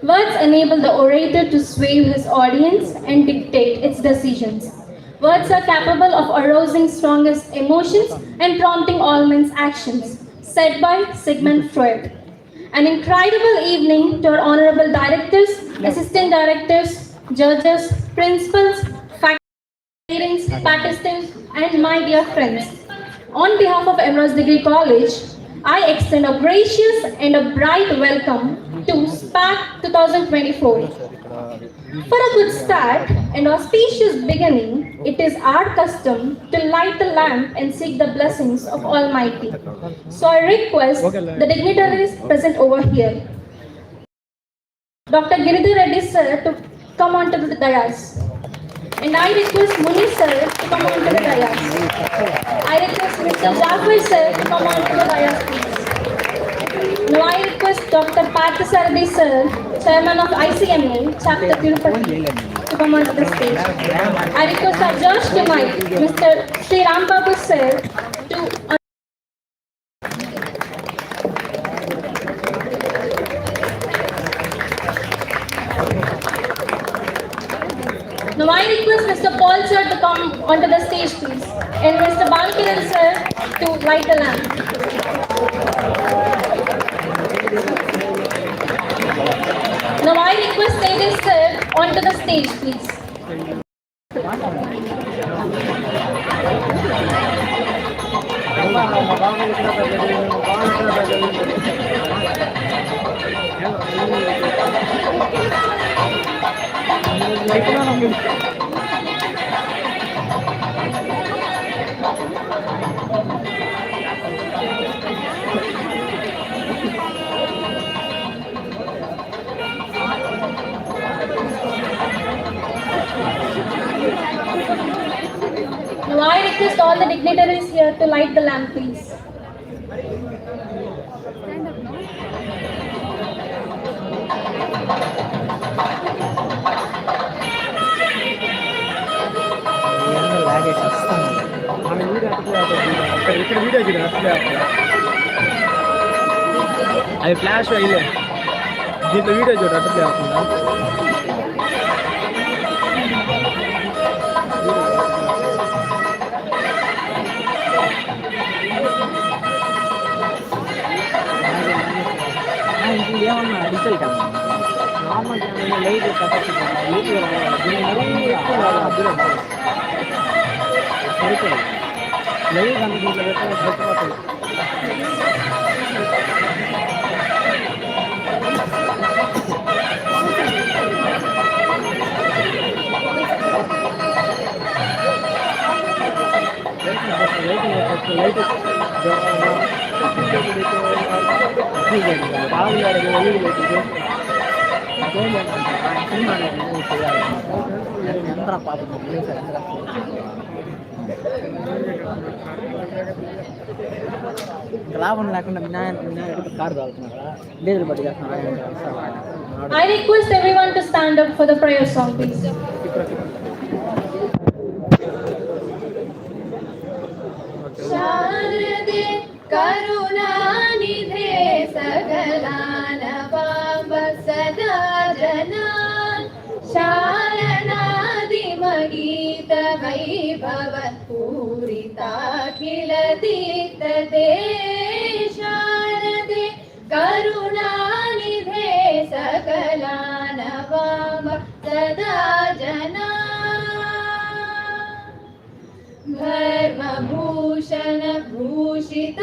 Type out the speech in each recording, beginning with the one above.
Words enable the orator to sway his audience and dictate its decisions. Words are capable of arousing strongest emotions and prompting all men's actions, said by Sigmund Freud. An incredible evening to our honorable directors, assistant directors, judges, principals, faculty, parents, participants, and my dear friends. On behalf of Emrose Degree College, I extend a gracious and a bright welcome to Spark 2024. For a good start and auspicious beginning, it is our custom to light the lamp and seek the blessings of Almighty. So I request the dignitaries present over here, Dr. Giridhar Reddy sir, to come onto the dais. And I request Muni sir to come onto the dais. I request Mr. Jafar sir to come onto the dais, please. Now I request Dr. Parthasarathi sir, Chairman of ICMA, Chapter Tirupati, to come onto the stage. I request our judge tonight, Mr. Sri Rambabu sir, to now I request Mr. Paul sir to come onto the stage, please, and Mr. Bankiran sir to light the lamp. Now I request Tejas sir onto the stage, please. Now I request all the dignitaries here to light the lamp, please. అది flash అయ్యలే దీంట్లో video చూడ అట్లే అవుతుందా ఇంట్లో ఏమన్నా digital camera normal camera light capacity దీన్ని మరీ ఎక్కువ అద్దరు సరిపోదు లైట్ అంత దీంట్లో పెట్టిపోతుంది లైట్ ఎంత పాపం లాభం లేకుండా వినాయకుడికి కారు తాగుతున్నారా డీజిల్ పట్టి చేస్తున్నారు. I request everyone to stand up for the prayer song, please. शारदे करुणानिधे सकलानवाम सदा जनान् शारनादिमगीत वैभव पूरिताखिल दीप्तते शारदे करुणानिधे सकलानवाम सदा जनान् धर्मभूषण भूषित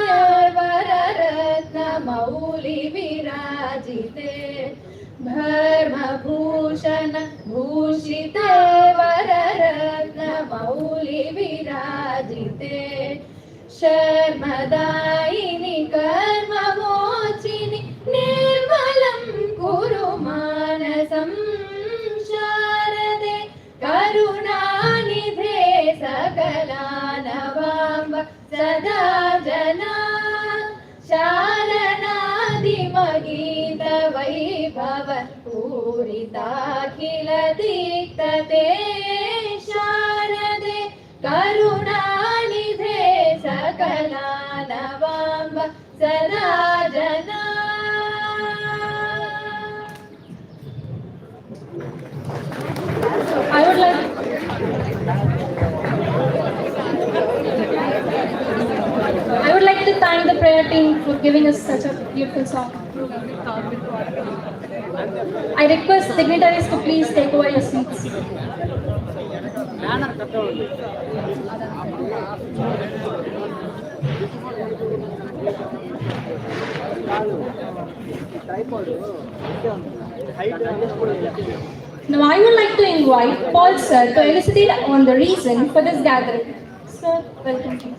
वररत्न मौलि विराजिते धर्मभूषण भूषित वररत्न मौलि विराजिते शर्मदायिनि कर्ममोचिनि निर्मलं कुरु मानसं शारदे करुणानिधे सकलानवाम्ब सदा जना शारनादिमगीत वैभव पूरिताखिल दीप्तते शारदे करुणानिधे सकलानवाम्ब सदा जना I would like I would like to thank the prayer team for giving us such a beautiful song. I request dignitaries to please take over your seats. Now I would like to invite Paul sir to elucidate on the reason for this gathering. Sir, welcome please.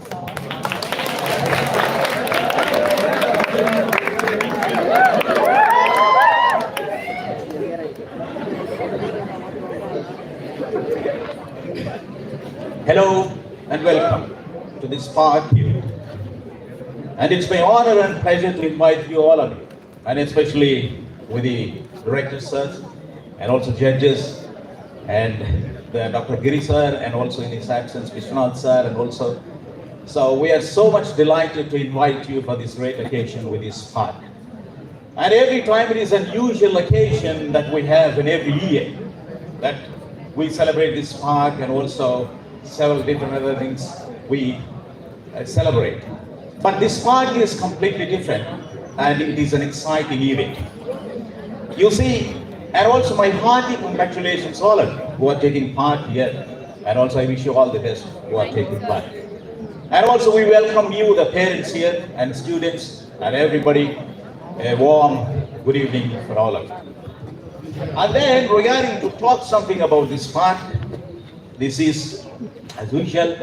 Hello and welcome to this Spark here. And it's my honor and pleasure to invite you all of you, and especially with the directors, sir, and also judges, and the Dr. Giri sir, and also in his absence, Vishwanath sir, and also. So we are so much delighted to invite you for this great occasion with this Spark. And every time it is an unusual occasion that we have in every year, that we celebrate this Spark and also several different other things we celebrate. But this Spark is completely different, and it is an exciting event. You see, and also my hearty congratulations all of you who are taking part here, and also I wish you all the best who are taking part. And also we welcome you, the parents here, and students, and everybody, a warm good evening for all of you. And then regarding to talk something about this Spark, this is, as usual,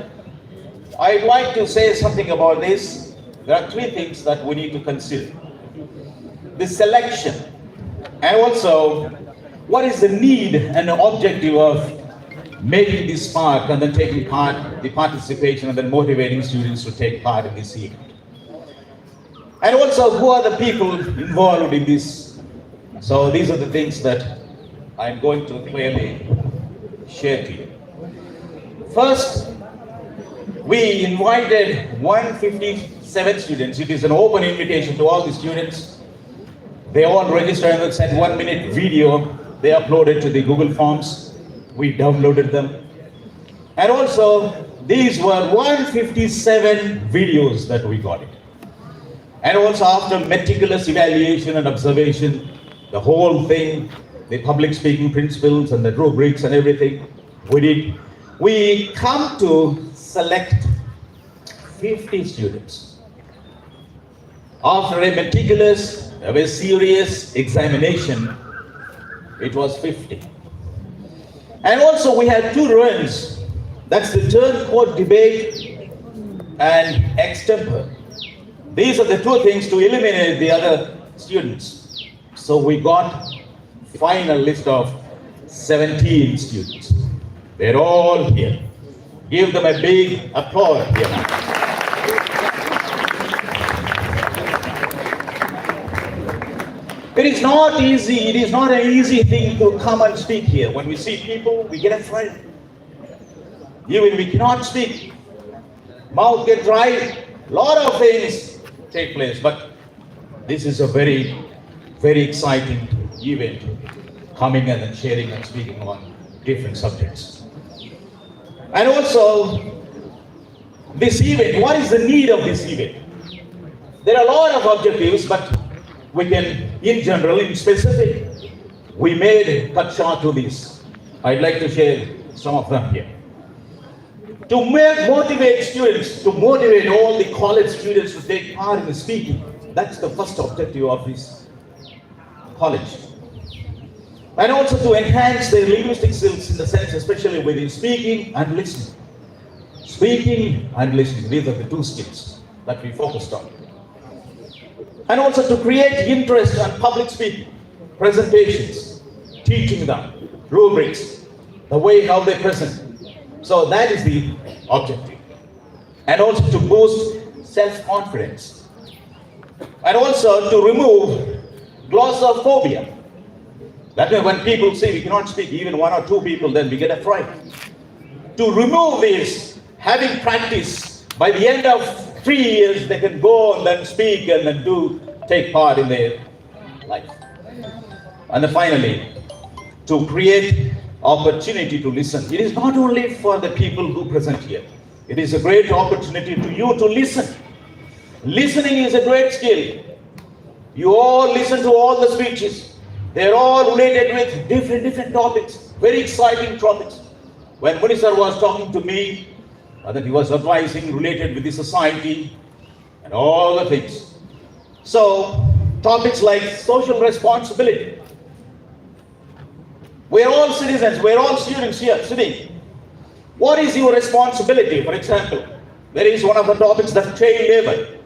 I'd like to say something about this. There are three things that we need to consider. The selection, and also what is the need and the objective of making this Spark and then taking part, the participation, and then motivating students to take part in this event. And also who are the people involved in this. So these are the things that I'm going to clearly share to you. First, we invited 157 students. It is an open invitation to all the students. They all registered and sent 1 minute video. They uploaded to the Google Forms. We downloaded them. And also, these were 157 videos that we got it. And also after meticulous evaluation and observation, the whole thing, the public speaking principles and the rubrics and everything, we come to select 50 students. After a meticulous, a very serious examination, it was 50. And also we had two runs. That's the turn court debate and extemporary. These are the two things to eliminate the other students. So we got final list of 17 students. They're all here. Give them a big applause here now. It is not easy, it is not an easy thing to come and speak here. When we see people, we get afraid. Even we cannot speak. Mouth get dry, lot of things take place. But this is a very, very exciting event, coming and then sharing and speaking on different subjects. And also, this event, what is the need of this event? There are a lot of objectives, but we can, in general, in specific, we made cut short to this. I'd like to share some of them here. To motivate students, to motivate all the college students to take part in the speaking, that's the first objective of this college. And also to enhance their linguistic skills in the sense, especially within speaking and listening. Speaking and listening, these are the two skills that we focused on. And also to create interest in public speaking, presentations, teaching them, rubrics, the way how they present. So that is the objective. And also to boost self-confidence. And also to remove glossophobia. That way when people say we cannot speak, even one or two people, then we get afraid. To remove this, having practice, by the end of 3 years, they can go and then speak and then take part in their life. And then finally, to create opportunity to listen. It is not only for the people who present here. It is a great opportunity to you to listen. Listening is a great skill. You all listen to all the speeches. They're all related with different topics, very exciting topics. When Muni sir was talking to me, that he was advising related with the society and all the things. So, topics like social responsibility. We're all citizens, we're all students here sitting. What is your responsibility? For example, there is one of the topics that child labor.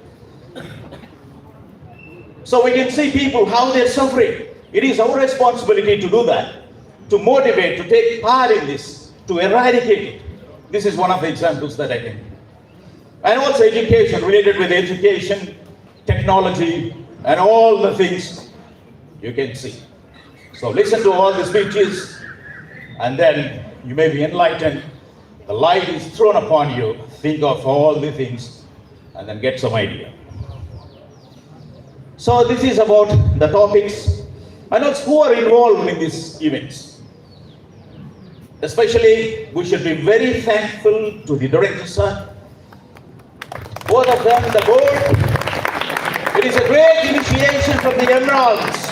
So we can see people how they're suffering. It is our responsibility to do that, to motivate, to take part in this, to eradicate it. This is one of the examples that I can. And also education, related with education, technology, and all the things you can see. So listen to all the speeches, and then you may be enlightened. The light is thrown upon you. Think of all the things, and then get some idea. So this is about the topics, and also who are involved in these events. Especially, we should be very thankful to the director, sir. Both of them, the board. It is a great initiation from the Emeralds.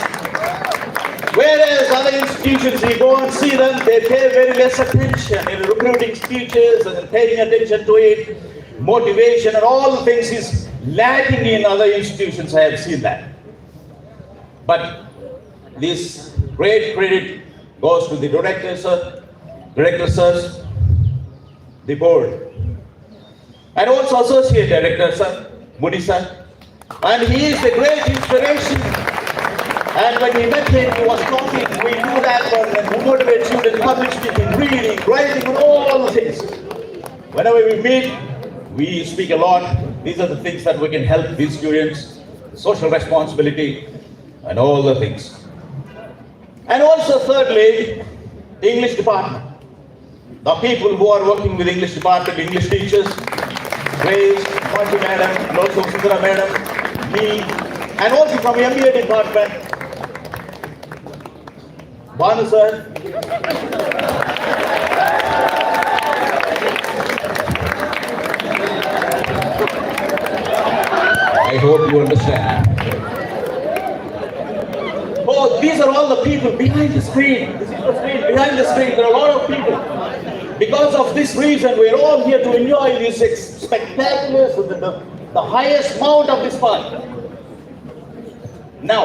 Whereas other institutions, you go and see them, they pay very less attention in recruiting speeches and paying attention to it. Motivation and all the things is lacking in other institutions. I have seen that. But this great credit goes to the director, sirs, the board, and also associate director, sir, Muni sir. And he is a great inspiration. And when we met him, he was talking, we do that for to motivate students, public speaking, reading, writing, and all the things. Whenever we meet, we speak a lot. These are the things that we can help these students, social responsibility, and all the things. And also thirdly, English department. The people who are working with English department, English teachers, Grace, Monty madam, also Sundara madam, me, and also from MBA department, Banu sir. I hope you understand. Oh, these are all the people behind the screen. This is the screen. Behind the screen, there are a lot of people. Because of this reason, we're all here to enjoy this spectacular, the highest mount of this park. Now,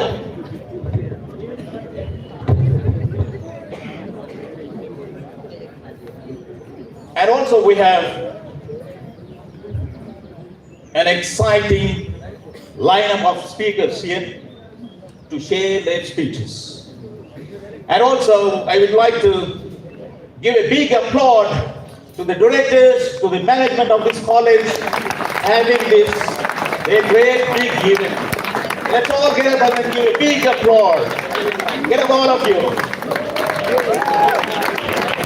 and also we have an exciting lineup of speakers here to share their speeches. And also, I would like to give a big applause to the directors, to the management of this college, having this a great big event. Let's all get up and give a big applause. Get up, all of you.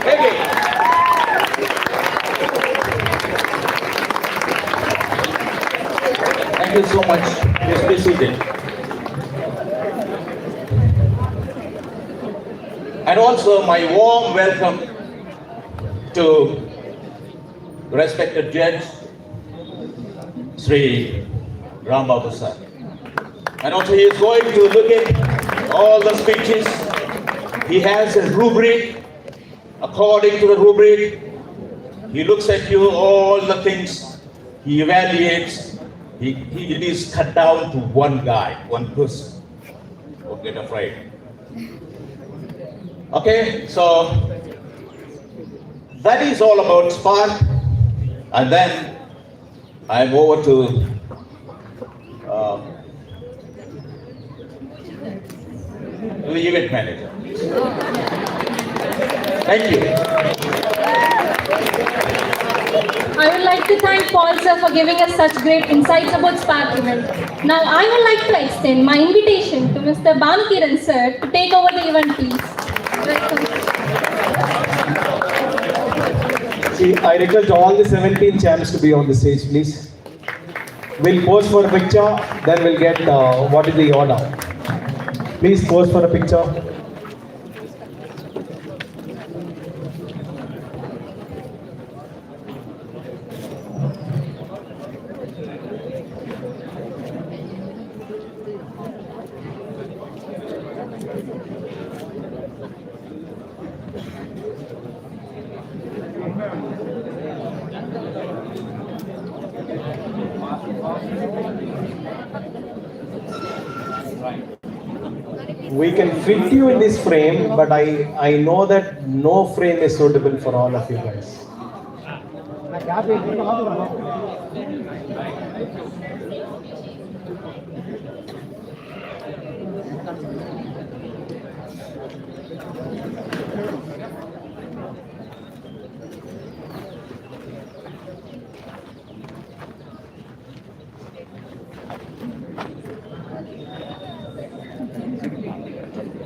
Okay. Thank you so much. Please be seated. And also my warm welcome to respected judge, Sri Rambabu sir. And also he is going to look at all the speeches. He has a rubric. According to the rubric, he looks at you, all the things, he evaluates. It is cut down to one guy, one person. Don't get afraid. Okay, so that is all about Spark. And then I'm over to the event manager. Thank you. I would like to thank Paul sir for giving us such great insights about Spark event. Now I would like to extend my invitation to Mr. Bhanukiran sir to take over the event, please. Welcome. See, I request all the 17 champs to be on the stage, please. We'll pose for a picture, then we'll get what is the order. Please pose for a picture. we can fit you in this frame, but I know that no frame is suitable for all of you guys.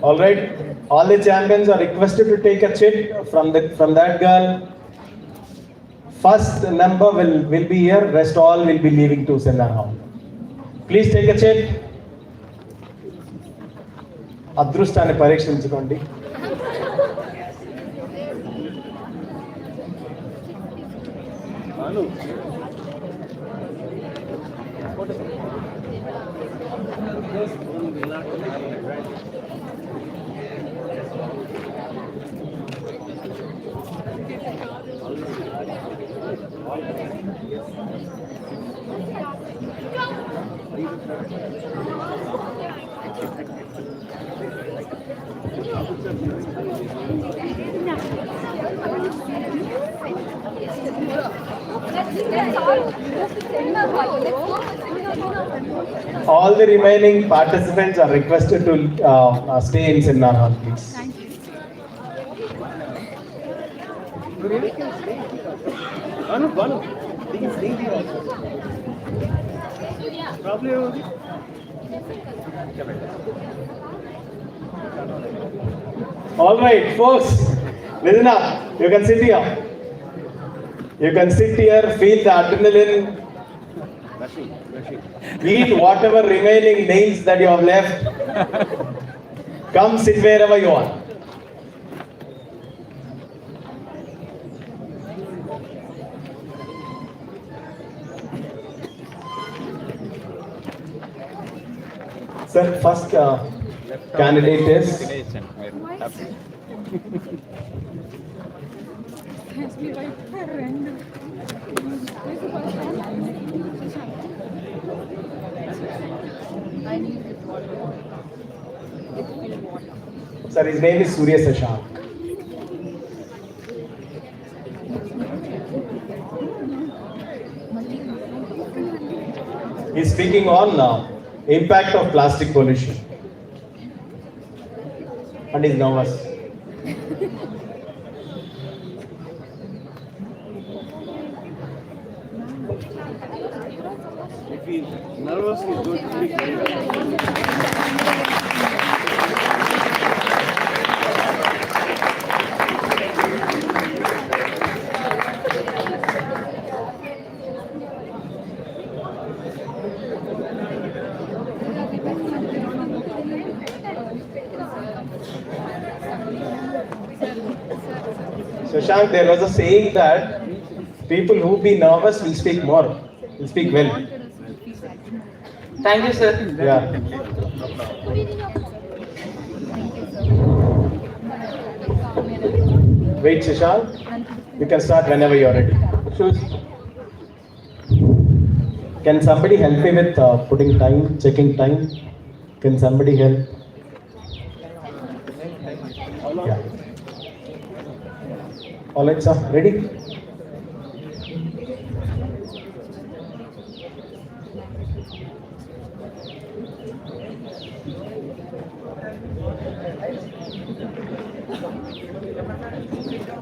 All right, all the champions are requested to take a chit from that girl. First number will be here, rest all will be leaving to seminar hall. Please take a chit. అదృష్టాన్ని పరీక్షించుకోండి. All the remaining participants are requested to stay in seminar hall, please. All right, folks, listen up. You can sit here. You can sit here, feel the adrenaline. Eat whatever remaining nails that you have left. Come sit wherever you are. Sir, first candidate is Sir, his name is Surya Sashank. He's speaking on impact of plastic pollution. And he's nervous. If he's nervous, he's going to speak very well. Shashank, there was a saying that people who be nervous will speak more, will speak well. Thank you, sir. Yeah. Wait, Shashank. You can start whenever you're ready. Can somebody help me with putting time, checking time? Can somebody help? Yeah. All right, sir. Ready?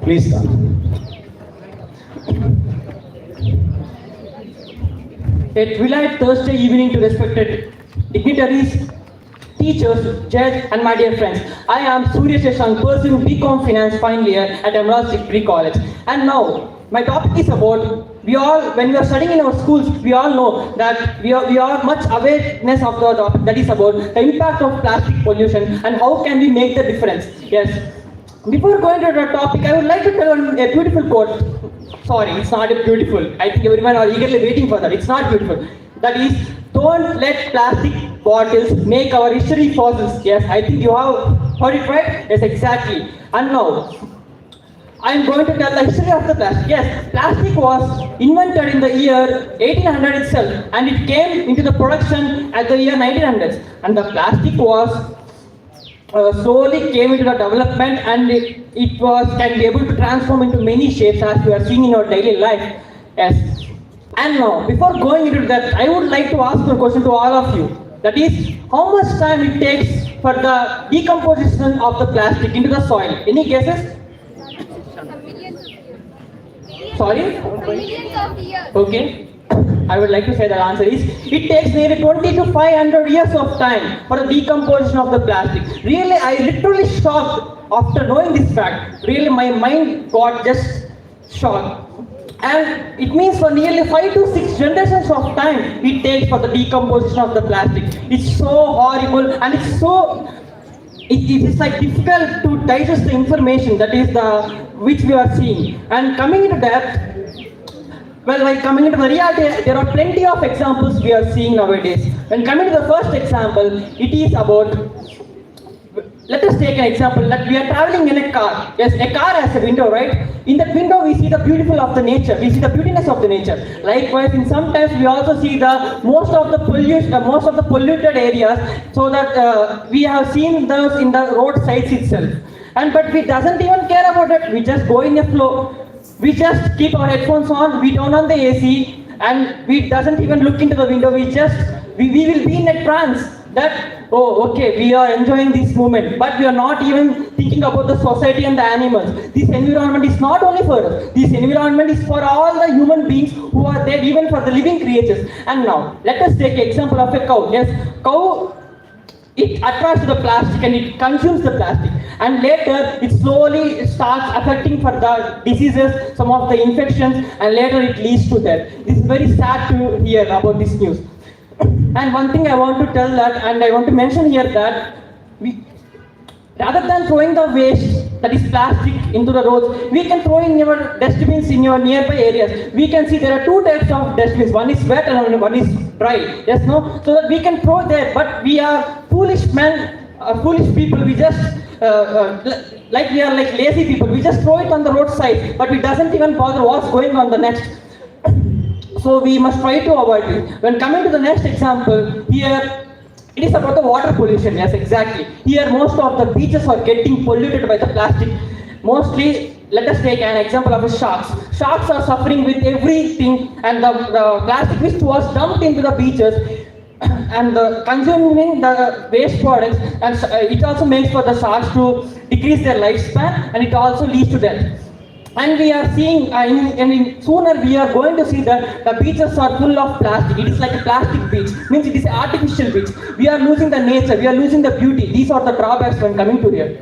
Please start. A twilight Thursday evening to respected dignitaries, teachers, judge, and my dear friends. I am Surya Sashank, pursuing BCom Finance final year at Emerald Degree College. And now, my topic is about, when we are studying in our schools, we all know that we are much awareness of the topic that is about the impact of plastic pollution and how can we make the difference. Yes. Before going to the topic, I would like to tell a beautiful quote. Sorry, it's not beautiful. I think everyone are eagerly waiting for that. It's not beautiful. That is, don't let plastic bottles make our history fossils. Yes, I think you have heard it right. Yes, exactly. And now, I am going to tell the history of the plastic. Yes, plastic was invented in the year 1800 itself, and it came into the production at the year 1900s. And the plastic was slowly came into the development, and it was can be able to transform into many shapes as we are seeing in our daily life. Yes. And now, before going into that, I would like to ask a question to all of you. That is, how much time it takes for the decomposition of the plastic into the soil? Any guesses? Sorry? Millions of years. Okay. I would like to say the answer is, it takes nearly 20 to 500 years of time for the decomposition of the plastic. Really, I literally shocked after knowing this fact. Really, my mind got just shocked. And it means for nearly 5 to 6 generations of time it takes for the decomposition of the plastic. It's so horrible, and it's so it is like difficult to digest the information that is the which we are seeing. And coming into that, well, like coming into the reality, there are plenty of examples we are seeing nowadays. When coming to the first example, it is about, let us take an example that we are traveling in a car. Yes, a car has a window, right? In that window, we see the beautiful of the nature. We see the beautiness of the nature. Likewise, in sometimes we also see the most of the polluted areas, so that we have seen those in the roadsides itself. And but we doesn't even care about it. We just go in a flow. We just keep our headphones on. We turn on the AC, and we doesn't even look into the window. We will be in a trance that, oh, okay, we are enjoying this moment, but we are not even thinking about the society and the animals. This environment is not only for us. This environment is for all the human beings who are there, even for the living creatures. And now, let us take an example of a cow. Yes, cow, it attracts to the plastic and it consumes the plastic, and later it slowly starts affecting for the diseases, some of the infections, and later it leads to death. This is very sad to hear about this news. And one thing I want to tell that, and I want to mention here that rather than throwing the waste, that is plastic, into the roads, we can throw in your dustbins in your nearby areas. We can see there are two types of dustbins. One is wet and one is dry. Yes, no? So that we can throw there, but we are foolish men, foolish people. We just like we are like lazy people. We just throw it on the roadside, but we doesn't even bother what's going on the next. So we must try to avoid it. When coming to the next example, here it is about the water pollution. Yes, exactly. Here most of the beaches are getting polluted by the plastic. Mostly, let us take an example of the sharks. Sharks are suffering with everything, and the plastic which was dumped into the beaches and consuming the waste products, and it also makes for the sharks to decrease their lifespan, and it also leads to death. And we are seeing, sooner we are going to see that the beaches are full of plastic. It is like a plastic beach, means it is an artificial beach. We are losing the nature, we are losing the beauty. These are the drawbacks when coming to here.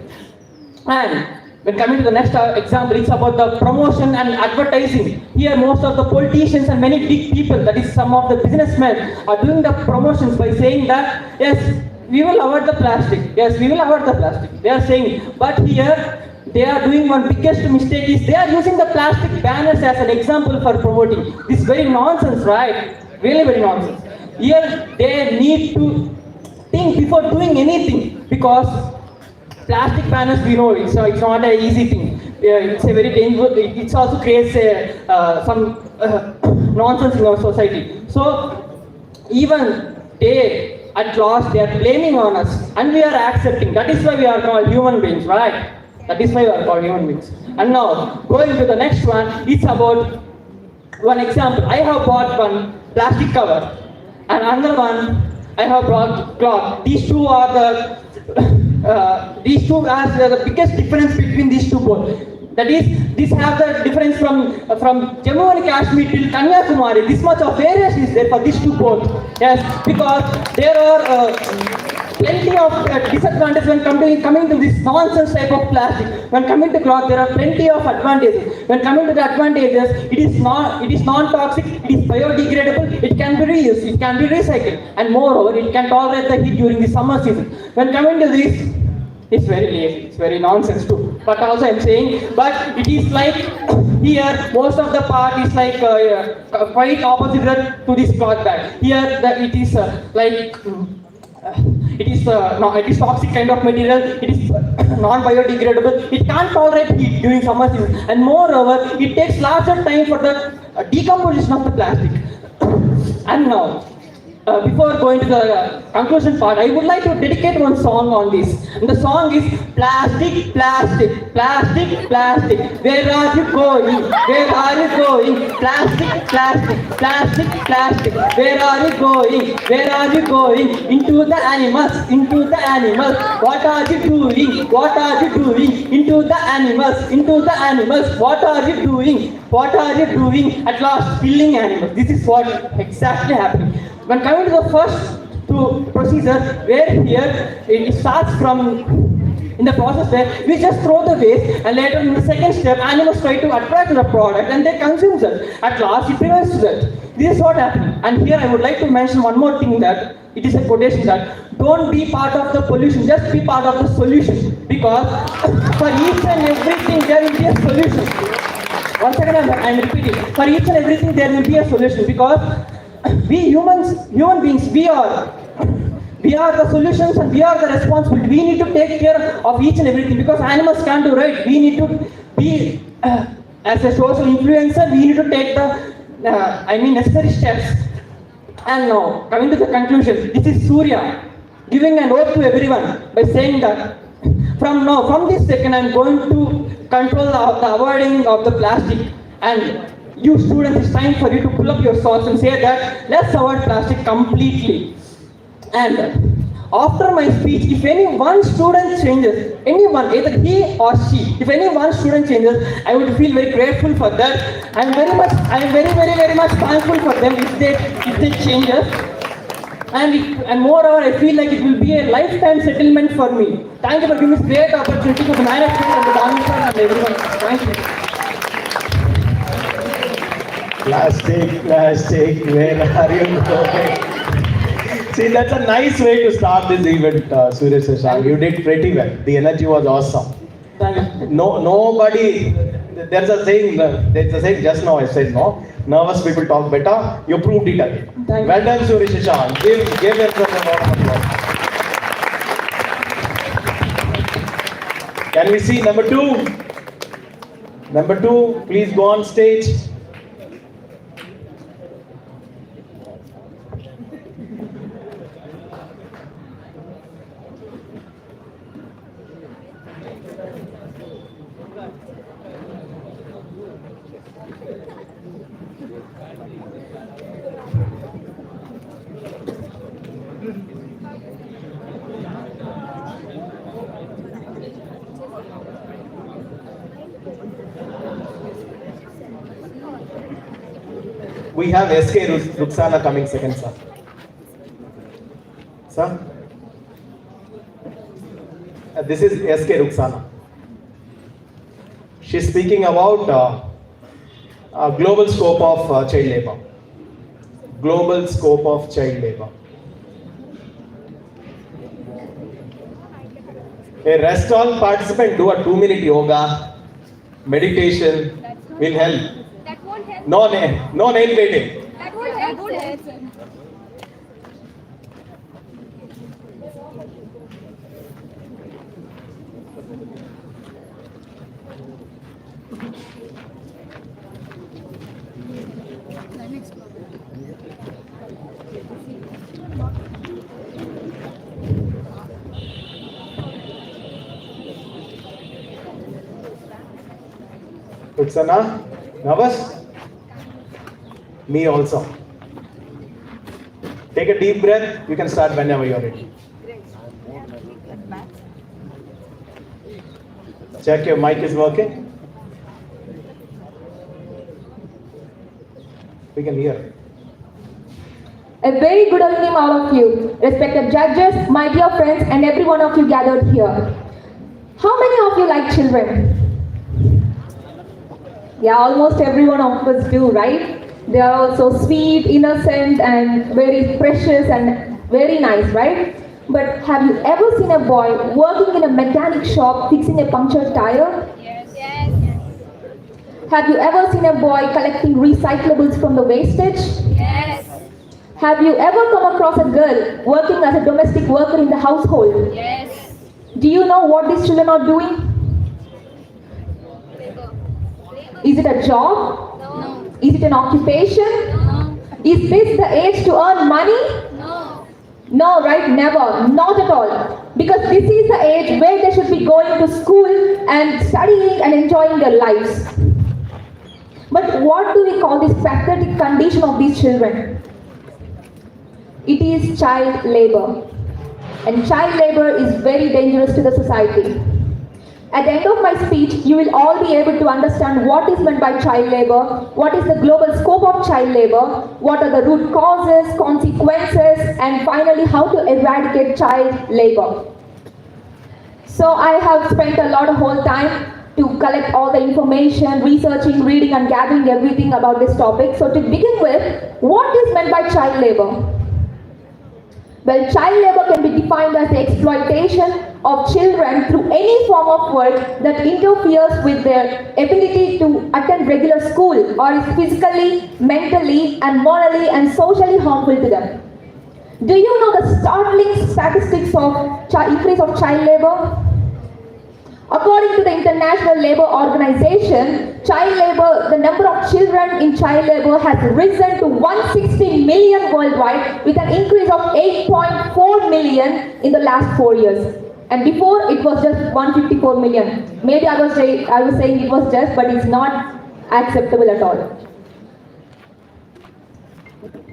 And when coming to the next example, it's about the promotion and advertising. Here most of the politicians and many big people, that is some of the businessmen, are doing the promotions by saying that, yes, we will avoid the plastic. Yes, we will avoid the plastic. They are saying, but here, they are doing one biggest mistake is they are using the plastic banners as an example for promoting. This is very nonsense, right? Really very nonsense. Here they need to think before doing anything, because plastic banners, we know it's not an easy thing. It's a very dangerous. It also creates some nonsense in our society. So even they at last they are blaming on us, and we are accepting. That is why we are called human beings, right? That is why we are called human beings. And now, going to the next one, it's about one example. I have bought one plastic cover, and another one I have brought cloth. These two are the biggest difference between these two both. That is, this has the difference from Jammu and Kashmir till Kanyakumari. This much of variation is there for these two both. Yes, because there are plenty of disadvantages when coming to this nonsense type of plastic. When coming to cloth, there are plenty of advantages. When coming to the advantages, it is non-toxic, it is biodegradable, it can be reused, it can be recycled, and moreover, it can tolerate the heat during the summer season. When coming to this, it's very lazy, it's very nonsense too. But also I'm saying, but it is like here most of the part is like quite opposite to this cloth bag. Here it is it is toxic kind of material. It is non-biodegradable. It can't tolerate heat during summer season, and moreover, it takes larger time for the decomposition of the plastic. And now, before going to the conclusion part, I would like to dedicate one song on this. And the song is Plastic, Plastic, Plastic, Plastic. Where are you going? Where are you going? Plastic, Plastic, Plastic, Plastic. Where are you going? Where are you going? Into the animals, into the animals. What are you doing? What are you doing? Into the animals, into the animals. What are you doing? What are you doing? At last, killing animals. This is what exactly happened. When coming to the first two procedure, where here it starts from in the process where we just throw the waste, and later in the second step, animals try to attract the product and they consume it. At last, it prevents that. This is what happened. And here I would like to mention one more thing, that it is a quotation that don't be part of the pollution, just be part of the solution. Because for each and everything there will be a solution. Once again, I'm repeating. For each and everything there will be a solution, because we human beings, we are the solutions and we are the responsibility. We need to take care of each and everything, because animals can't do right. We need to be, as a social influencer, we need to take the, necessary steps. And now, coming to the conclusion, this is Surya giving an oath to everyone by saying that from this second, I'm going to control the avoiding of the plastic. And you students, it's time for you to pull up your socks and say that let's avoid plastic completely. And after my speech, if any one student changes, anyone, either he or she, if any one student changes, I would feel very grateful for that. I'm very much thankful for them if they change us. And moreover, I feel like it will be a lifetime settlement for me. Thank you for giving this great opportunity to the management and the administration and everyone. Thank you. Plastic, plastic, where are you going? See, that's a nice way to start this event, Suresh Shashank. You did pretty well. The energy was awesome. Thank you. Nobody, there's a saying just now I said no. Nervous people talk better. You proved it again. Thank you. Well done, Suresh Shashank. Give yourself a round of applause. Can we see number two? Number two, please go on stage. We have SK Ruxana coming second, sir. Sir? This is SK Ruxana. She's speaking about global scope of child labor. Global scope of child labor. A rest all participant do a 2-minute yoga, meditation will help. That won't help. No nail painting. That won't help. Ruxana, nervous? Me also. Take a deep breath. You can start whenever you're ready. Check your mic is working. We can hear. A very good evening, all of you, respected judges, my dear friends, and every one of you gathered here. How many of you like children? Yeah, almost every one of us do, right? They are also sweet, innocent, and very precious and very nice, right? But have you ever seen a boy working in a mechanic shop fixing a punctured tire? Yes. Have you ever seen a boy collecting recyclables from the wastage? Yes. Have you ever come across a girl working as a domestic worker in the household? Yes. Do you know what these children are doing? Is it a job? No. Is it an occupation? No. Is this the age to earn money? No, right? Never. Not at all. Because this is the age where they should be going to school and studying and enjoying their lives. But what do we call this pathetic condition of these children? It is child labor. And child labor is very dangerous to the society. At the end of my speech, you will all be able to understand what is meant by child labor, what is the global scope of child labor, what are the root causes, consequences, and finally how to eradicate child labor. So I have spent a lot of whole time to collect all the information, researching, reading and gathering everything about this topic. So to begin with, what is meant by child labor? Well, child labor can be defined as the exploitation of children through any form of work that interferes with their ability to attend regular school or is physically, mentally, and morally and socially harmful to them. Do you know the startling statistics of increase of child labor? According to the International Labour Organization, child labor, the number of children in child labor has risen to 160 million worldwide with an increase of 8.4 million in the last 4 years. And before it was just 154 million. Maybe I was saying it was just, but it's not acceptable at all.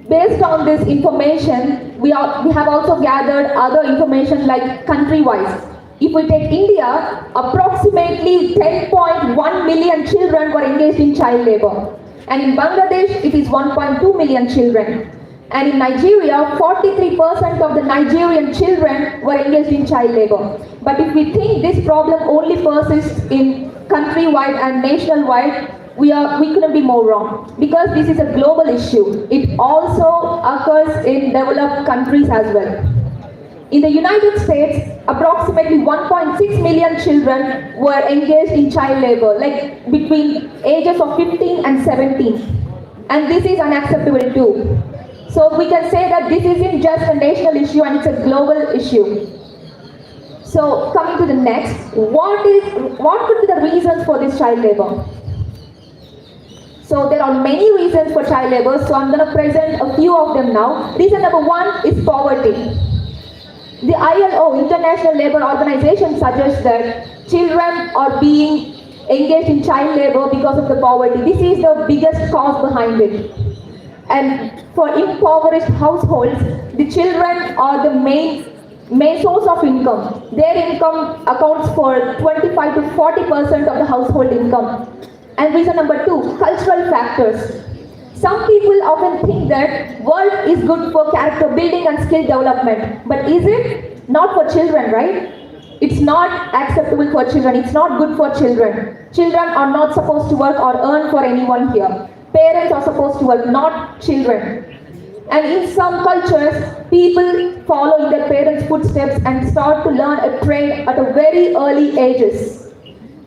Based on this information, we have also gathered other information like country-wise. If we take India, approximately 10.1 million children were engaged in child labor. And in Bangladesh, it is 1.2 million children. And in Nigeria, 43% of the Nigerian children were engaged in child labor. But if we think this problem only persists in countrywide and nationwide, we couldn't be more wrong. Because this is a global issue. It also occurs in developed countries as well. In the United States, approximately 1.6 million children were engaged in child labor, like between ages of 15 and 17. And this is unacceptable too. So we can say that this isn't just a national issue and it's a global issue. So coming to the next, what could be the reasons for this child labor? So there are many reasons for child labor, so I'm going to present a few of them now. Reason number one is poverty. The ILO, International Labour Organization, suggests that children are being engaged in child labor because of the poverty. This is the biggest cause behind it. And for impoverished households, the children are the main source of income. Their income accounts for 25 to 40% of the household income. And reason number two, cultural factors. Some people often think that work is good for character building and skill development. But is it? Not for children, right? It's not acceptable for children. It's not good for children. Children are not supposed to work or earn for anyone here. Parents are supposed to work, not children. And in some cultures, people follow in their parents' footsteps and start to learn a trade at a very early ages.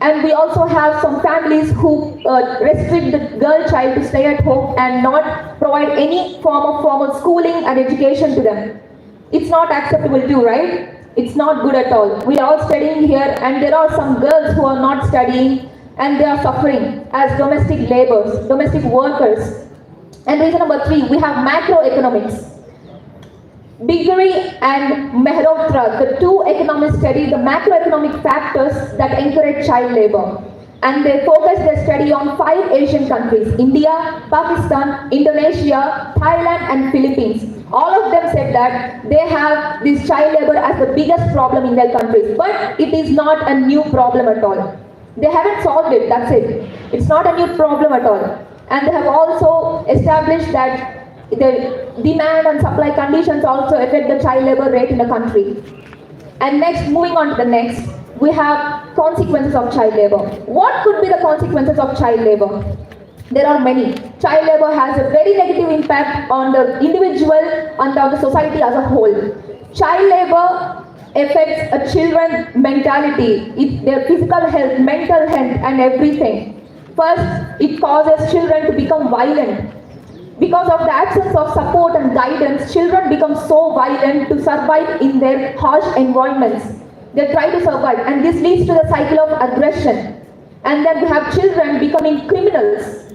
And we also have some families who restrict the girl child to stay at home and not provide any form of formal schooling and education to them. It's not acceptable too, right? It's not good at all. We are all studying here and there are some girls who are not studying and they are suffering as domestic laborers, domestic workers. And reason number three, we have macroeconomics. Bigri and Mehrotra, the two economists, study the macroeconomic factors that encourage child labor. And they focus their study on 5 Asian countries, India, Pakistan, Indonesia, Thailand and Philippines. All of them said that they have this child labor as the biggest problem in their countries. But it is not a new problem at all. They haven't solved it, that's it. It's not a new problem at all. And they have also established that the demand and supply conditions also affect the child labor rate in the country. And next, moving on to the next, we have consequences of child labor. What could be the consequences of child labor? There are many. Child labor has a very negative impact on the individual and on the society as a whole. Child labor affects a children's mentality, their physical health, mental health and everything. First, it causes children to become violent. Because of the absence of support and guidance, children become so violent to survive in their harsh environments. They try to survive and this leads to the cycle of aggression. And then we have children becoming criminals.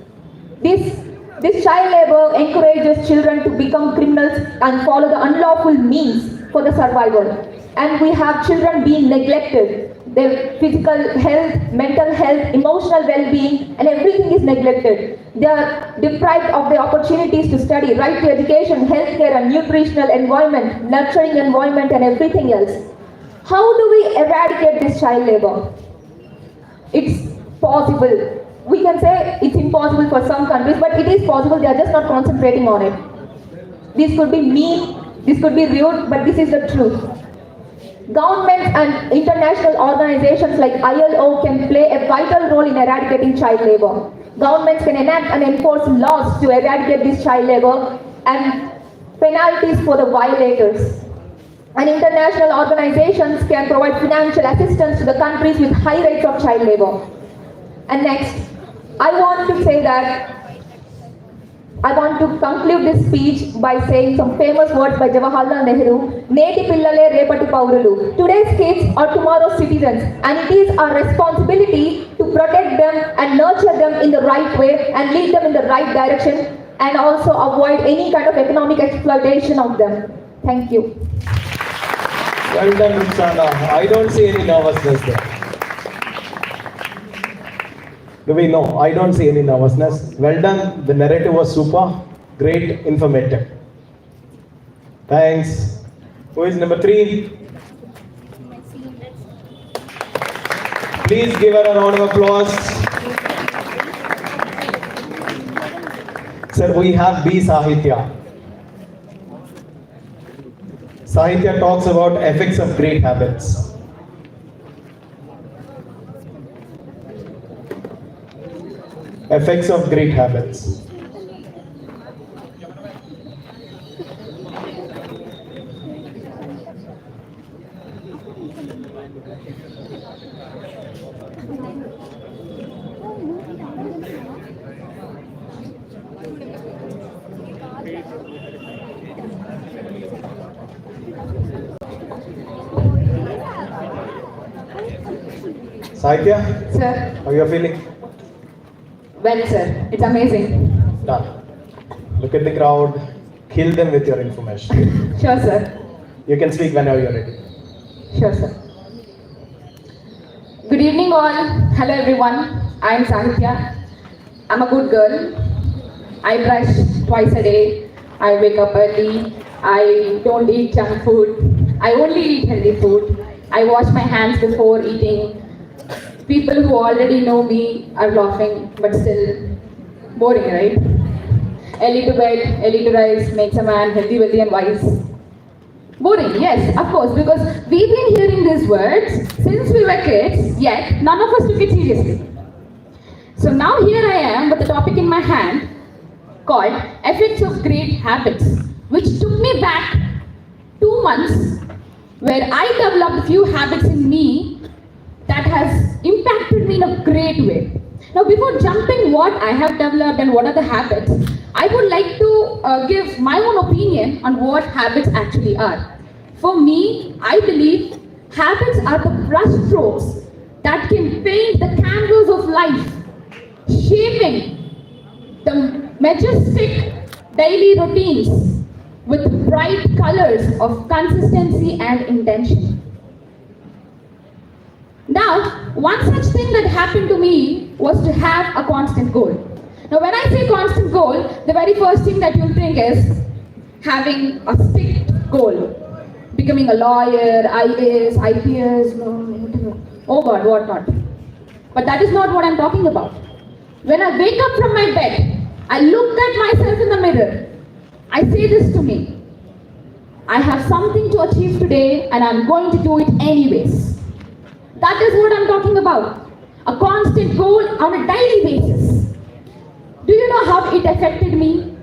This This child labor encourages children to become criminals and follow the unlawful means for the survival. And we have children being neglected. Their physical health, mental health, emotional well-being, and everything is neglected. They are deprived of the opportunities to study, right to education, healthcare, and nutritional environment, nurturing environment, and everything else. How do we eradicate this child labor? It's possible. We can say it's impossible for some countries, but it is possible. They are just not concentrating on it. This could be mean, this could be rude, but this is the truth. Governments and international organizations like ILO can play a vital role in eradicating child labor. Governments can enact and enforce laws to eradicate this child labor and penalties for the violators. And international organizations can provide financial assistance to the countries with high rates of child labor. And next, I want to say that I want to conclude this speech by saying some famous words by Jawaharlal Nehru. Neti pillale repati pauralu. Today's kids are tomorrow's citizens, and it is our responsibility to protect them and nurture them in the right way and lead them in the right direction, and also avoid any kind of economic exploitation of them. Thank you. Well done, Ruxana. I don't see any nervousness there. Do we know? I don't see any nervousness. Well done. The narrative was super. Great, informative. Thanks. Who is number 3? Please give her a round of applause. Sir, we have B. Sahitya. Sahitya talks about effects of great habits. Effects of great habits. Sahitya, Sir, how you are feeling? well sir, it's amazing. Done. Look at the crowd. Kill them with your information. Sure sir, You can speak whenever you're ready. sure sir. Good evening all. Hello everyone. I am Sahitya. I'm a good girl. I brush twice a day. I wake up early. I don't eat junk food. I only eat healthy food. I wash my hands before eating. People who already know me are laughing, but still boring, right? Early to bed, early to rise makes a man healthy, wealthy, and wise. Boring, yes, of course, because we've been hearing these words since we were kids, yet none of us took it seriously. So now here I am with a topic in my hand called Effects of Great Habits, which took me back 2 months where I developed a few habits in me that has impacted me in a great way. Now before jumping what I have developed and what are the habits, I would like to give my own opinion on what habits actually are. For me, I believe habits are the brushstrokes that can paint the canvas of life, shaping the majestic daily routines with bright colors of consistency and intention. Now, one such thing that happened to me was to have a constant goal. Now, when I say constant goal, the very first thing that you'll think is having a strict goal. Becoming a lawyer, IAS, IPS, oh God, what not. But that is not what I'm talking about. When I wake up from my bed, I look at myself in the mirror. I say this to me. I have something to achieve today and I'm going to do it anyways. That is what I'm talking about. A constant goal on a daily basis. Do you know how it affected me?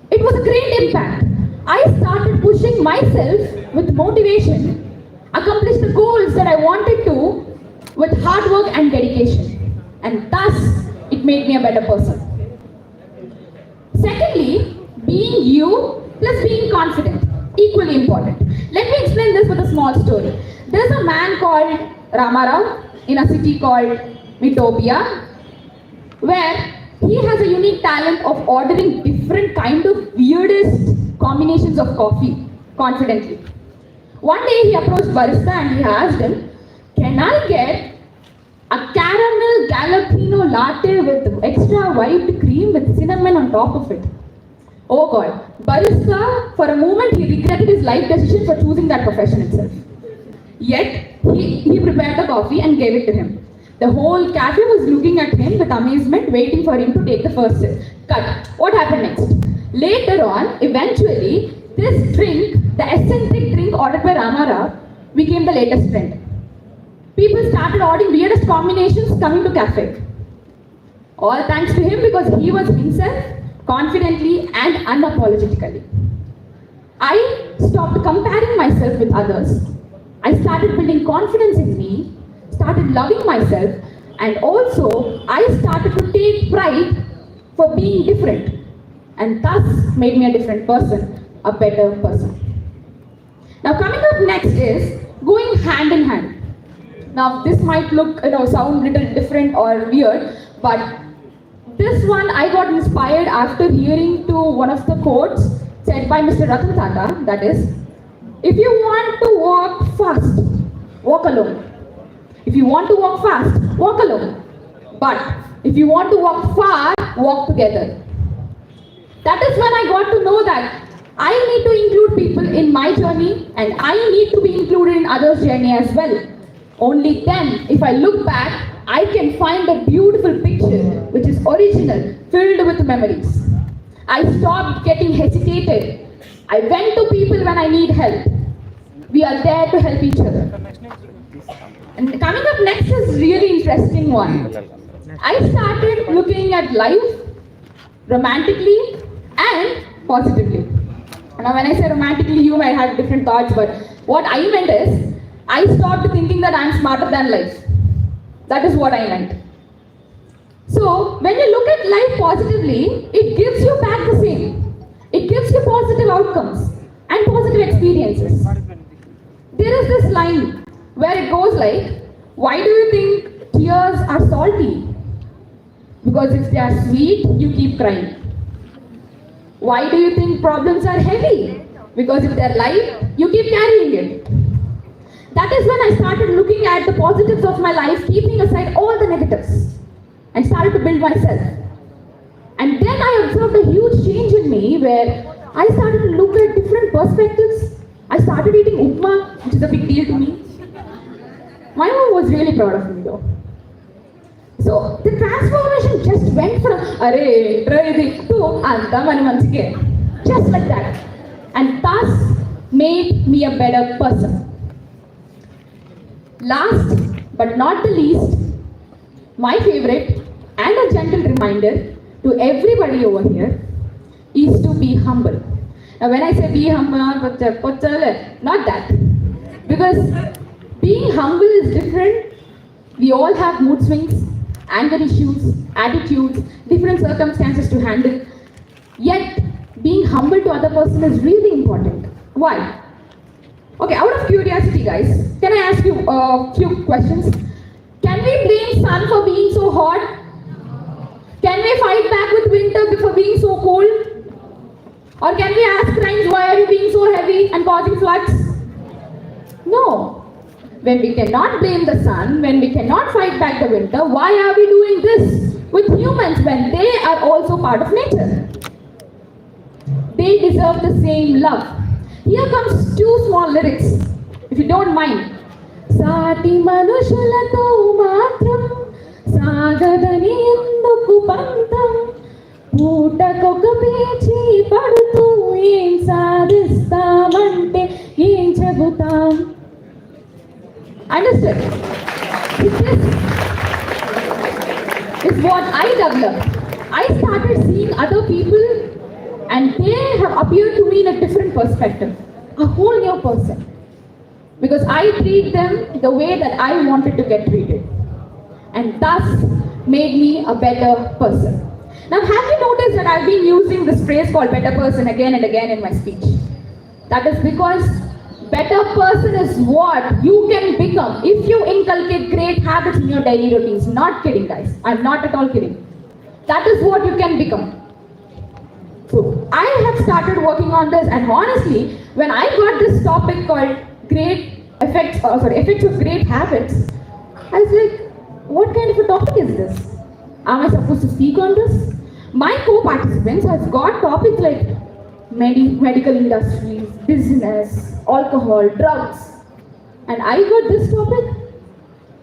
It was a great impact. I started pushing myself with motivation, accomplish the goals that I wanted to with hard work and dedication. And thus, it made me a better person. Secondly, being you plus being confident, equally important. Let me explain this with a small story. There's a man called Ramarao in a city called Mitopia, where he has a unique talent of ordering different kind of weirdest combinations of coffee confidently. One day he approached barista and he asked him, "Can I get a caramel jalapeno latte with extra whipped cream with cinnamon on top of it?" Oh God, barista, for a moment he regretted his life decision for choosing that profession itself. Yet, he prepared the coffee and gave it to him. The whole cafe was looking at him with amazement, waiting for him to take the first sip. Cut. What happened next? Later on, eventually, this drink, the eccentric drink ordered by Ramara, became the latest trend. People started ordering weirdest combinations coming to cafe. All thanks to him because he was himself, confidently and unapologetically. I stopped comparing myself with others. I started building confidence in me, started loving myself, and also I started to take pride for being different, and thus made me a different person, a better person. Now coming up next is going hand in hand. Now this might look, sound a little different or weird, but this one I got inspired after hearing to one of the quotes said by Mr. Ratan Tata, that is, "If you want to walk fast, walk alone. If you want to walk fast, walk alone. But if you want to walk far, walk together." That is when I got to know that I need to include people in my journey and I need to be included in others' journey as well. Only then, if I look back, I can find a beautiful picture which is original, filled with memories. I stopped getting hesitated. I went to people when I need help. We are there to help each other. And coming up next is really interesting one. I started looking at life romantically and positively. Now when I say romantically, you might have different thoughts, but what I meant is, I stopped thinking that I'm smarter than life. That is what I meant. So when you look at life positively, it gives you back the same. It gives you positive outcomes and positive experiences. There is this line where it goes like, "Why do you think tears are salty? Because if they are sweet, you keep crying. Why do you think problems are heavy? Because if they're light, you keep carrying it." That is when I started looking at the positives of my life, keeping aside all the negatives, and started to build myself. And then I observed a huge change in me where I started to look at different perspectives. I started eating upma, which is a big deal to me. My mom was really proud of me though. So the transformation just went from "Arey, try this" to "Anta mani manchike," just like that, and thus made me a better person. Last but not the least, my favorite and a gentle reminder to everybody over here is to be humble. Now when I say be humble, not that. Because being humble is different. We all have mood swings, anger issues, attitudes, different circumstances to handle. Yet, being humble to other person is really important. Why? Okay, out of curiosity guys, can I ask you a few questions? Can we blame sun for being so hot? Can we fight back with winter for being so cold? Or can we ask rains, "Why are you being so heavy and causing floods?" No. When we cannot blame the sun, when we cannot fight back the winter, why are we doing this with humans when they are also part of nature? They deserve the same love. Here comes two small lyrics, if you don't mind. "Saati manushulato matram sagadani enduku pantam పూటకొక పేచి పడుతూ ఏం సాధిస్తామంటే ఏం చెబుతాం." Understood? This is what I developed. I started seeing other people and they have appeared to me in a different perspective, a whole new person. Because I treat them the way that I wanted to get treated, and thus made me a better person. Now have you noticed that I've been using this phrase called better person again and again in my speech? That is because better person is what you can become if you inculcate great habits in your daily routines. Not kidding guys, I'm not at all kidding. That is what you can become. So I have started working on this, and honestly, when I got this topic called effects of great habits, I was like, what kind of a topic is this? Am I supposed to speak on this? My co-participants have got topics like medical industries, business, alcohol, drugs, and I got this topic.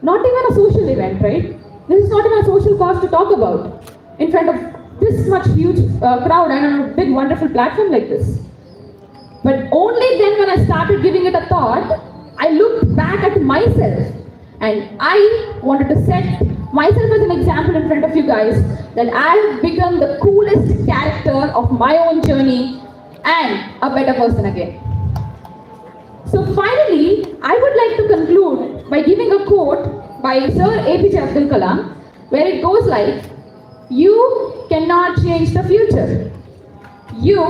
Not even a social event, right? This is not even a social cause to talk about in front of this much huge crowd and on a big wonderful platform like this. But only then when I started giving it a thought, I looked back at myself and I wanted to set myself as an example in front of you guys that I have become the coolest character of my own journey and a better person again. So finally, I would like to conclude by giving a quote by Sir APJ Abdul Kalam, where it goes like, "You cannot change the future. You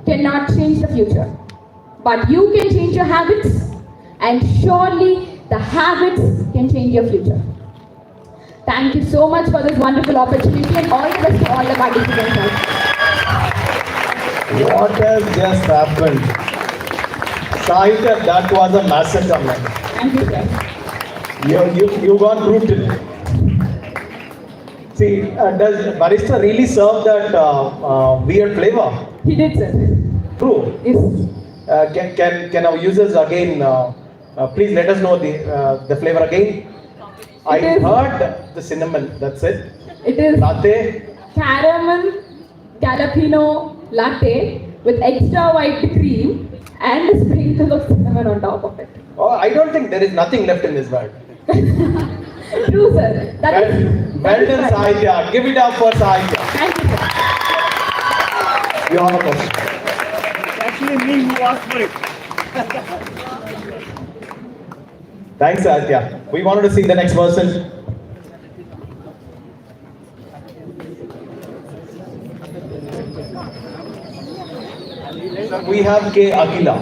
cannot change the future. But you can change your habits, and surely the habits can change your future." Thank you so much for this wonderful opportunity, and all the best to all the participants. What has just happened? Sahitya, that was a massacre, man. Thank you, sir. You got brutal. See, does barista really serve that weird flavor? He did, sir. True. Yes. Can our users again, please let us know the flavor again? I heard the cinnamon, that's it. It is Latte. caramel jalapeno latte with extra white cream and a sprinkle of cinnamon on top of it. Oh, I don't think there is nothing left in this bag. True, sir. Well done, right. Sahitya. Give it up for Sahitya. Thank you, sir. You have a question. Actually, me who asked for it. Thanks, Sahitya. We wanted to see the next person. We have K. Akila.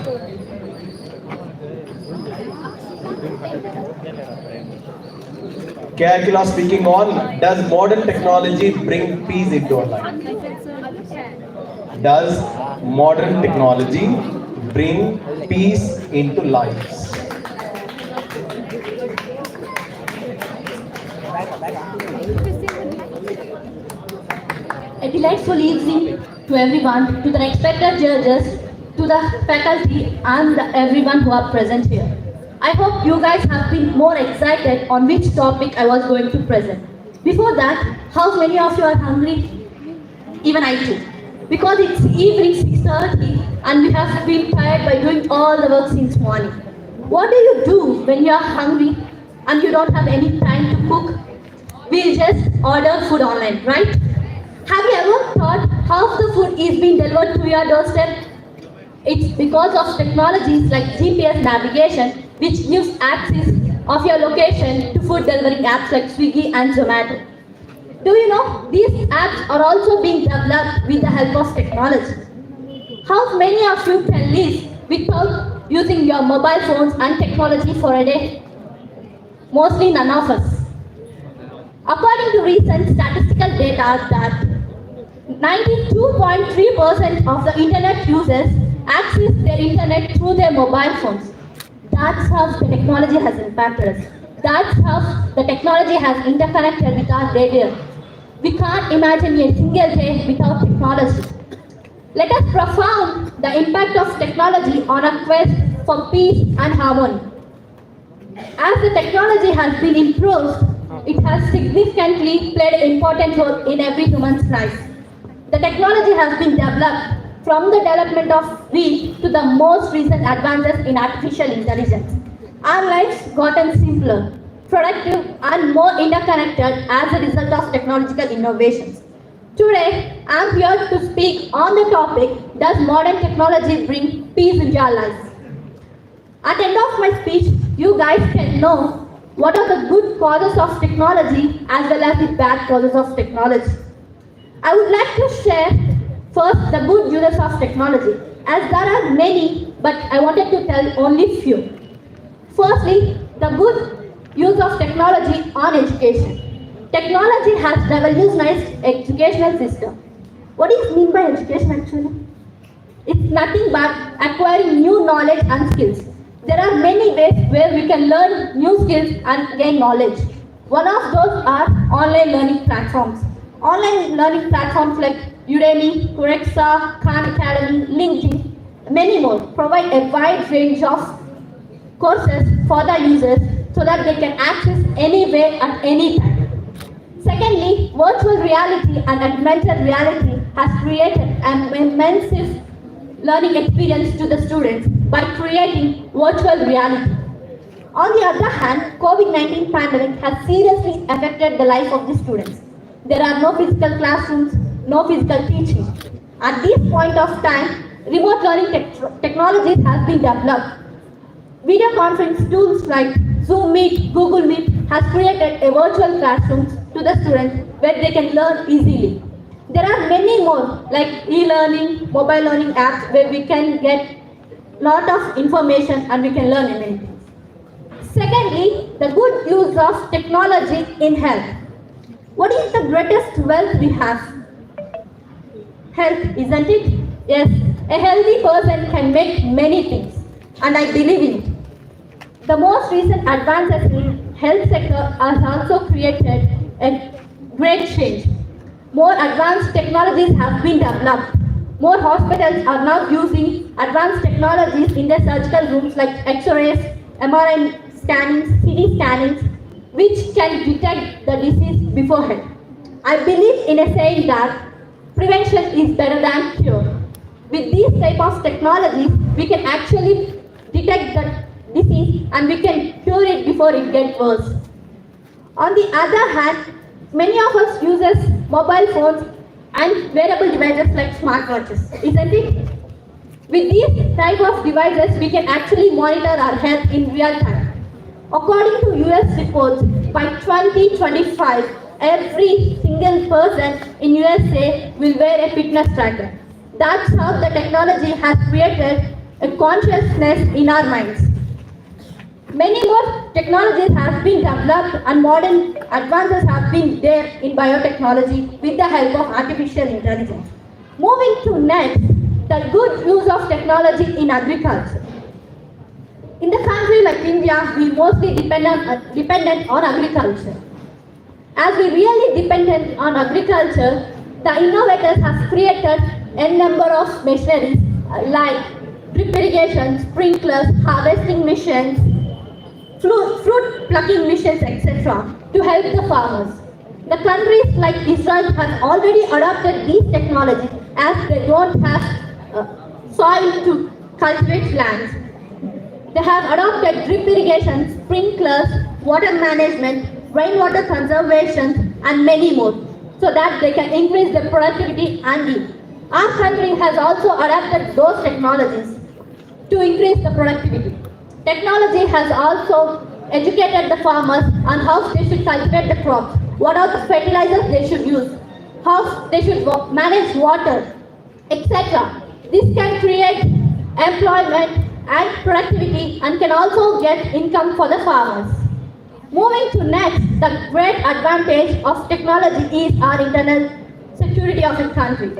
K. Akila speaking on, does modern technology bring peace into our life? Does modern technology bring peace into lives? A delightful evening to everyone, to the respected judges, to the faculty and everyone who are present here. I hope you guys have been more excited on which topic I was going to present. Before that, how many of you are hungry? Even I too. Because it's evening 6:30 and we have been tired by doing all the work since morning. What do you do when you are hungry and you don't have any time to cook? We'll just order food online, right? Have you ever thought half the food is being delivered to your doorstep? It's because of technologies like GPS navigation, which gives access of your location to food delivering apps like Swiggy and Zomato. Do you know these apps are also being developed with the help of technology? How many of you can live without using your mobile phones and technology for a day? Mostly none of us. According to recent statistical data that 92.3% of the internet users access their internet through their mobile phones. That's how the technology has impacted us. That's how the technology has interconnected with our daily life. We can't imagine a single day without technology. Let us profound the impact of technology on a quest for peace and harmony. As the technology has been improved, it has significantly played an important role in every human's life. The technology has been developed from the development of wheat to the most recent advances in artificial intelligence. Our lives gotten simpler, productive and more interconnected as a result of technological innovations. Today, I am here to speak on the topic, does modern technology bring peace into our lives? At the end of my speech, you guys can know what are the good causes of technology as well as the bad causes of technology. I would like to share first the good uses of technology, as there are many, but I wanted to tell only few. Firstly, the good use of technology on education. Technology has revolutionized educational system. What do you mean by education actually? It's nothing but acquiring new knowledge and skills. There are many ways where we can learn new skills and gain knowledge. One of those are online learning platforms. Online learning platforms like Udemy, Coursera, Khan Academy, LinkedIn, many more provide a wide range of courses for the users so that they can access anywhere at any time. Secondly, virtual reality and augmented reality has created an immense learning experience to the students by creating virtual reality. On the other hand, COVID-19 pandemic has seriously affected the life of the students. There are no physical classrooms, no physical teaching. At this point of time, remote learning technologies have been developed. Video conference tools like Zoom Meet, Google Meet has created a virtual classrooms to the students where they can learn easily. There are many more like e-learning, mobile learning apps where we can get lot of information and we can learn many things. Secondly, the good use of technology in health. What is the greatest wealth we have? Health, isn't it? Yes, a healthy person can make many things, and I believe in it. The most recent advances in health sector has also created a great change. More advanced technologies have been developed. More hospitals are now using advanced technologies in their surgical rooms like X-rays, MRI scannings, CT scannings, which can detect the disease beforehand. I believe in a saying that prevention is better than cure. With these type of technologies, we can actually detect the disease and we can cure it before it gets worse. On the other hand, many of us uses mobile phones and wearable devices like smartwatches, isn't it? With these type of devices, we can actually monitor our health in real time. According to US reports, by 2025, every single person in USA will wear a fitness tracker. That's how the technology has created a consciousness in our minds. Many more technologies have been developed and modern advances have been there in biotechnology with the help of artificial intelligence. Moving to next, the good use of technology in agriculture. In the country like India, we mostly dependent on agriculture. As we really dependent on agriculture, the innovators have created a number of machineries like drip irrigation, sprinklers, harvesting machines, fruit plucking machines, etc. to help the farmers. The countries like Israel have already adopted these technologies as they don't have soil to cultivate lands. They have adopted drip irrigation, sprinklers, water management, rainwater conservation, and many more, so that they can increase their productivity and yield. Our country has also adapted those technologies to increase the productivity. Technology has also educated the farmers on how they should cultivate the crops, what are the fertilizers they should use, how they should manage water, etc. This can create employment and productivity and can also get income for the farmers. Moving to next, the great advantage of technology is our internal security of a country.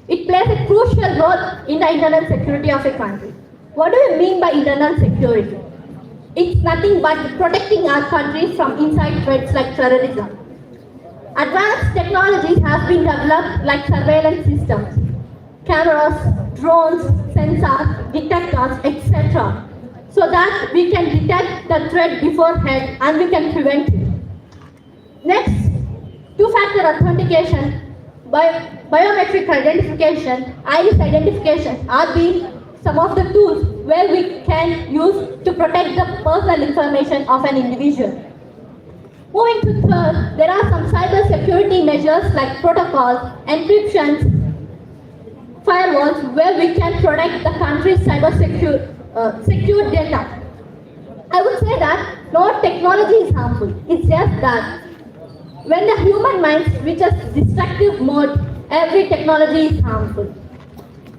It plays a crucial role in the internal security of a country. What do you mean by internal security? It's nothing but protecting our country from inside threats like terrorism. Advanced technologies have been developed like surveillance systems, cameras, drones, sensors, detectors, etc. so that we can detect the threat beforehand and we can prevent it. Next, two-factor authentication, biometric identification, iris identification are being some of the tools where we can use to protect the personal information of an individual. Moving to third, there are some cyber security measures like protocols, encryptions, firewalls where we can protect the country's secure data. I would say that no technology is harmful. It's just that when the human mind reaches destructive mode, every technology is harmful.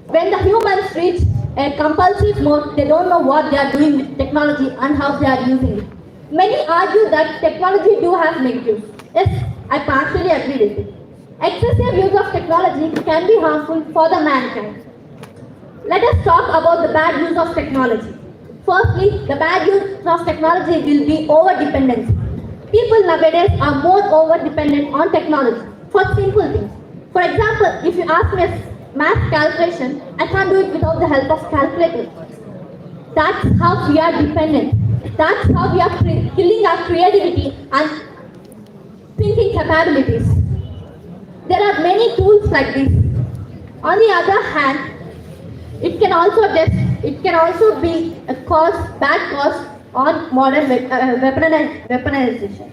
When the humans reach a compulsive mode, they don't know what they are doing with technology and how they are using it. Many argue that technology do have negatives. Yes, I partially agree with it. Excessive use of technology can be harmful for the mankind. Let us talk about the bad use of technology. Firstly, the bad use of technology will be over-dependence. People nowadays are more over-dependent on technology for simple things. For example, if you ask me a math calculation, I can't do it without the help of calculator. That's how we are dependent. That's how we are killing our creativity and thinking capabilities. There are many tools like this. On the other hand, it can also be a bad cause on modern weaponization.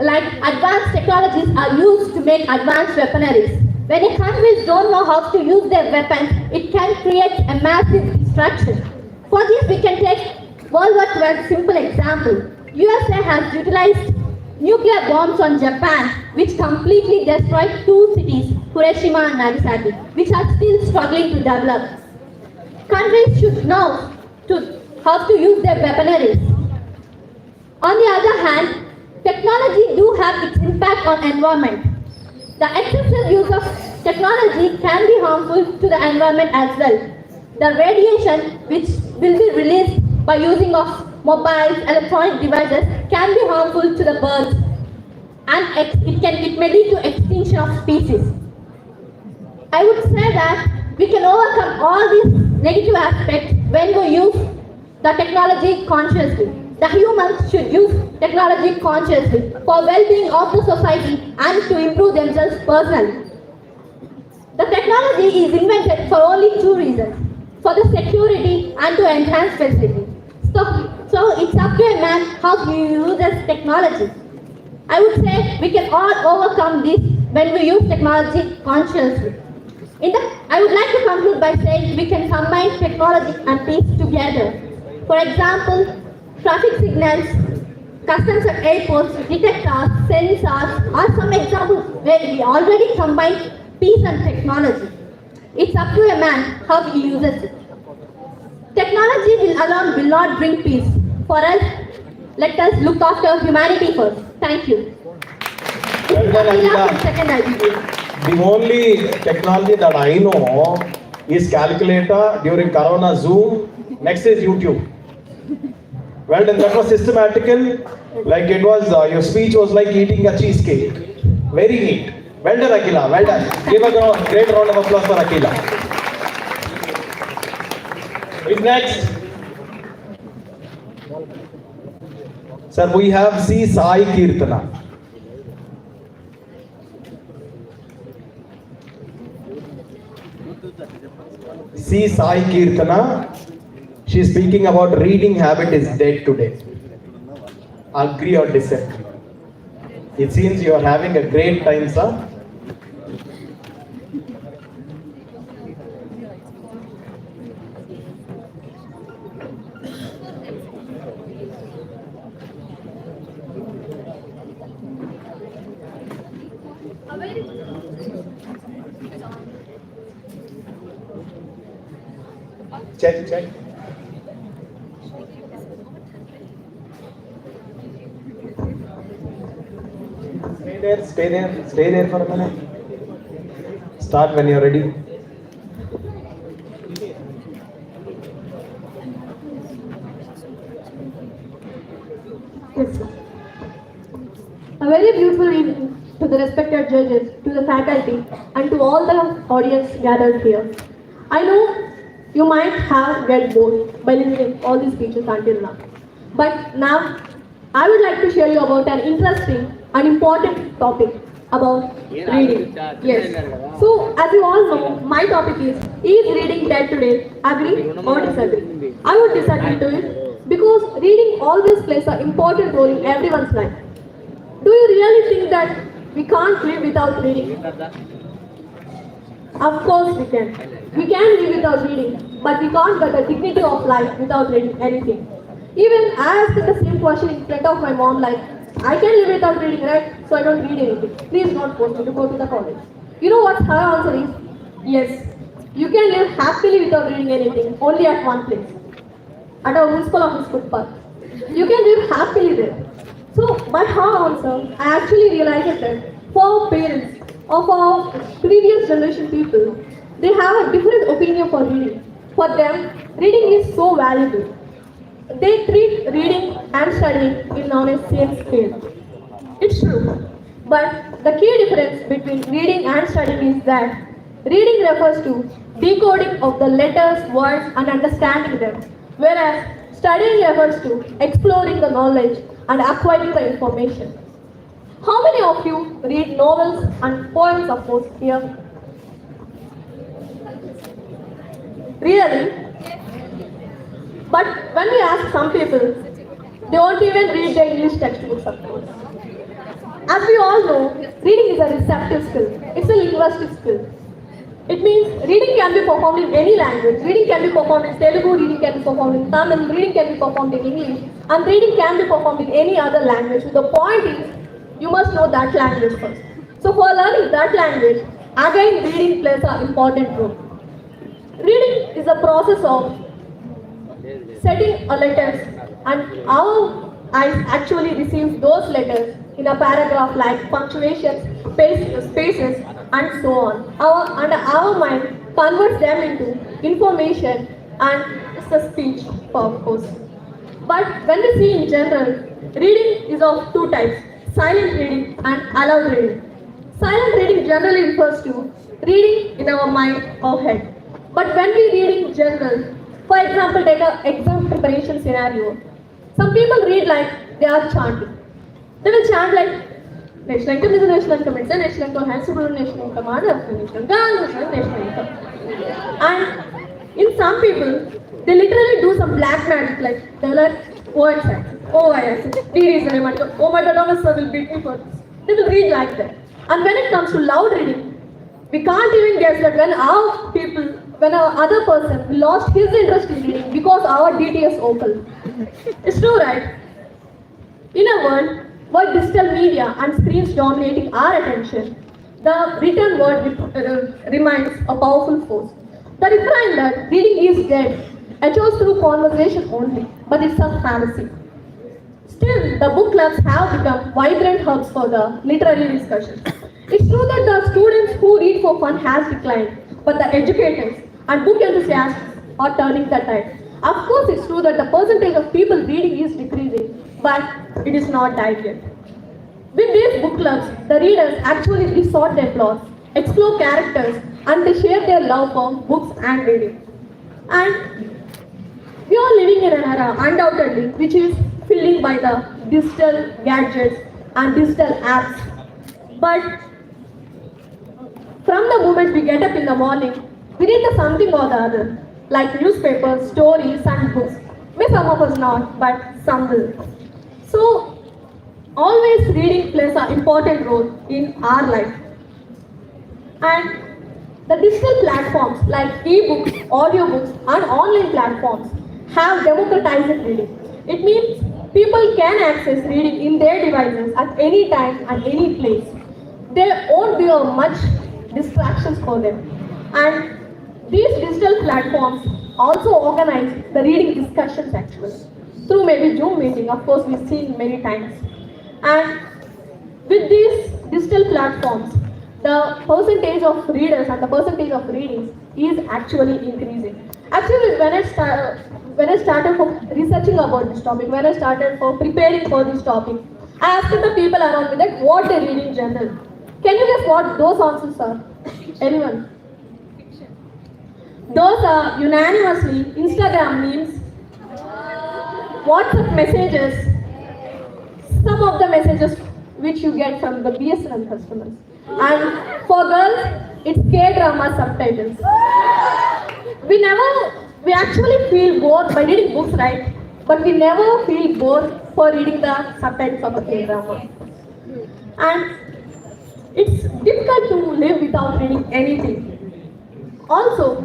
Like advanced technologies are used to make advanced weaponaries. When a countries don't know how to use their weapons, it can create a massive destruction. For this, we can take World War II simple example. USA has utilized nuclear bombs on Japan, which completely destroyed two cities, Hiroshima and Nagasaki, which are still struggling to develop. Countries should know how to use their weaponaries. On the other hand, technology do have its impact on environment. The excessive use of technology can be harmful to the environment as well. The radiation which will be released by using of mobiles, electronic devices can be harmful to the birds, and it may lead to extinction of species. I would say that we can overcome all these negative aspects when we use the technology consciously. The humans should use technology consciously for well-being of the society and to improve themselves personally. The technology is invented for only two reasons: for the security and to enhance facility. So it's up to a man how he uses technology. I would say we can all overcome this when we use technology consciously. I would like to conclude by saying we can combine technology and peace together. For example, traffic signals, customs at airports, detectors, sensors are some examples where we already combine peace and technology. It's up to a man how he uses it. Technology alone will not bring peace. For us, let us look after humanity first. Thank you. Well done, Anita. Second, I will give. The only technology that I know is calculator during Corona Zoom. Next is YouTube. Well done. That was systematical. Like it was, your speech was like eating a cheesecake. Very neat. Well done, Akila. Well done. Give a great round of applause for Akila. Who is next? Sir, we have C. Sai Kirtana. C. Sai Kirtana. She is speaking about reading habit is dead today. Agree or disagree? It seems you are having a great time, sir. Check. Stay there for a minute. Start when you're ready. Yes, sir. A very beautiful evening to the respected judges, to the faculty, and to all the audience gathered here. I know you might have get bored by listening all these speeches until now. But now, I would like to share you about an interesting and important topic about reading. Yes. So, as you all know, my topic is reading dead today? Agree or disagree? I would disagree to it because reading always plays an important role in everyone's life. Do you really think that we can't live without reading? Of course we can. We can live without reading, but we can't get the dignity of life without reading anything. Even I asked the same question in front of my mom, like, I can live without reading, right? So I don't read anything. Please don't force me to go to the college. You know what her answer is? Yes. You can live happily without reading anything, only at one place. At our municipal office footpath. You can live happily there. So So, but how also, I actually realized that for parents of our previous generation people, they have a different opinion for reading. For them, reading is so valuable. They treat reading and studying in on a same scale. It's true. But the key difference between reading and studying is that reading refers to decoding of the letters, words, and understanding them, whereas studying refers to exploring the knowledge and acquiring the information. How many of you read novels and poems, of course, here? Really? But when we ask some people, they won't even read the English textbooks, of course. As we all know, reading is a receptive skill. It's a linguistic skill. It means reading can be performed in any language. Reading can be performed in Telugu, reading can be performed in Tamil, reading can be performed in English, and reading can be performed in any other language. So the point is, you must know that language first. So for learning that language, again reading plays an important role. Reading is a process of setting a letters, and our eyes actually receive those letters in a paragraph like punctuations, spaces, and so on. Our mind converts them into information and it's a speech, of course. But when we see in general, reading is of two types, silent reading and aloud reading. Silent reading generally refers to reading in our mind or head. But when we read in general, for example, take an exam preparation scenario. Some people read like they are chanting. They will chant like national anthem is a national anthem, it's a national anthem, hands to the national anthem, national anthem, national anthem. And in some people, they literally do some black magic, like they're like words like, oh yes, oh my god, Thomas sir will beat me for this. They will read like that. And when it comes to loud reading, we can't even guess that when our other person lost his interest in reading because our DTS vocal. It's true, right? In a world where digital media and screens dominating our attention, the written word remains a powerful force. The refrain that reading is dead echoes through conversation only, but it's a fallacy. Still, the book clubs have become vibrant hubs for the literary discussions. It's true that the students who read for fun has declined, but the educators and book enthusiasts are turning the tide. Of course, it's true that the percentage of people reading is decreasing, but it is not died yet. With these book clubs, the readers actually resort their plots, explore characters, and they share their love for books and reading. And we are living in an era, undoubtedly, which is filled by the digital gadgets and digital apps. But from the moment we get up in the morning, we read the something or the other, like newspapers, stories, and books. May some of us not, but some will. So, always reading plays an important role in our life. And the digital platforms like e-books, audiobooks, and online platforms have democratized reading. It means people can access reading in their devices at any time and any place. There won't be much distractions for them. And these digital platforms also organize the reading discussions actually. Through maybe Zoom meeting, of course we've seen many times. And with these digital platforms, the percentage of readers and the percentage of readings is actually increasing. Actually, when I started for researching about this topic, when I started for preparing for this topic, I asked the people around me that what they read in general. Can you guess what those answers are? Anyone? Those are unanimously Instagram memes, WhatsApp messages, some of the messages which you get from the BSNL customers. And for girls, it's K-drama subtitles. We actually feel bored by reading books, right? But we never feel bored for reading the subtitles of a K-drama. And it's difficult to live without reading anything. Also,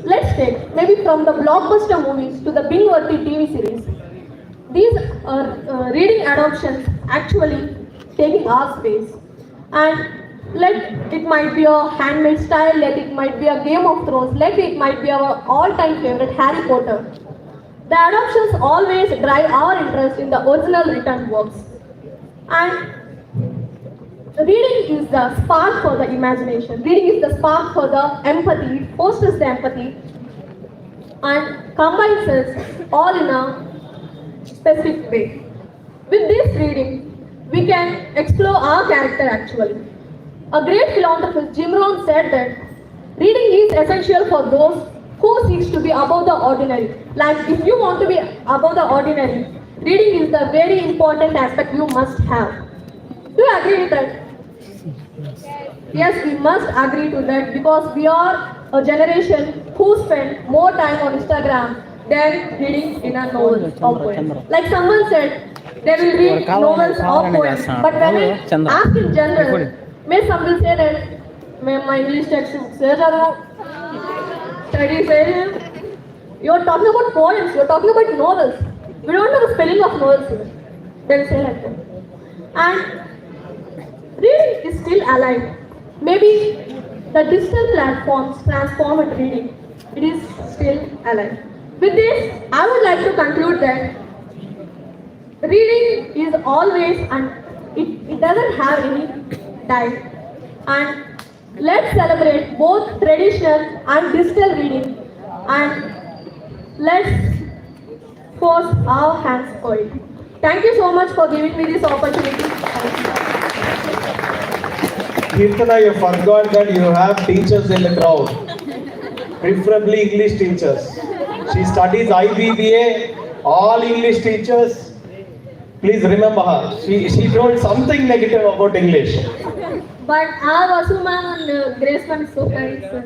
let's take maybe from the blockbuster movies to the binge-worthy TV series. These are reading adoptions actually taking our space. And it might be a Handmaid's Tale, it might be a Game of Thrones, it might be our all-time favorite Harry Potter. The adoptions always drive our interest in the original written works. And reading is the spark for the imagination. Reading is the spark for the empathy. It fosters the empathy and combines us all in a specific way. With this reading, we can explore our character actually. A great philanthropist, Jim Rohn, said that reading is essential for those who seeks to be above the ordinary. Like if you want to be above the ordinary, reading is the very important aspect you must have. Do you agree with that? Yes, we must agree to that because we are a generation who spend more time on Instagram than reading in a novel or poem. Like someone said, they will read novels or poems, but when we ask in general, may some will say that, may my English textbooks study failure. You are talking about poems, you are talking about novels. We don't know the spelling of novels here. They will say like that. And reading is still alive. Maybe the digital platforms transformed reading. It is still alive. With this, I would like to conclude that reading is always and it doesn't have any time. And let's celebrate both traditional and digital reading and let's force our hands for it. Thank you so much for giving me this opportunity. Kirtana, you forgot that you have teachers in the crowd, preferably English teachers. She studies IBBA, all English teachers. Please remember her. She told something negative about English. But our Vasu ma'am and Grace ma'am is so kind, sir.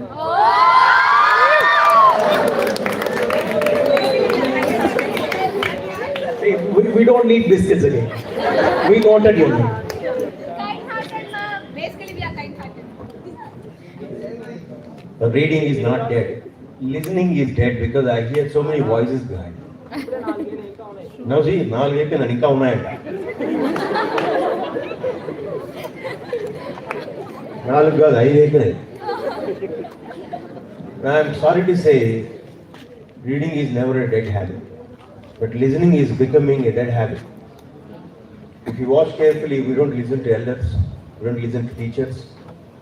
We don't need biscuits again. We noted your name. Kind-hearted, ma'am. Basically, we are kind-hearted. The reading is not dead. Listening is dead because I hear so many voices behind. Now see, నాలుగు అయిపోయినా ఇంకా ఉన్నాయంట. నాలుగు కాదు, 5 అయిపోయినాయి. I am sorry to say, reading is never a dead habit, but listening is becoming a dead habit. If you watch carefully, we don't listen to elders, we don't listen to teachers,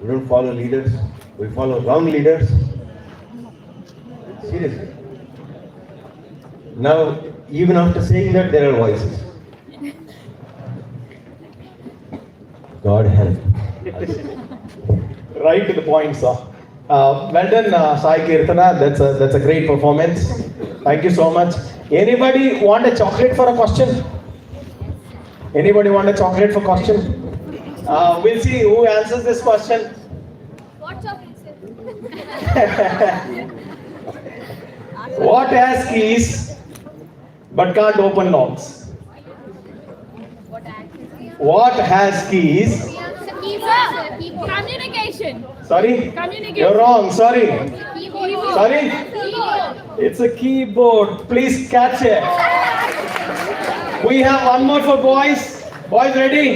we don't follow leaders, we follow wrong leaders. Seriously. Now, even after saying that, there are voices. God help us. Right to the point, sir. Well done, Sai Kirtana. That's a great performance. Thank you so much. Anybody want a chocolate for a question? Anybody want a chocolate for question? We'll see who answers this question. What's up, sir? What has keys but can't open locks? What has keys? Communication. Sorry? Communication. You're wrong. Sorry. Keyboard. Sorry? Keyboard. It's a keyboard. Please catch it. We have one more for boys. Boys, ready?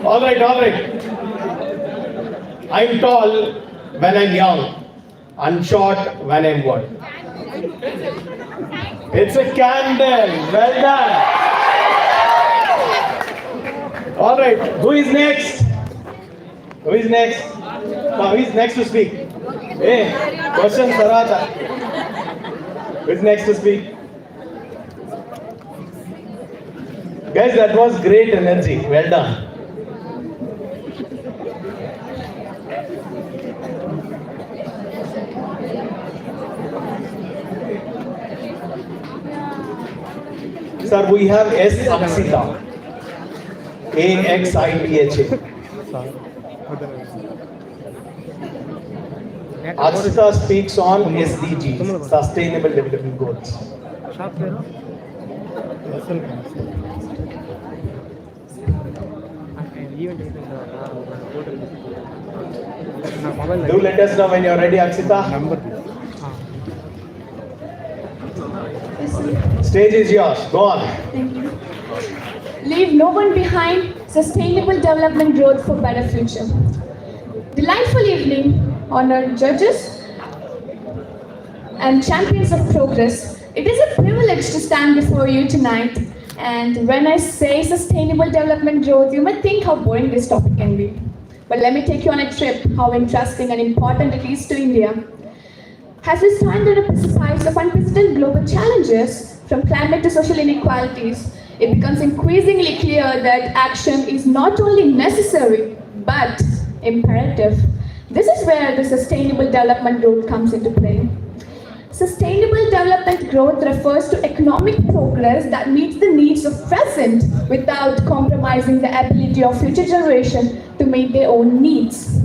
All right, all right. I'm tall when I'm young, and short when I'm what? It's a candle. Well done. All right. Who is next? Who is next? Who is next to speak? Hey, question Sarata. Who is next to speak? Guys, that was great energy. Well done. Sir, we have S. Aksita. AXITHA. Aksita speaks on SDGs, Sustainable Development Goals. Do let us know when you're ready, Aksita. Stage is yours. Go on. Thank you. Leave no one behind. Sustainable development growth for better future. Delightful evening, honored judges and champions of progress. It is a privilege to stand before you tonight. And when I say sustainable development growth, you might think how boring this topic can be. But let me take you on a trip, how interesting and important it is to India. As we stand at a precipice of unprecedented global challenges, from climate to social inequalities, it becomes increasingly clear that action is not only necessary, but imperative. This is where the sustainable development growth comes into play. Sustainable development growth refers to economic progress that meets the needs of present without compromising the ability of future generation to meet their own needs.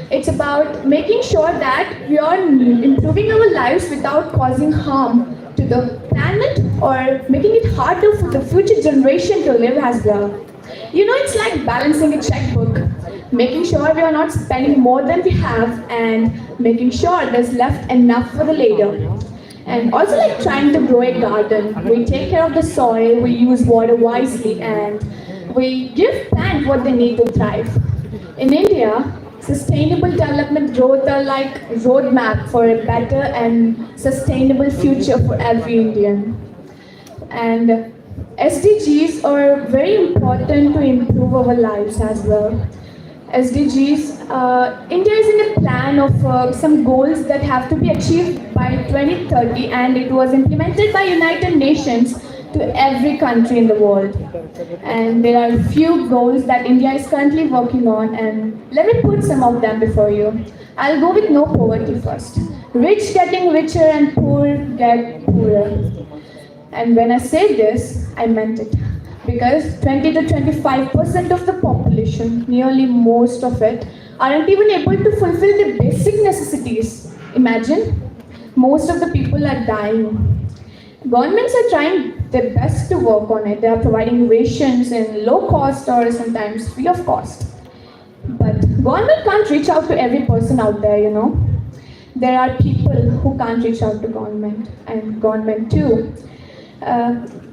It's about making sure that we are improving our lives without causing harm to the planet or making it harder for the future generation to live as well. You know, it's like balancing a checkbook, making sure we are not spending more than we have and making sure there's left enough for the later. And also like trying to grow a garden. We take care of the soil, we use water wisely, and we give plants what they need to thrive. In India, sustainable development growth are like roadmap for a better and sustainable future for every Indian. And SDGs are very important to improve our lives as well. SDGs, India is in a plan of some goals that have to be achieved by 2030, and it was implemented by United Nations to every country in the world. And there are a few goals that India is currently working on, and let me put some of them before you. I'll go with no poverty first. Rich getting richer and poor get poorer. And when I say this, I meant it. Because 20 to 25% of the population, nearly most of it, aren't even able to fulfill the basic necessities. Imagine, most of the people are dying. Governments are trying their best to work on it. They are providing rations in low cost or sometimes free of cost. But government can't reach out to every person out there, you know. There are people who can't reach out to government, and government too.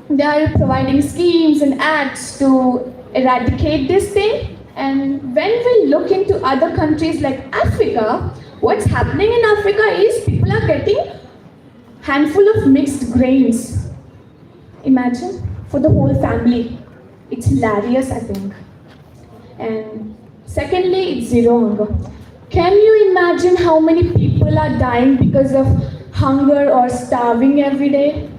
They are providing schemes and acts to eradicate this thing. And when we look into other countries like Africa, what's happening in Africa is people are getting handful of mixed grains. Imagine, for the whole family. It's hilarious, I think. And secondly, it's zero hunger. Can you imagine how many people are dying because of hunger or starving every day?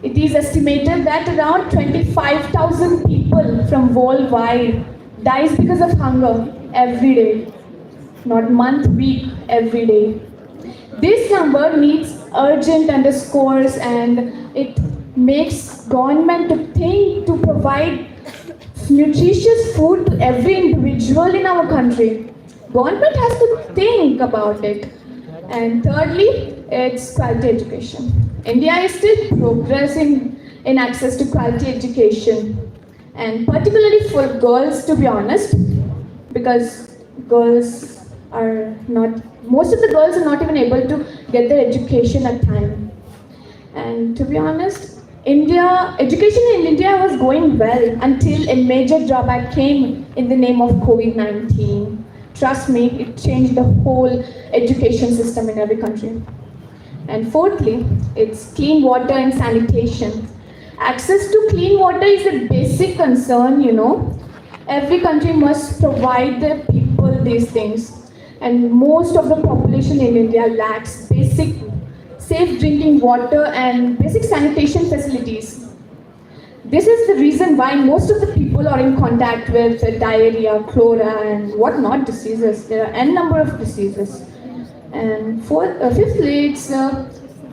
It is estimated that around 25,000 people from worldwide dies because of hunger every day. Not month, week, every day. This number needs urgent underscores, and it makes government to think to provide nutritious food to every individual in our country. Government has to think about it. And thirdly, it's quality education. India is still progressing in access to quality education, and particularly for girls, to be honest, because girls are not, most of the girls are not even able to get their education at time. And to be honest, education in India was going well until a major drawback came in the name of COVID-19. Trust me, it changed the whole education system in every country. And fourthly, it's clean water and sanitation. Access to clean water is a basic concern, you know. Every country must provide their people these things. And most of the population in India lacks basic safe drinking water and basic sanitation facilities. This is the reason why most of the people are in contact with diarrhea, cholera, and whatnot diseases. There are n number of diseases. And fifthly, it's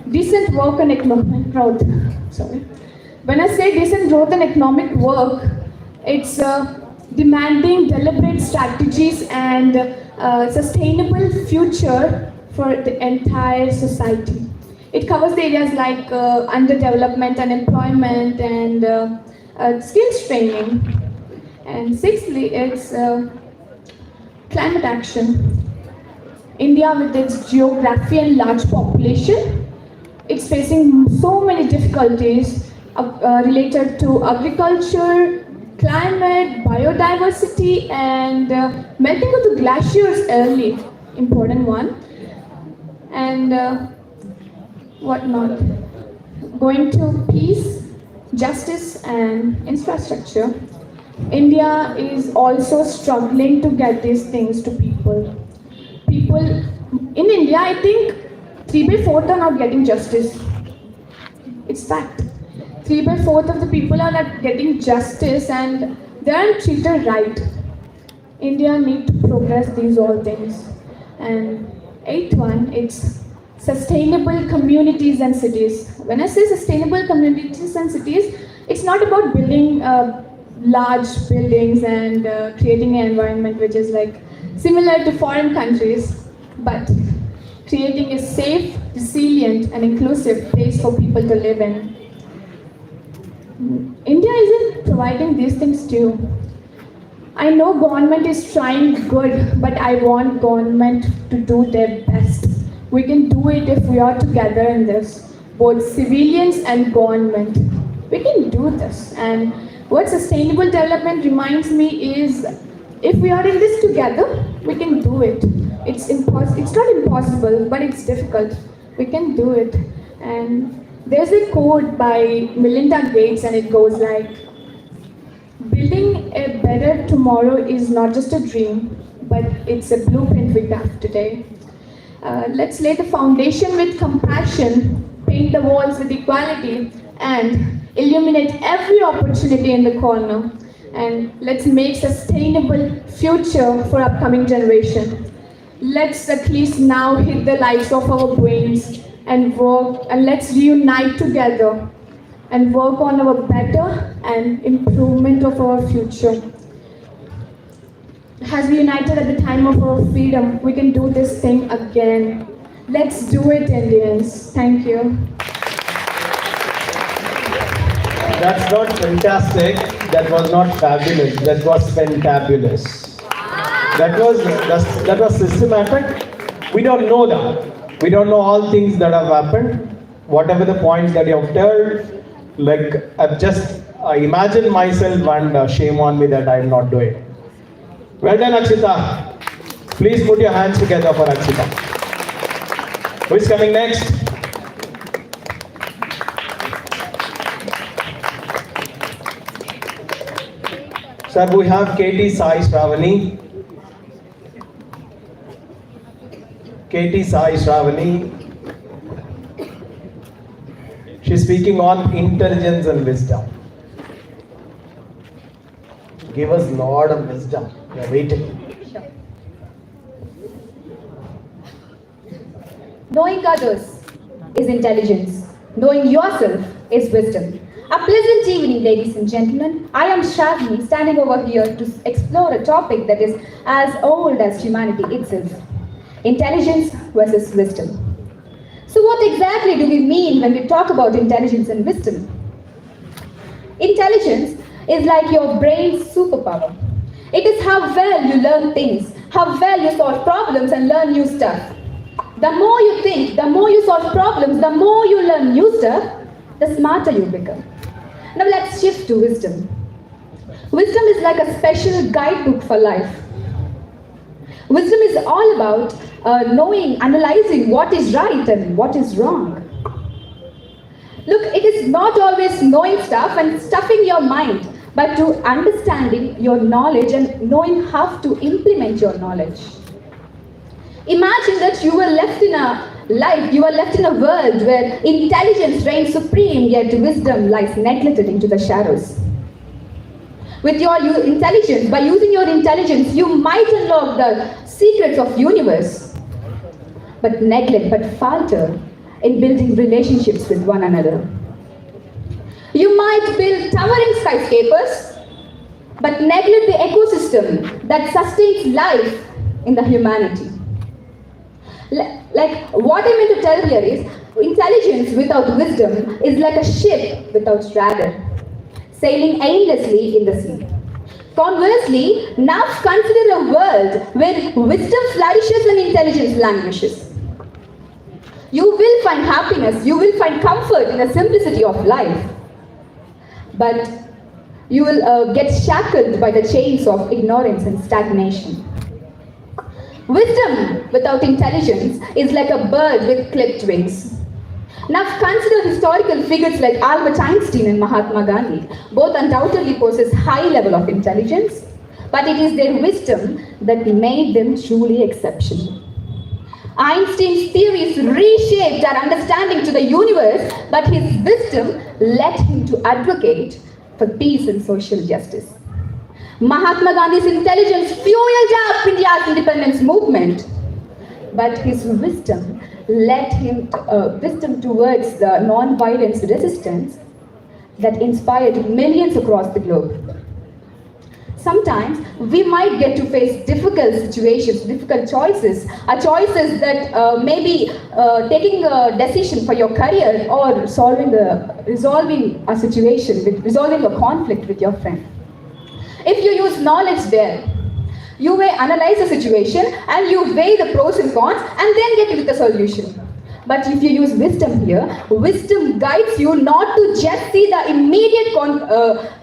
decent work and economic growth. Sorry. When I say decent growth and economic work, it's demanding deliberate strategies and sustainable future for the entire society. It covers the areas like underdevelopment, unemployment, and skills training. And sixthly, it's climate action. India, with its geography and large population, it's facing so many difficulties related to agriculture, climate, biodiversity, and melting of the glaciers early, important one, and whatnot. going to peace, justice, and infrastructure, India is also struggling to get these things to people. People in India, I think 3 by 4 are not getting justice. It's fact. 3 by 4 of the people are not getting justice and they aren't treated right. India need to progress these all things. And 8th one, it's sustainable communities and cities. When I say sustainable communities and cities, it's not about building large buildings and creating an environment which is like similar to foreign countries, but creating a safe, resilient, and inclusive place for people to live in. India isn't providing these things too. I know government is trying good, but I want government to do their best. We can do it if we are together in this, both civilians and government. We can do this. And what sustainable development reminds me is, if we are in this together, we can do it. It's not impossible, but it's difficult. We can do it. And there's a quote by Melinda Gates, and it goes like, building a better tomorrow is not just a dream, but it's a blueprint we have today. Let's lay the foundation with compassion, paint the walls with equality, and illuminate every opportunity in the corner. And let's make sustainable future for upcoming generation. Let's at least now hit the lights of our brains and work, and let's reunite together and work on our better and improvement of our future. As we united at the time of our freedom, we can do this thing again. Let's do it, Indians. Thank you. That's not fantastic. That was not fabulous. That was fantabulous. That was systematic. We don't know that. We don't know all things that have happened. Whatever the points that you have told, like I imagine myself and shame on me that I am not doing. Well done, Akshita. Please put your hands together for Akshita. Who is coming next? Sir, we have Katie Sai Shravani. Katie Sai Shravani. She's speaking on intelligence and wisdom. Give us a lot of wisdom. We are waiting. Sure. Knowing others is intelligence. Knowing yourself is wisdom. A pleasant evening, ladies and gentlemen. I am Shravani, standing over here to explore a topic that is as old as humanity itself. Intelligence versus wisdom. So what exactly do we mean when we talk about intelligence and wisdom? Intelligence is like your brain's superpower. It is how well you learn things, how well you solve problems and learn new stuff. The more you think, the more you solve problems, the more you learn new stuff, the smarter you become. Now let's shift to wisdom. Wisdom is like a special guidebook for life. Wisdom is all about knowing, analyzing what is right and what is wrong. Look, it is not always knowing stuff and stuffing your mind, but to understanding your knowledge and knowing how to implement your knowledge. Imagine that you were left in a world where intelligence reigns supreme, yet wisdom lies neglected into the shadows. With your intelligence, by using your intelligence, you might unlock the secrets of universe, but neglect, but falter in building relationships with one another. You might build towering skyscrapers, but neglect the ecosystem that sustains life in the humanity. Like what I meant to tell here is, intelligence without wisdom is like a ship without rudder, sailing aimlessly in the sea. Conversely, now consider a world where wisdom flourishes and intelligence languishes. You will find happiness, you will find comfort in the simplicity of life. But you will get shackled by the chains of ignorance and stagnation. Wisdom without intelligence is like a bird with clipped wings. Now consider historical figures like Albert Einstein and Mahatma Gandhi. Both undoubtedly possess high level of intelligence, but it is their wisdom that made them truly exceptional. Einstein's theories reshaped our understanding to the universe, but his wisdom led him to advocate for peace and social justice. Mahatma Gandhi's intelligence fueled up India's independence movement, but his wisdom led him wisdom towards the non-violence resistance that inspired millions across the globe. Sometimes we might get to face difficult situations, difficult choices, choices that may be taking a decision for your career or resolving a situation, resolving a conflict with your friend. If you use knowledge there, you may analyze the situation and you weigh the pros and cons and then get with the solution. But if you use wisdom here, wisdom guides you not to just see the immediate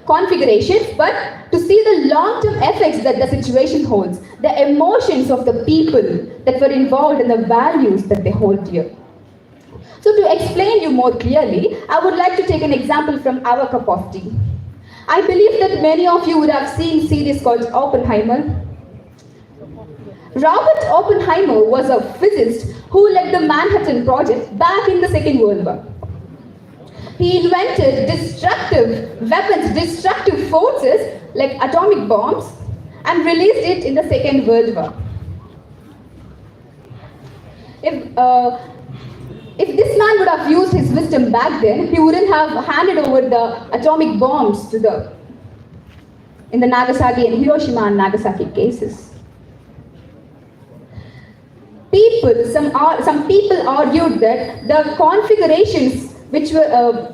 configurations, but to see the long-term effects that the situation holds, the emotions of the people that were involved and the values that they hold dear. So to explain you more clearly, I would like to take an example from our cup of tea. I believe that many of you would have seen a series called Oppenheimer. Robert Oppenheimer was a physicist who led the Manhattan Project back in the Second World War. He invented destructive weapons, destructive forces like atomic bombs and released it in the Second World War. If this man would have used his wisdom back then, he wouldn't have handed over the atomic bombs in the Nagasaki and Hiroshima and Nagasaki cases. Some people argued that the configurations which were,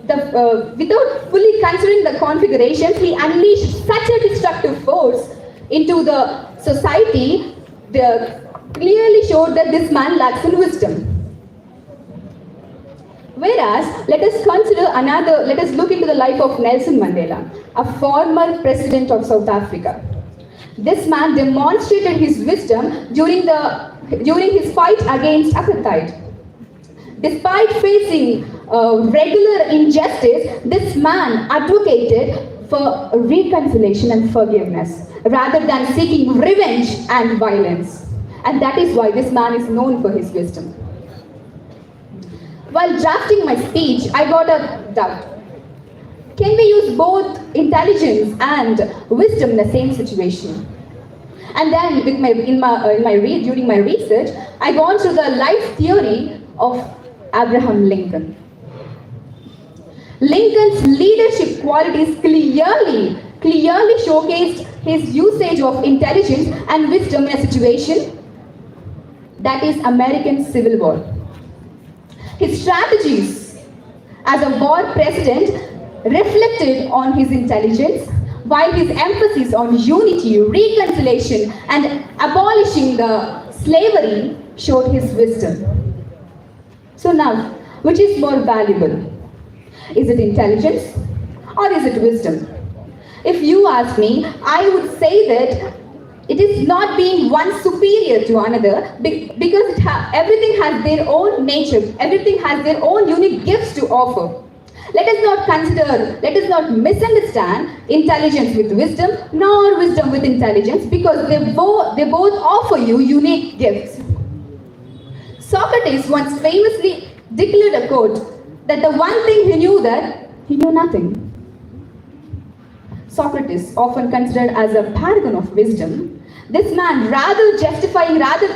without fully considering the configurations, he unleashed such a destructive force into the society, they clearly showed that this man lacks in wisdom. Whereas, let us look into the life of Nelson Mandela, a former president of South Africa. This man demonstrated his wisdom during his fight against apartheid. Despite facing regular injustice, this man advocated for reconciliation and forgiveness rather than seeking revenge and violence. And that is why this man is known for his wisdom. While drafting my speech, I got a doubt. Can we use both intelligence and wisdom in the same situation? And then during my research, I gone through the life theory of Abraham Lincoln. Lincoln's leadership qualities clearly showcased his usage of intelligence and wisdom in a situation that is American Civil War. His strategies as a war president reflected on his intelligence, while his emphasis on unity, reconciliation, and abolishing the slavery showed his wisdom. So now, which is more valuable? Is it intelligence or is it wisdom? If you ask me, I would say that it is not being one superior to another because everything has their own nature, everything has their own unique gifts to offer. Let us not misunderstand intelligence with wisdom, nor wisdom with intelligence, because they both offer you unique gifts. Socrates once famously declared a quote that the one thing he knew that he knew nothing. Socrates, often considered as a paragon of wisdom, this man, rather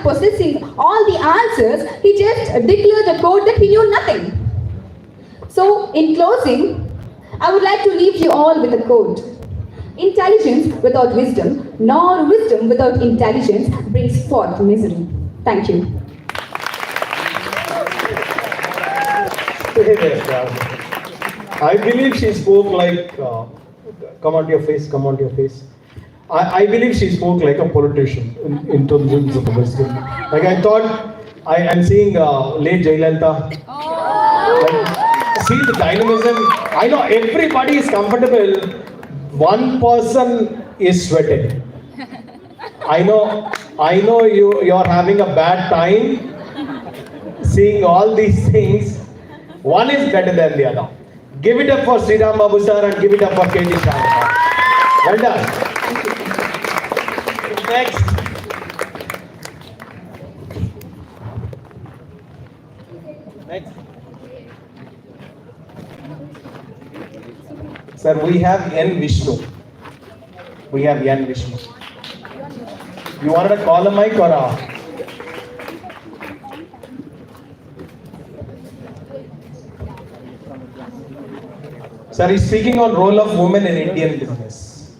possessing all the answers, he just declared a quote that he knew nothing. So, in closing, I would like to leave you all with a quote. Intelligence without wisdom, nor wisdom without intelligence brings forth misery. Thank you. I believe she spoke like, come on to your face, come on to your face. I believe she spoke like a politician in terms of the wisdom. Like I thought, I'm seeing late Jayalalitha. See the dynamism. I know everybody is comfortable. One person is sweating. I know you're having a bad time seeing all these things. One is better than the other. Give it up for Sriram Babu sir and give it up for KT Sharma. Well done. Next. Next. Sir, we have N Vishnu. We have N Vishnu. You wanted to call a mic or a? Sir, he's speaking on role of women in Indian business.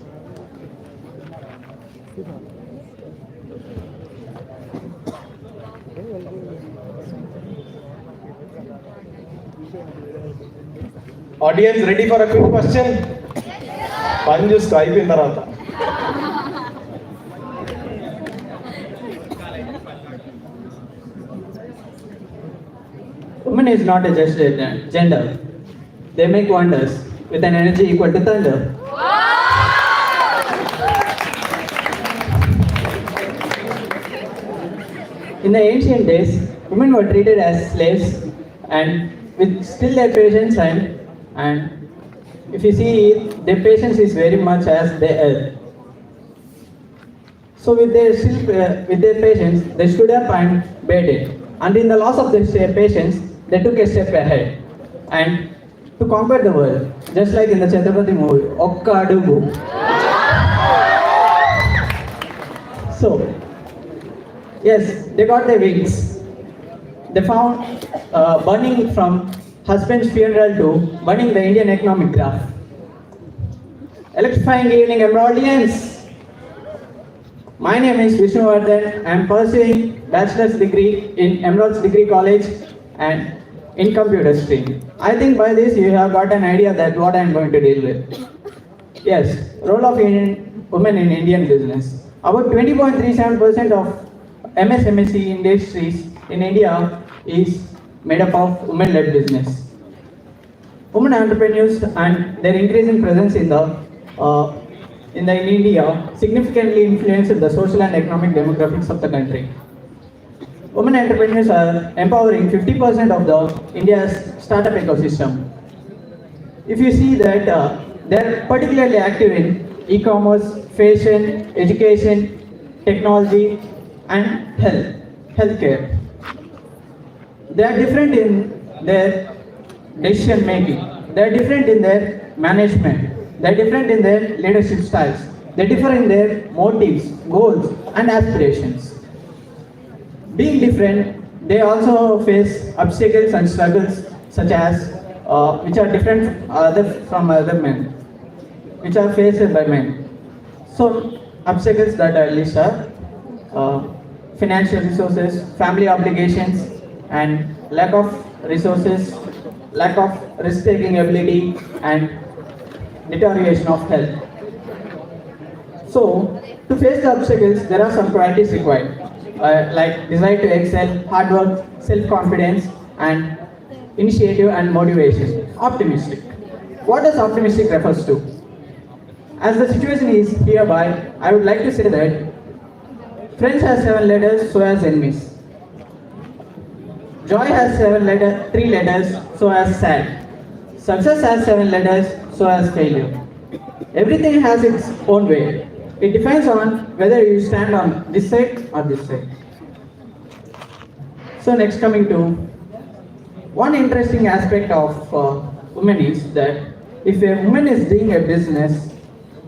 Audience ready for a quick question? Panju Skype in tarata. Woman is not a just a gender. They make wonders with an energy equal to thunder. In the ancient days, women were treated as slaves and with still their patience and if you see their patience is very much as they earth. So with their patience, they stood up and bared it. And in the loss of their patience, they took a step ahead and to conquer the world, just like in the Chhatrapati movie, Okka Adugu. So, yes, they got their wings. They found burning from husband's funeral to burning the Indian economic graph. Electrifying evening, emerald audience. My name is Vishnu Vardhan. I am pursuing bachelor's degree in Emerald's Degree College and in computer stream. I think by this you have got an idea that what I am going to deal with. Yes, role of women in Indian business. About 20.37% of MSMSE industries in India is made up of women-led business. Women entrepreneurs and their increasing presence in India significantly influenced the social and economic demographics of the country. Women entrepreneurs are empowering 50% of the India's startup ecosystem. If you see that they are particularly active in e-commerce, fashion, education, technology, and healthcare. They are different in their decision making. They are different in their management. They are different in their leadership styles. They differ in their motives, goals, and aspirations. Being different, they also face obstacles and struggles such as which are different from other men, which are faced by men. So obstacles that I list are financial resources, family obligations, and lack of resources, lack of risk-taking ability, and deterioration of health. So, to face the obstacles, there are some qualities required, like desire to excel, hard work, self-confidence, and initiative and motivation. Optimistic. What does optimistic refers to? As the situation is hereby, I would like to say that friends has 7 letters, so has enemies. Joy has 3 letters, so has sad. Success has 7 letters, so has failure. Everything has its own way. It depends on whether you stand on this side or this side. So next coming to one interesting aspect of women is that if a woman is doing a business,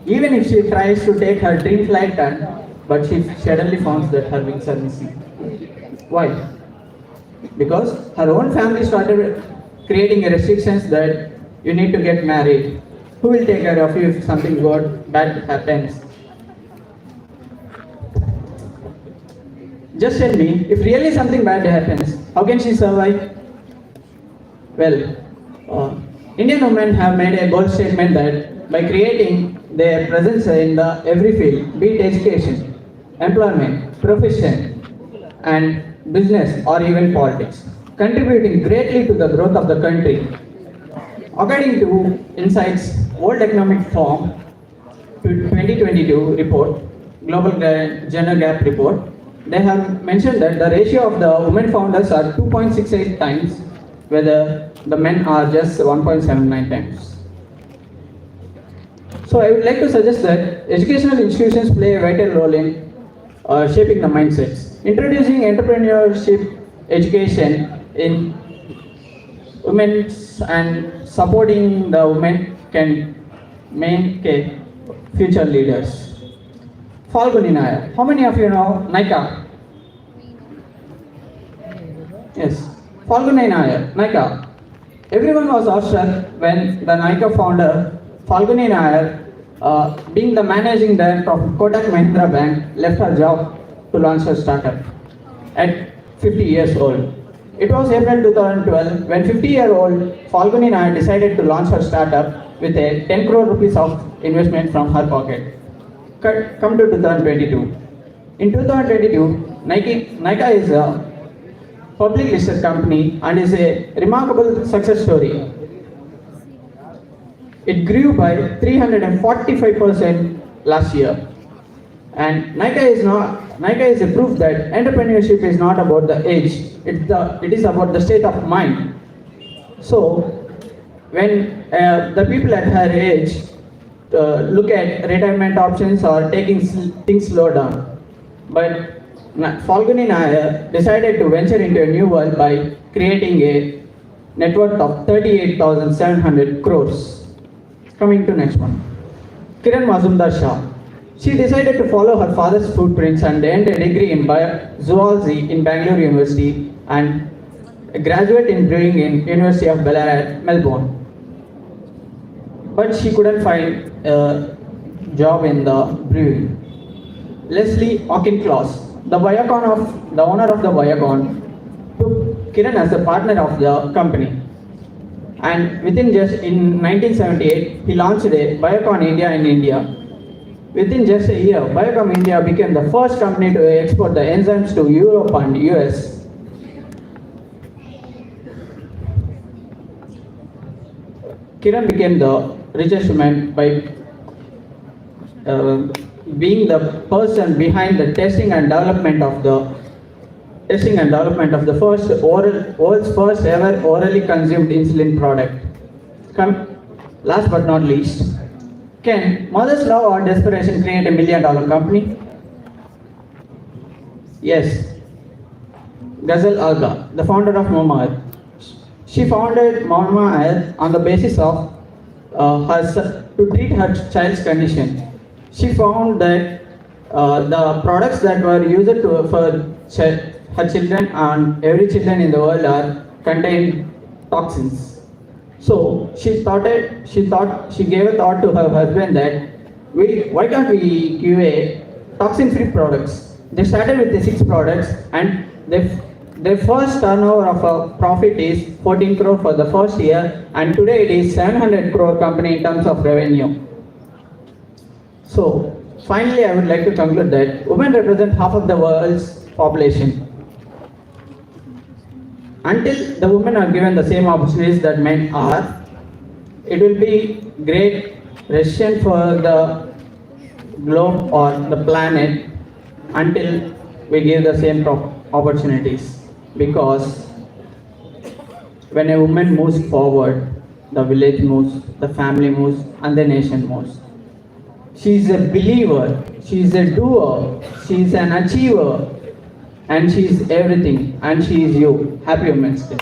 even if she tries to take her dream flight turn, but she suddenly finds that her wings are missing. Why? Because her own family started creating restrictions that you need to get married. Who will take care of you if something bad happens? Just tell me, if really something bad happens, how can she survive? Well, Indian women have made a bold statement that by creating their presence in every field, be it education, employment, profession, and business or even politics, contributing greatly to the growth of the country. According to Insight's World Economic Forum 2022 report, Global Gender Gap report, they have mentioned that the ratio of the women founders are 2.68 times whether the men are just 1.79 times. So I would like to suggest that educational institutions play a vital role in shaping the mindsets. Introducing entrepreneurship education in women's and supporting the women can make a future leaders. Falguni Nair. How many of you know Nika? Yes. Falguni Nair, Nika. Everyone was awestruck when the Nika founder, Falguni Nair, being the managing director of Kotak Mahindra Bank, left her job to launch her startup at 50 years old. It was April 2012 when 50-year-old Falguni Nair decided to launch her startup with a 10 crore rupees of investment from her pocket. Come to 2022. In 2022, Nika is a public listed company and is a remarkable success story. It grew by 345% last year. And Nika is a proof that entrepreneurship is not about the age, it is about the state of mind. So, when the people at her age look at retirement options or taking things slow down, but Falguni Nair decided to venture into a new world by creating a net worth of 38,700 crores. Coming to next one. Kiran Mazumdar Shah. She decided to follow her father's footprints and earned a degree in zoology in Bangalore University and a graduate in brewing in University of Bel Air, Melbourne. But she couldn't find a job in the brewing. Leslie Auchincloss, the owner of the Viacom, took Kiran as a partner of the company. And in 1978, he launched a Viacom India in India. Within just a year, Viacom India became the first company to export the enzymes to Europe and US. Kiran became the richest woman by being the person behind the testing and development of the world's first ever orally consumed insulin product. Last but not least, can mother's love or desperation create $1 million company? Yes. Ghazal Alga, the founder of Mama Earth. She founded Mama Earth on the basis of to treat her child's condition. She found that the products that were used for her children and every children in the world contain toxins. So she gave a thought to her husband that why can't we give a toxin-free products? They started with the 6 products and their first turnover of a profit is 14 crore for the first year, and today it is 700 crore company in terms of revenue. So finally, I would like to conclude that women represent half of the world's population. Until the women are given the same opportunities that men are, it will be great recession for the globe or the planet until we give the same opportunities. Because when a woman moves forward, the village moves, the family moves, and the nation moves. She is a believer, she is a doer, she is an achiever, and she is everything, and she is you. Happy Women's Day.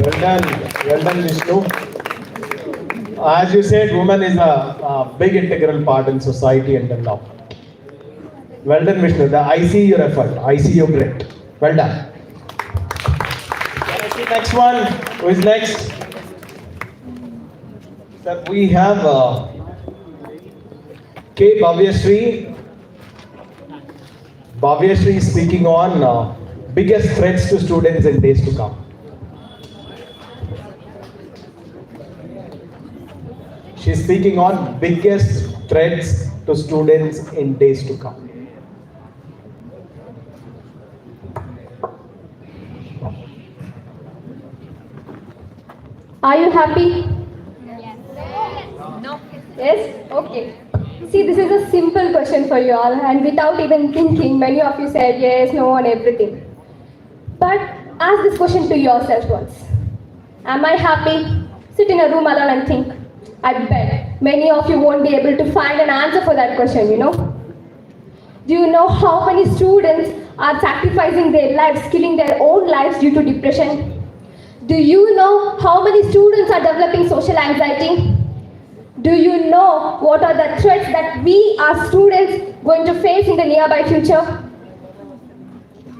Well done, Vishnu. As you said, woman is a big integral part in society and development. Well done, Vishnu. I see your effort. I see your grit. Well done. Next one. Who is next? Sir, we have K. Bhavyashree. Bhavyashree is speaking on biggest threats to students in days to come. She is speaking on biggest threats to students in days to come. Are you happy? No. Yes? Okay. See, this is a simple question for you all, and without even thinking, many of you said yes, no, and everything. But ask this question to yourself once. Am I happy? Sit in a room alone and think. I bet many of you won't be able to find an answer for that question, you know. Do you know how many students are sacrificing their lives, killing their own lives due to depression? Do you know how many students are developing social anxiety? Do you know what are the threats that we as students going to face in the nearby future?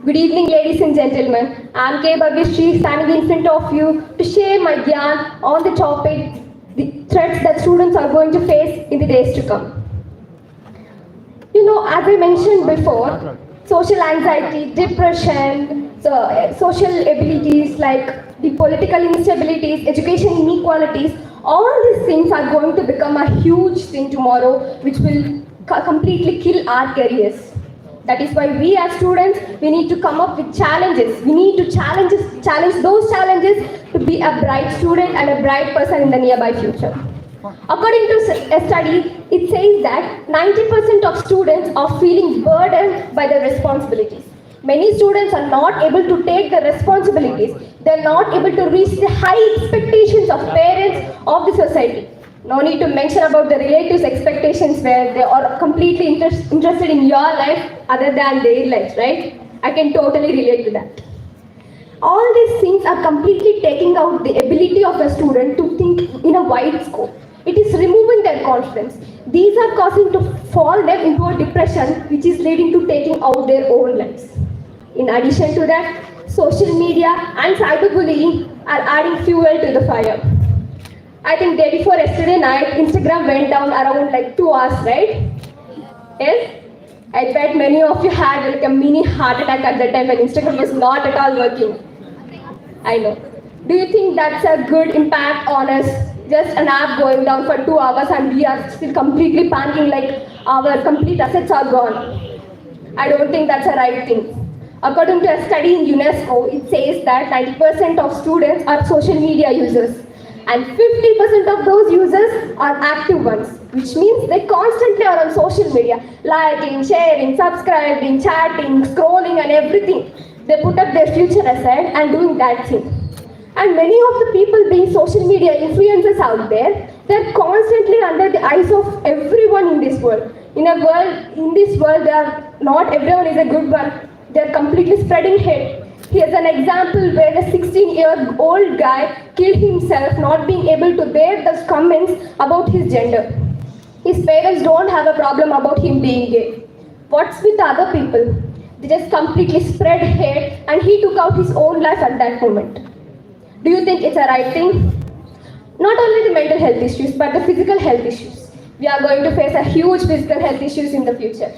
Good evening, ladies and gentlemen. I am K. Bhavishri, standing in front of you to share my gyan on the topic, the threats that students are going to face in the days to come. You know, as I mentioned before, social anxiety, depression, social abilities like the political instabilities, education inequalities, all these things are going to become a huge thing tomorrow, which will completely kill our careers. That is why we as students, we need to come up with challenges. We need to challenge those challenges to be a bright student and a bright person in the nearby future. According to a study, it says that 90% of students are feeling burdened by their responsibilities. Many students are not able to take the responsibilities. They are not able to reach the high expectations of parents of the society. No need to mention about the relatives' expectations where they are completely interested in your life other than their lives, right? I can totally relate to that. All these things are completely taking out the ability of a student to think in a wide scope. It is removing their confidence. These are causing to fall them into a depression, which is leading to taking out their own lives. In addition to that, social media and cyberbullying are adding fuel to the fire. I think day before yesterday night, Instagram went down around like 2 hours, right? Yes? I bet many of you had like a mini heart attack at that time when Instagram was not at all working. I know. Do you think that's a good impact on us? Just an app going down for 2 hours and we are still completely panicking like our complete assets are gone. I don't think that's a right thing. According to a study in UNESCO, it says that 90% of students are social media users and 50% of those users are active ones, which means they constantly are on social media, liking, sharing, subscribing, chatting, scrolling and everything. They put up their future aside and doing that thing. And many of the people being social media influencers out there, they're constantly under the eyes of everyone in this world. In this world, not everyone is a good one. They're completely spreading hate. Here's an example where a 16-year-old guy killed himself, not being able to bear the comments about his gender. His parents don't have a problem about him being gay. What's with other people? They just completely spread hate and he took out his own life at that moment. Do you think it's a right thing? Not only the mental health issues, but the physical health issues. We are going to face a huge physical health issues in the future.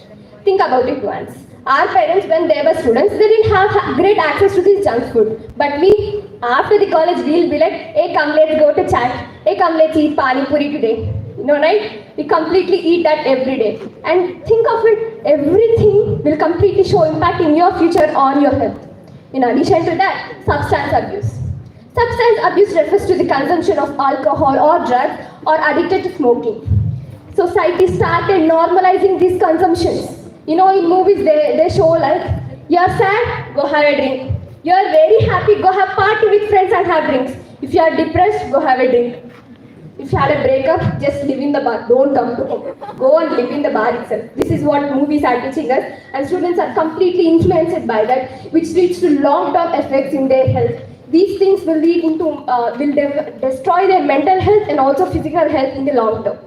Think about it once. Our parents, when they were students, they didn't have great access to this junk food. But we, after the college, we'll be like, hey, come, let's go to chat. Hey, come, let's eat pani puri today. You know, right? We completely eat that every day. And think of it, everything will completely show impact in your future on your health. In addition to that, substance abuse. Substance abuse refers to the consumption of alcohol or drugs or addicted to smoking. Society started normalizing these consumptions. You know, in movies they show like, you're sad, go have a drink. You're very happy, go have party with friends and have drinks. If you are depressed, go have a drink. If you had a breakup, just live in the bar, don't come to home. Go and live in the bar itself. This is what movies are teaching us, and students are completely influenced by that, which leads to long-term effects in their health. These things will lead into, destroy their mental health and also physical health in the long term.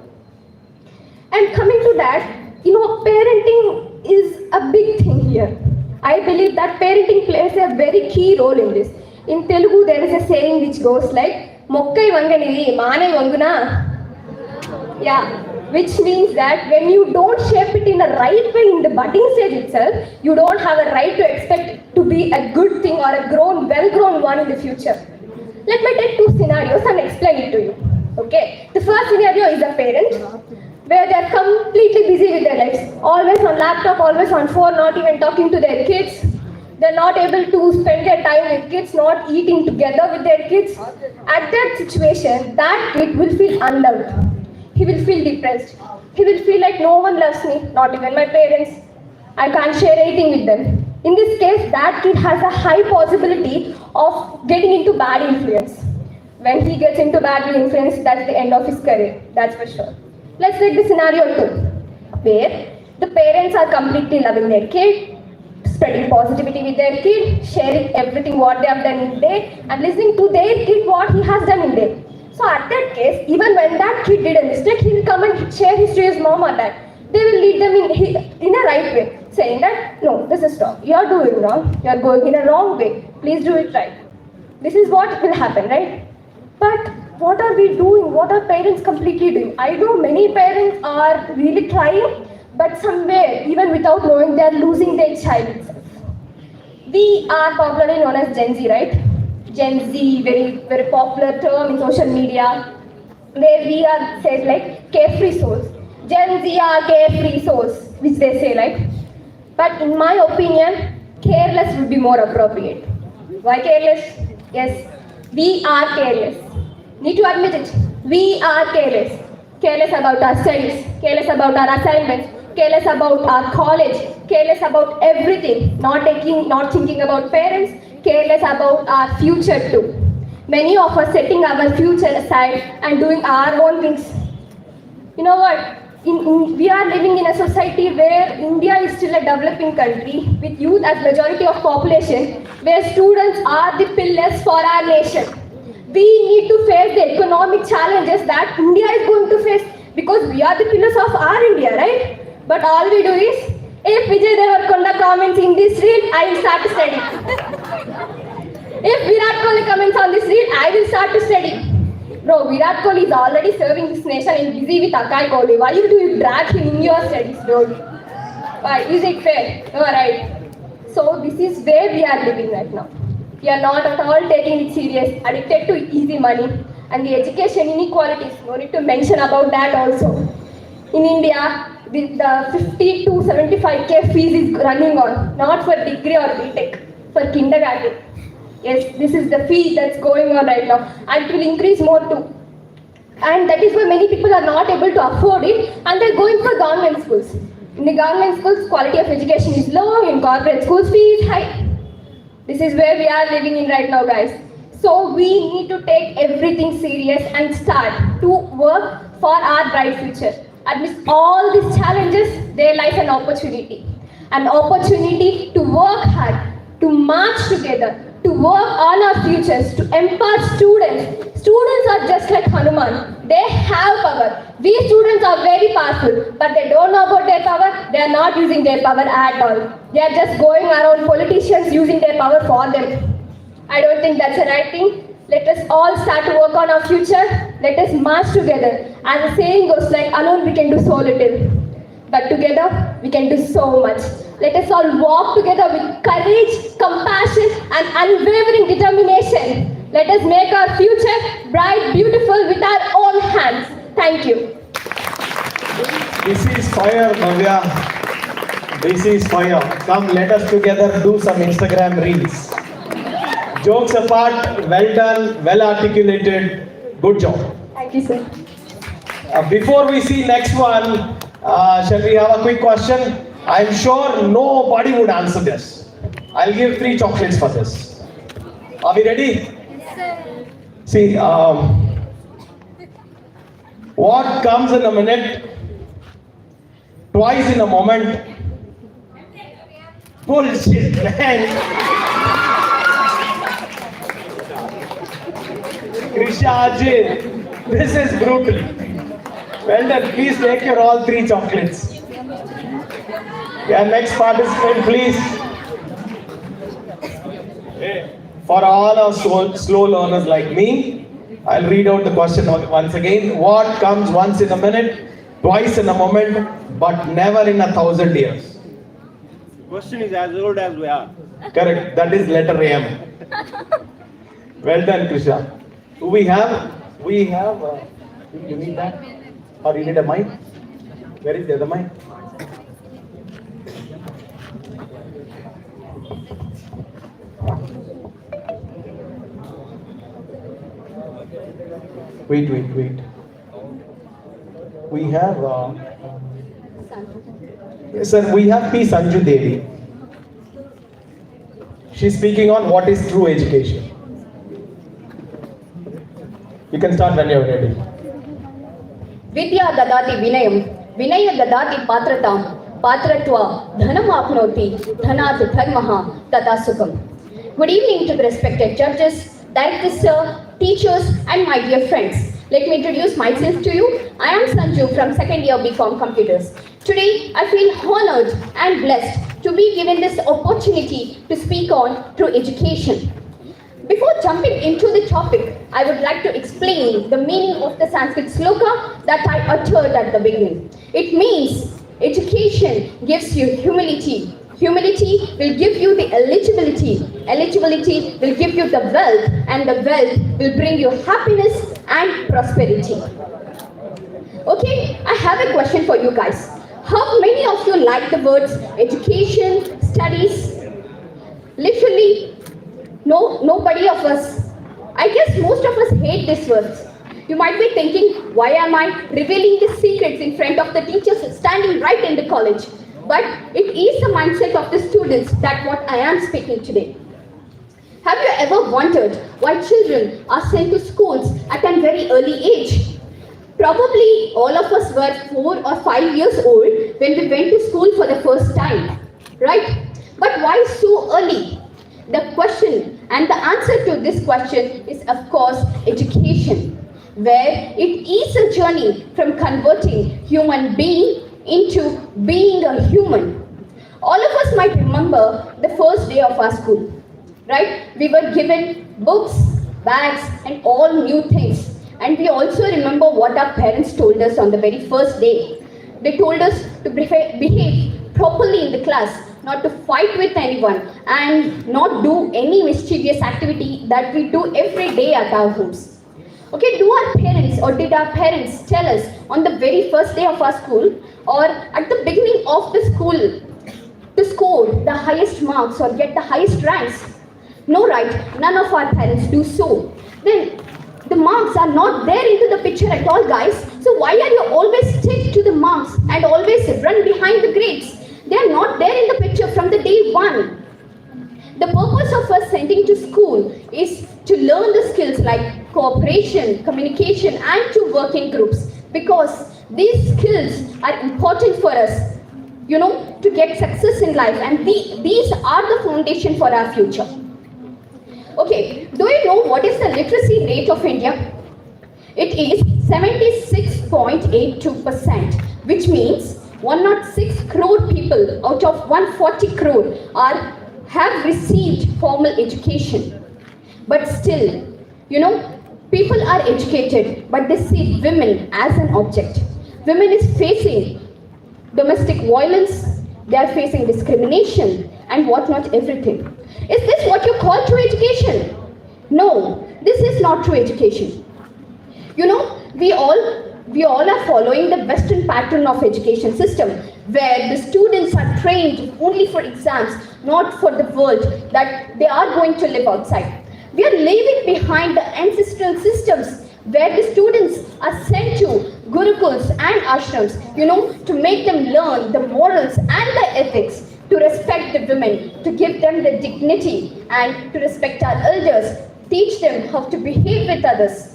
And coming to that, you know, parenting is a big thing here. I believe that parenting plays a very key role in this. In Telugu, there is a saying which goes like, "Mokkai vanganidi, maane vanguna." Yeah, which means that when you don't shape it in the right way in the budding stage itself, you don't have a right to expect it to be a good thing or a well-grown one in the future. Let me take two scenarios and explain it to you. Okay, the first scenario is a parent where they are completely busy with their lives, always on laptop, always on phone, not even talking to their kids. They're not able to spend their time with kids, not eating together with their kids. At that situation, that kid will feel unloved. He will feel depressed. He will feel like no one loves me, not even my parents. I can't share anything with them. In this case, that kid has a high possibility of getting into bad influence. When he gets into bad influence, that's the end of his career, that's for sure. Let's take the scenario 2, where the parents are completely loving their kid, spreading positivity with their kid, sharing everything what they have done in day, and listening to their kid what he has done in day. So at that case, even when that kid did a mistake, he will come and share his to his mom or dad. They will lead them in a right way, saying that, no, this is wrong, you are doing wrong, you are going in a wrong way, please do it right. This is what will happen, right? But what are we doing? What are parents completely doing? I know many parents are really trying, but somewhere, even without knowing, they are losing their child itself. We are popularly known as Gen Z, right? Gen Z, very, very popular term in social media, where we are said like carefree souls. Gen Z are carefree souls, which they say, right? But in my opinion, careless would be more appropriate. Why careless? Yes, we are careless. Need to admit it. We are careless. Careless about our studies, careless about our assignments, careless about our college, careless about everything, not thinking about parents, careless about our future too. Many of us setting our future aside and doing our own things. You know what? We are living in a society where India is still a developing country with youth as majority of population, where students are the pillars for our nation. We need to face the economic challenges that India is going to face because we are the pillars of our India, right? But all we do is, if Vijay Devarkonda comments in this reel, I will start to study. If Virat Kohli comments on this reel, I will start to study. Bro, Virat Kohli is already serving this nation and busy with Akai Kohli. Why do you drag him in your studies, bro? Why? Is it fair? No, right? So this is where we are living right now. We are not at all taking it serious, addicted to easy money. And the education inequalities, no need to mention about that also. In India, the 50 to 75k fees is running on, not for degree or BTech, for kindergarten. Yes, this is the fee that's going on right now, and it will increase more too. And that is why many people are not able to afford it, and they're going for government schools. In the government schools, quality of education is low, in corporate schools, fee is high. This is where we are living in right now, guys. So we need to take everything serious and start to work for our bright future. Amidst all these challenges, there lies an opportunity. An opportunity to work hard, to march together, to work on our futures, to empower students. Students are just like Hanuman. They have power. We students are very powerful, but they don't know about their power. They are not using their power at all. They are just going around politicians using their power for them. I don't think that's the right thing. Let us all start to work on our future. Let us march together. As the saying goes, like alone we can do so little, but together we can do so much. Let us all walk together with courage, compassion, and unwavering determination. Let us make our future bright, beautiful with our own hands. Thank you. This is fire, Bhavya. This is fire. Come, let us together do some Instagram reels. Jokes apart, well done, well articulated. Good job. Thank you, sir. Before we see next one, shall we have a quick question? I'm sure nobody would answer this. I'll give 3 chocolates for this. Are we ready? Yes, sir. See, what comes in a minute, twice in a moment. Bullshit, man. Krisha, Ajay, this is brutal. Well done, please take your all 3 chocolates. Yeah, next participant, please. For all our slow learners like me, I'll read out the question once again. What comes once in a minute, twice in a moment, but never in 1,000 years? Question is as old as we are. Correct, that is letter M. Well done, Krisha. Do we have, you need that? Or you need a mic? Where is the other mic? Wait. We have, yes sir, we have P. Sanju Devi. She's speaking on what is true education. You can start when you're ready. Vidya dadati vinayam, vinaya dadati patratam, patratva dhanam apnoti, dhanat dharmaha tata sukham. Good evening to the respected judges, directors, sir, teachers, and my dear friends. Let me introduce myself to you. I am Sanju from second year BCom Computers. Today, I feel honored and blessed to be given this opportunity to speak on true education. Before jumping into the topic, I would like to explain the meaning of the Sanskrit sloka that I uttered at the beginning. It means education gives you humility. Humility will give you the eligibility. Eligibility will give you the wealth, and the wealth will bring you happiness and prosperity. Okay, I have a question for you guys. How many of you like the words education, studies? Literally, nobody of us. I guess most of us hate these words. You might be thinking, why am I revealing these secrets in front of the teachers standing right in the college? But it is the mindset of the students that what I am speaking today. Have you ever wondered why children are sent to schools at a very early age? Probably all of us were 4 or 5 years old when we went to school for the first time, right? But why so early? The question and the answer to this question is, of course, education, where it is a journey from converting human being into being a human. All of us might remember the first day of our school, right? We were given books, bags, and all new things. And we also remember what our parents told us on the very first day. They told us to behave properly in the class, not to fight with anyone, and not do any mischievous activity that we do every day at our homes. Okay, did our parents tell us on the very first day of our school or at the beginning of the school to score the highest marks or get the highest ranks? No, right? None of our parents do so. Then the marks are not there into the picture at all, guys. So why are you always stick to the marks and always run behind the grades? They are not there in the picture from the day one. The purpose of us sending to school is to learn the skills like cooperation, communication, and to work in groups, because these skills are important for us, to get success in life, and these are the foundation for our future. Okay, do you know what is the literacy rate of India? It is 76.82%, which means 106 crore people out of 140 crore have received formal education. But still, people are educated, but they see women as an object. Women is facing domestic violence, they are facing discrimination, and whatnot, everything. Is this what you call true education? No, this is not true education. We all are following the Western pattern of education system, where the students are trained only for exams, not for the world that they are going to live outside. We are leaving behind the ancestral systems where the students are sent to gurukuls and ashrams, to make them learn the morals and the ethics, to respect the women, to give them the dignity, and to respect our elders, teach them how to behave with others.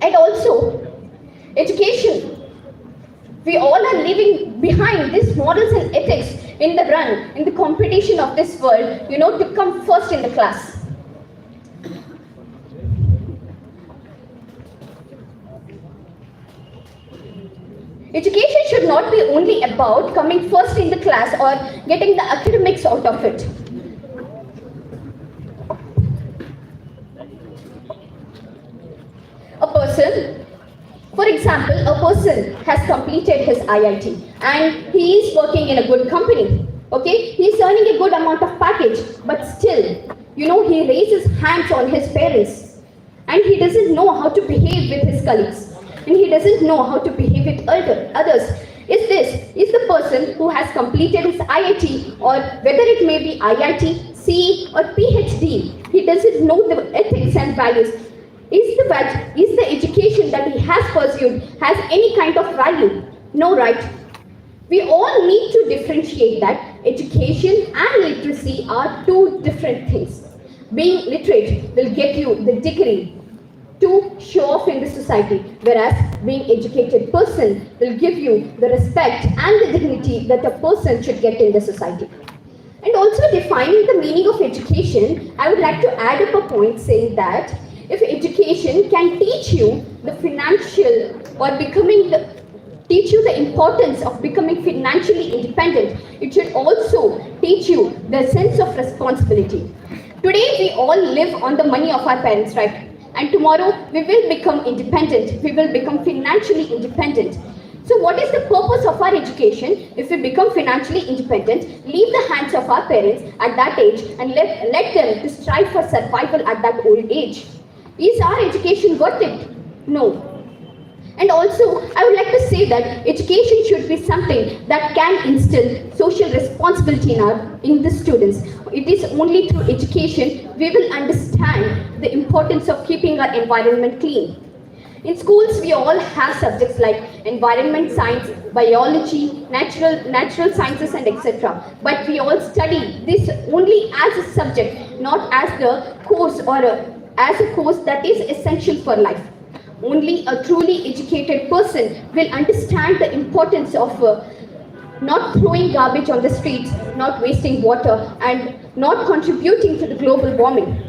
And also, education. We all are leaving behind these morals and ethics in the competition of this world, to come first in the class. Education should not be only about coming first in the class or getting the academics out of it. For example, a person has completed his IIT and he is working in a good company. Okay, he is earning a good amount of package, but still, he raises hands on his parents, and he doesn't know how to behave with his colleagues, and he doesn't know how to behave with others. Is the person who has completed his IIT, or whether it may be IIT, CE or PhD, he doesn't know the ethics and values. Is the education that he has pursued has any kind of value? No, right? We all need to differentiate that education and literacy are two different things. Being literate will get you the degree to show off in the society, whereas being educated person will give you the respect and the dignity that a person should get in the society. And also defining the meaning of education, I would like to add up a point saying that if education can teach you the financial or teach you the importance of becoming financially independent, it should also teach you the sense of responsibility. Today we all live on the money of our parents, right? And tomorrow we will become independent, we will become financially independent. So what is the purpose of our education if we become financially independent, leave the hands of our parents at that age and let them to strive for survival at that old age? Is our education worth it? No. And also, I would like to say that education should be something that can instill social responsibility in the students. It is only through education we will understand the importance of keeping our environment clean. In schools, we all have subjects like environment science, biology, natural sciences, and etc. But we all study this only as a subject, not as the course or as a course that is essential for life. Only a truly educated person will understand the importance of not throwing garbage on the streets, not wasting water, and not contributing to the global warming.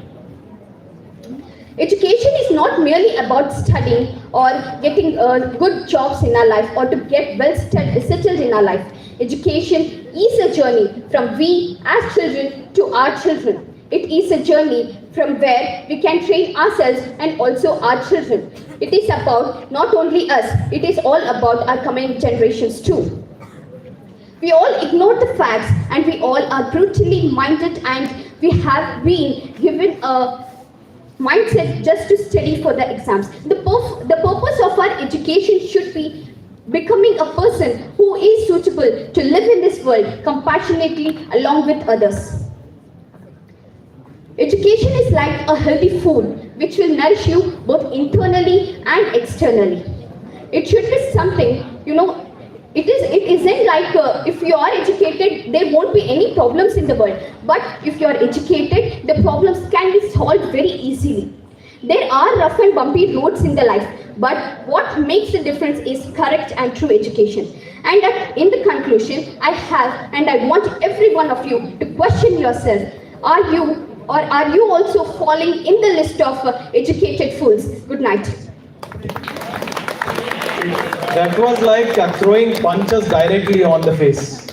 Education is not merely about studying or getting good jobs in our life or to get well settled in our life. Education is a journey from we as children to our children. It is a journey from where we can train ourselves and also our children. It is about not only us, it is all about our coming generations too. We all ignore the facts and we all are brutally minded and we have been given a mindset just to study for the exams. The purpose of our education should be becoming a person who is suitable to live in this world compassionately along with others. Education is like a healthy food which will nourish you both internally and externally. It should be something, it isn't like if you are educated, there won't be any problems in the world. But if you are educated, the problems can be solved very easily. There are rough and bumpy roads in the life, but what makes the difference is correct and true education. And in the conclusion, I want every one of you to question yourself. Are you also falling in the list of educated fools? Good night. That was like throwing punches directly on the face.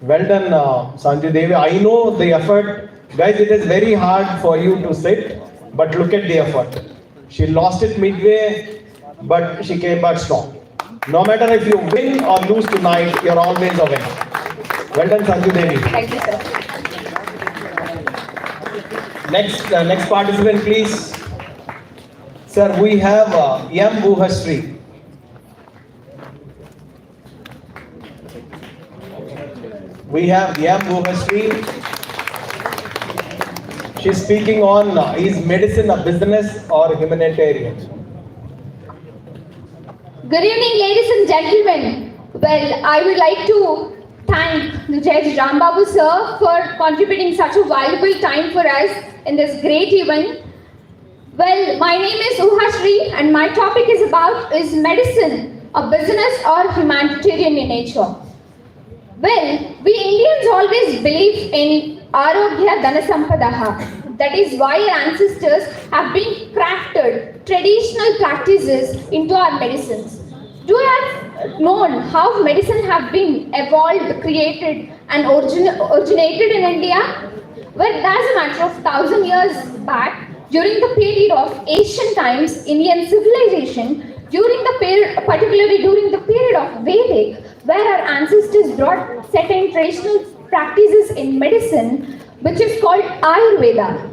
Well done, Sanju Devi. I know the effort. Guys, it is very hard for you to sit, but look at the effort. She lost it midway, but she came back strong. No matter if you win or lose tonight, you're always a winner. Well done, Sanju Devi. Thank you, sir. Next participant, please. Sir, we have M. Buhasri. We have M. Buhasri. She's speaking on is medicine a business or humanitarian? Good evening, ladies and gentlemen. Well, I would like to thank Judge Rambabu sir for contributing such a valuable time for us in this great event. Well, my name is Uhashri and my topic is medicine, a business or humanitarian in nature. Well, we Indians always believe in Arogya Dhanasampadaha. That is why our ancestors have been crafted traditional practices into our medicines. Do you have known how medicine have been evolved, created and originated in India? Well, as a matter of 1,000 years back, during the period of ancient times, Indian civilization, particularly during the period of Vedic, where our ancestors brought certain traditional practices in medicine, which is called Ayurveda,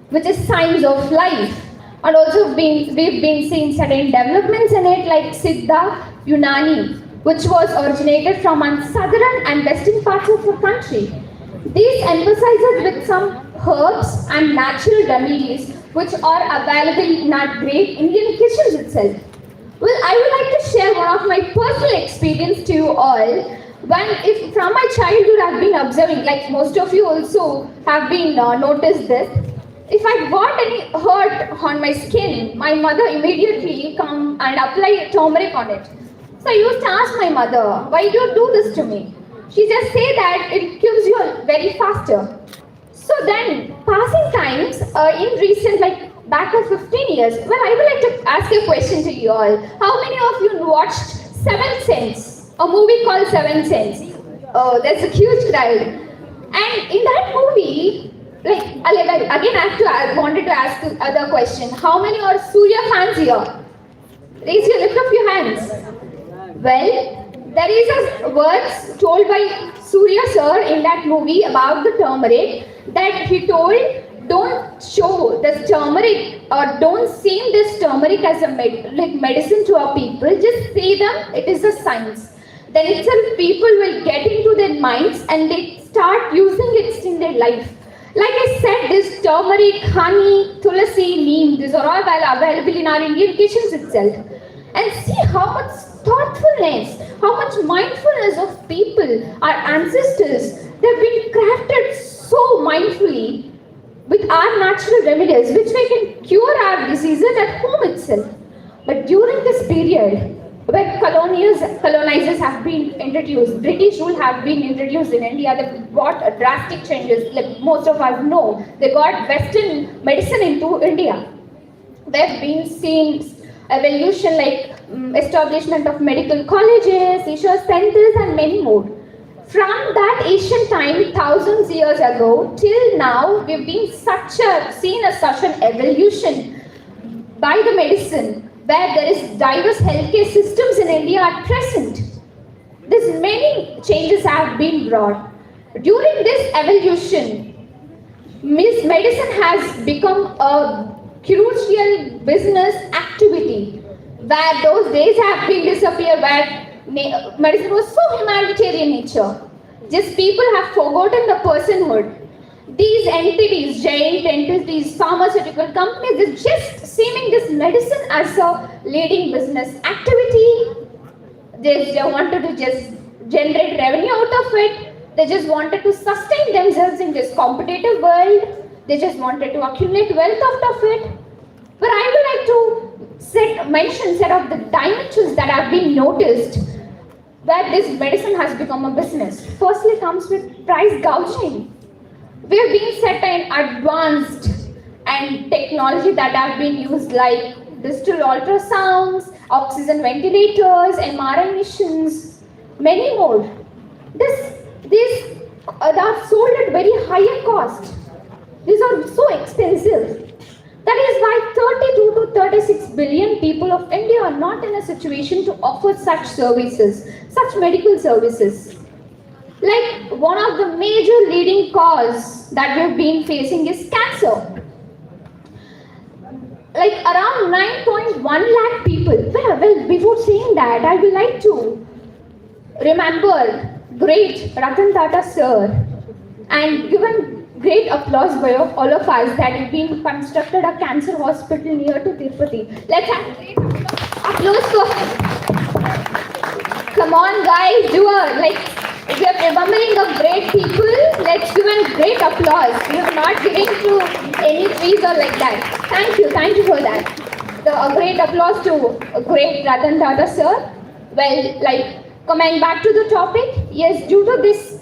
which is science of life. And also we've been seeing certain developments in it like Siddha, Unani, which was originated from southern and western parts of the country. These emphasizes with some herbs and natural remedies which are available in our great Indian kitchens itself. Well, I would like to share one of my personal experience to you all. if from my childhood I've been observing, like most of you also have been noticed this. If I got any hurt on my skin, my mother immediately come and apply turmeric on it. So I used to ask my mother, why do you do this to me? She just say that it kills you very faster. So then, passing times, in recent, like back of 15 years, well, I would like to ask a question to you all. How many of you watched Seventh Sense? A movie called Seventh Sense. Oh, there's a huge crowd. And in that movie, like, again I wanted to ask the other question. How many are Surya fans here? Lift up your hands. Well, there is a words told by Surya sir in that movie about the turmeric that he told, don't show this turmeric or don't seem this turmeric as a medicine to our people, just say them it is a science. Then itself people will get into their minds and they start using it in their life. Like I said, this turmeric, honey, tulasi, neem, these are all available in our Indian kitchens itself. And see how much thoughtfulness, how much mindfulness of people, our ancestors, they've been crafted so mindfully with our natural remedies, which we can cure our diseases at home itself. But during this period, when colonizers have been introduced, British rule have been introduced in India, they brought drastic changes, like most of us know. They got Western medicine into India. They've been seen evolution like establishment of medical colleges, research centers and many more. From that ancient time, thousands of years ago, till now, we've been seen as such an evolution by the medicine, where there is diverse healthcare systems in India at present. There's many changes have been brought. During this evolution, medicine has become a crucial business activity, where those days have been disappeared, where medicine was so humanitarian nature. Just people have forgotten the personhood. These entities, giant entities, pharmaceutical companies, they're just seeming this medicine as a leading business activity. They wanted to just generate revenue out of it. They just wanted to sustain themselves in this competitive world. They just wanted to accumulate wealth out of it. But I would like to mention set of the dimensions that have been noticed where this medicine has become a business. Firstly comes with price gouging. We have been set in advanced and technology that have been used like digital ultrasounds, oxygen ventilators, MRI machines, many more. These are sold at very higher cost. These are so expensive. That is why 32 to 36 billion people of India are not in a situation to offer such services, such medical services. Like one of the major leading cause that we have been facing is cancer. Like around 9.1 lakh people. Well, before saying that, I would like to remember great Ratan Tata sir and given great applause by all of us that have been constructed a cancer hospital near to Tirupati. Let's have great applause for him. Come on guys, if you are remembering the great people, let's give a great applause. We are not giving to any trees or like that. Thank you for that. A great applause to great Ratan Tata sir. Well, coming back to the topic, yes, due to this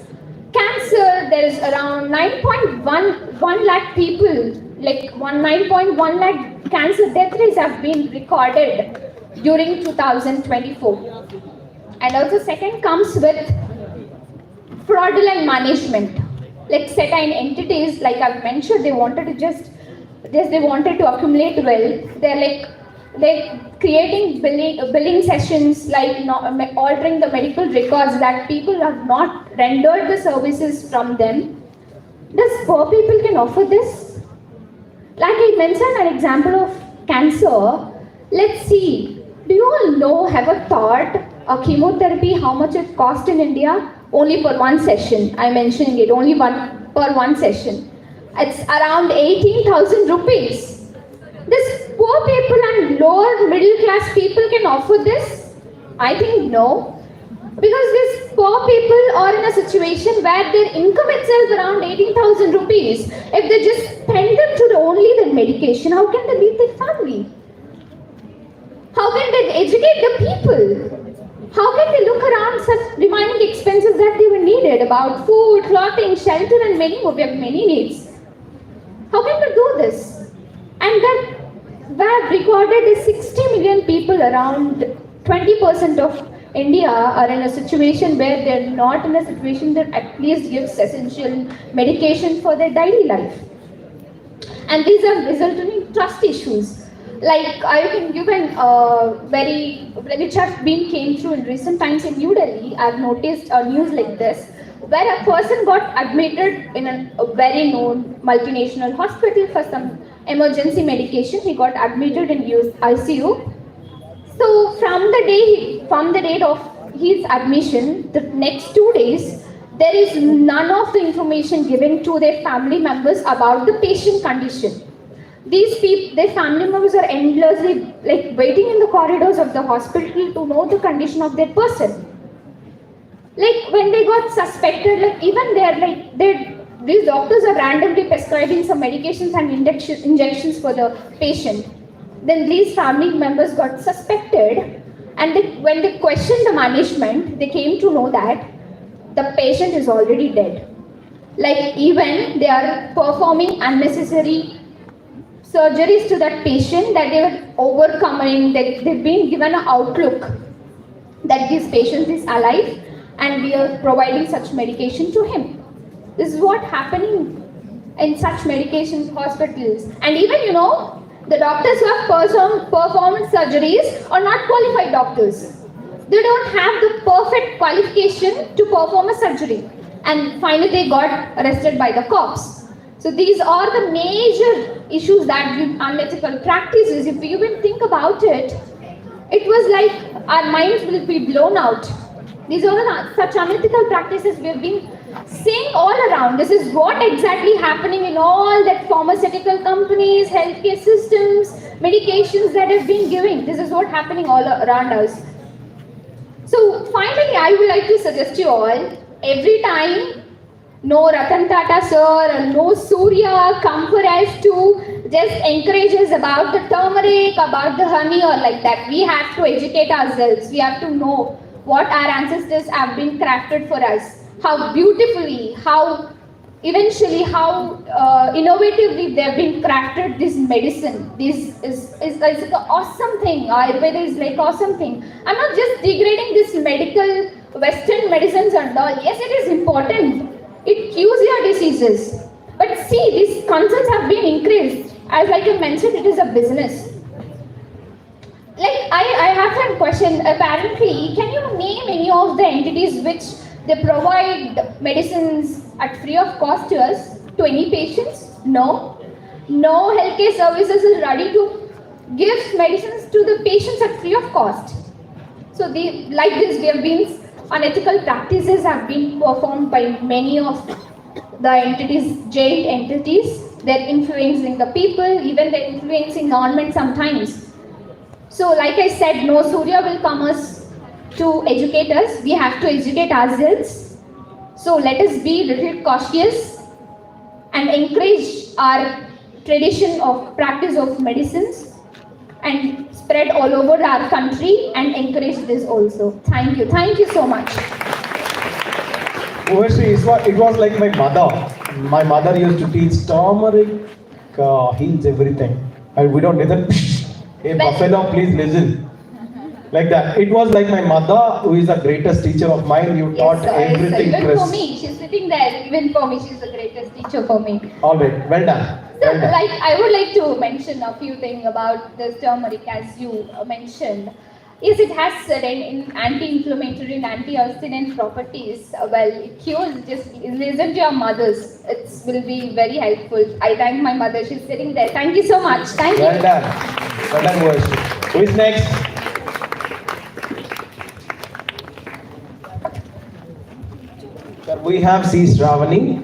cancer, there is around 9.1 lakh people, 9.1 lakh cancer death rates have been recorded during 2024. And also second comes with fraudulent management. Like certain entities, like I've mentioned, they wanted to accumulate wealth. They're creating billing sessions, altering the medical records that people have not rendered the services from them. Does poor people can offer this? Like I mentioned an example of cancer. Let's see. Do you all know, ever thought a chemotherapy, how much it cost in India? Only for one session. I'm mentioning it, only per one session. It's around 18,000 rupees. This poor people and lower middle class people can offer this? I think no. Because these poor people are in a situation where their income itself around 18,000 rupees. If they just spend them to only the medication, how can they lead their family? How can they educate the people? How can they look around such remaining expenses that they were needed about food, clothing, shelter, and many more? We have many needs. How can they do this? And that we have recorded is 60 million people, around 20% of India are in a situation where they're not in a situation that at least gives essential medication for their daily life. And these are resulting in trust issues. Like I can give which have been came through in recent times in New Delhi. I've noticed a news like this, where a person got admitted in a very known multinational hospital for some emergency medication. He got admitted in ICU. So from the date of his admission, the next 2 days, there is none of the information given to their family members about the patient condition. These people, their family members are endlessly waiting in the corridors of the hospital to know the condition of their person. Like when they got suspected, these doctors are randomly prescribing some medications and injections for the patient. Then these family members got suspected, and when they questioned the management, they came to know that the patient is already dead. Like even they are performing unnecessary surgeries to that patient that they were overcoming, they've been given an outlook that this patient is alive and we are providing such medication to him. This is what happening in such medication hospitals. And even the doctors who have performed surgeries are not qualified doctors. They don't have the perfect qualification to perform a surgery. And finally they got arrested by the cops. So these are the major issues that with unethical practices. If you even think about it, it was like our minds will be blown out. These are such unethical practices we have been seeing all around. This is what exactly happening in all that pharmaceutical companies, healthcare systems, medications that have been giving. This is what happening all around us. So finally, I would like to suggest you all, every time no Ratan Tata sir and no Surya come for us to just encourage us about the turmeric, about the honey or like that. We have to educate ourselves. We have to know what our ancestors have been crafted for us. How beautifully, how innovatively they've been crafted this medicine. This is an awesome thing. Ayurveda is like awesome thing. I'm not just degrading this medical Western medicines and all. Yes, it is important. It cures your diseases. But see, these concerns have been increased. As like I mentioned, it is a business. Like I have one question. Apparently, can you name any of the entities which they provide medicines at free of cost to us, to any patients? No. No healthcare services is ready to give medicines to the patients at free of cost. So like this, there have been unethical practices have been performed by many of the entities, jailed entities. They're influencing the people, even they're influencing government sometimes. So like I said, no Surya will come us to educate us. We have to educate ourselves. So let us be little cautious and encourage our tradition of practice of medicines and spread all over our country and encourage this also. Thank you. Thank you so much. It was like my mother. My mother used to teach turmeric heals everything. And we don't listen. Hey Buffalo, please listen. Like that. It was like my mother, who is the greatest teacher of mine. You taught everything. Even for me, she's sitting there. Even for me, she's the greatest teacher for me. All right, well done. So, like, I would like to mention a few things about this turmeric, as you mentioned. Yes, it has certain anti-inflammatory and antioxidant properties. Well, it cures. Just listen to your mothers. It will be very helpful. I thank my mother. She's sitting there. Thank you so much. Thank you. Well done. Well done, Worship. Who is next? We have C. Shravani.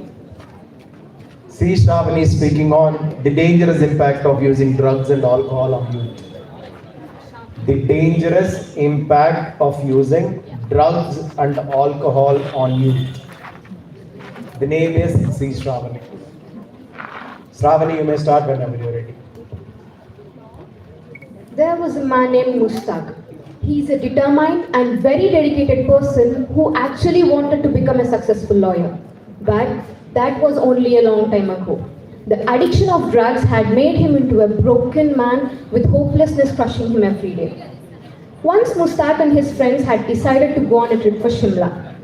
C. Shravani is speaking on the dangerous impact of using drugs and alcohol on youth. the dangerous impact of using drugs and alcohol on youth. The name is C. Shravani. Shravani, you may start whenever you're ready. There was a man named Mustaq. He's a determined and very dedicated person who actually wanted to become a successful lawyer. But that was only a long time ago. The addiction of drugs had made him into a broken man with hopelessness crushing him every day. Once Mustaq and his friends had decided to go on a trip for Shimla.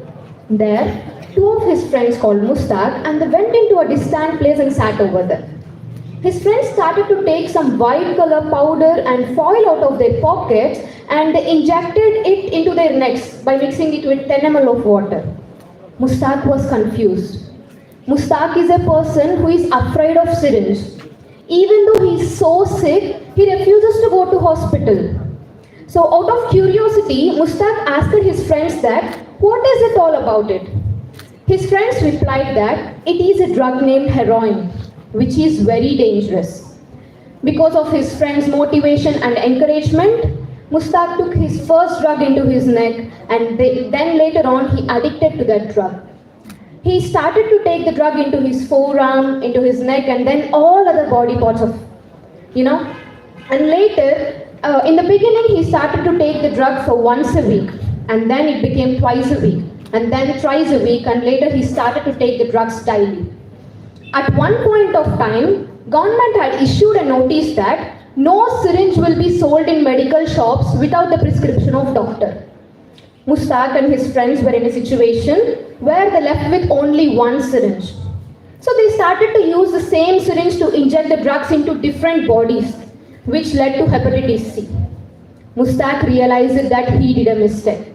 There, two of his friends called Mustaq and they went into a distant place and sat over there. His friends started to take some white color powder and foil out of their pockets and they injected it into their necks by mixing it with 10 ml of water. Mustaq was confused. Mustaq is a person who is afraid of syringe. Even though he is so sick, he refuses to go to hospital. So out of curiosity, Mustaq asked his friends that, what is it all about it? His friends replied that it is a drug named heroin, which is very dangerous. Because of his friends' motivation and encouragement, Mustaq took his first drug into his neck and then later on he addicted to that drug. He started to take the drug into his forearm, into his neck and then all other body parts of, And later, in the beginning he started to take the drug for once a week and then it became twice a week and then thrice a week and later he started to take the drugs daily. At one point of time, government had issued a notice that no syringe will be sold in medical shops without the prescription of doctor. Mustaq and his friends were in a situation where they left with only one syringe. So they started to use the same syringe to inject the drugs into different bodies, which led to hepatitis C. Mustaq realized that he did a mistake.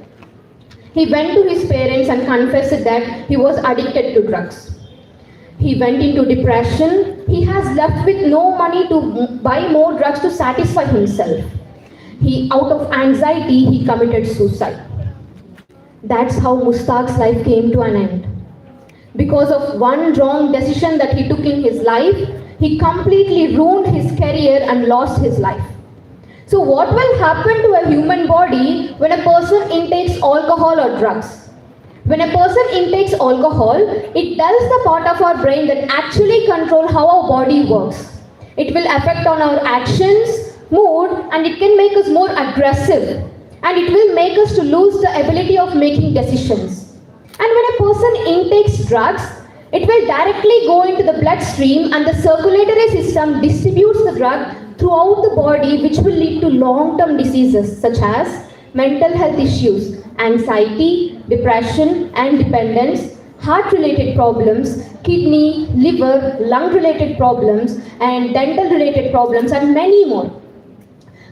He went to his parents and confessed that he was addicted to drugs. He went into depression. He has left with no money to buy more drugs to satisfy himself. Out of anxiety, he committed suicide. That's how Mustaq's life came to an end. Because of one wrong decision that he took in his life, he completely ruined his career and lost his life. So what will happen to a human body when a person intakes alcohol or drugs? When a person intakes alcohol, it dulls the part of our brain that actually control how our body works. It will affect on our actions, mood, and it can make us more aggressive. And it will make us to lose the ability of making decisions. And when a person intakes drugs, it will directly go into the bloodstream and the circulatory system distributes the drug throughout the body, which will lead to long-term diseases such as mental health issues, anxiety, depression and dependence, heart-related problems, kidney, liver, lung-related problems, and dental-related problems, and many more.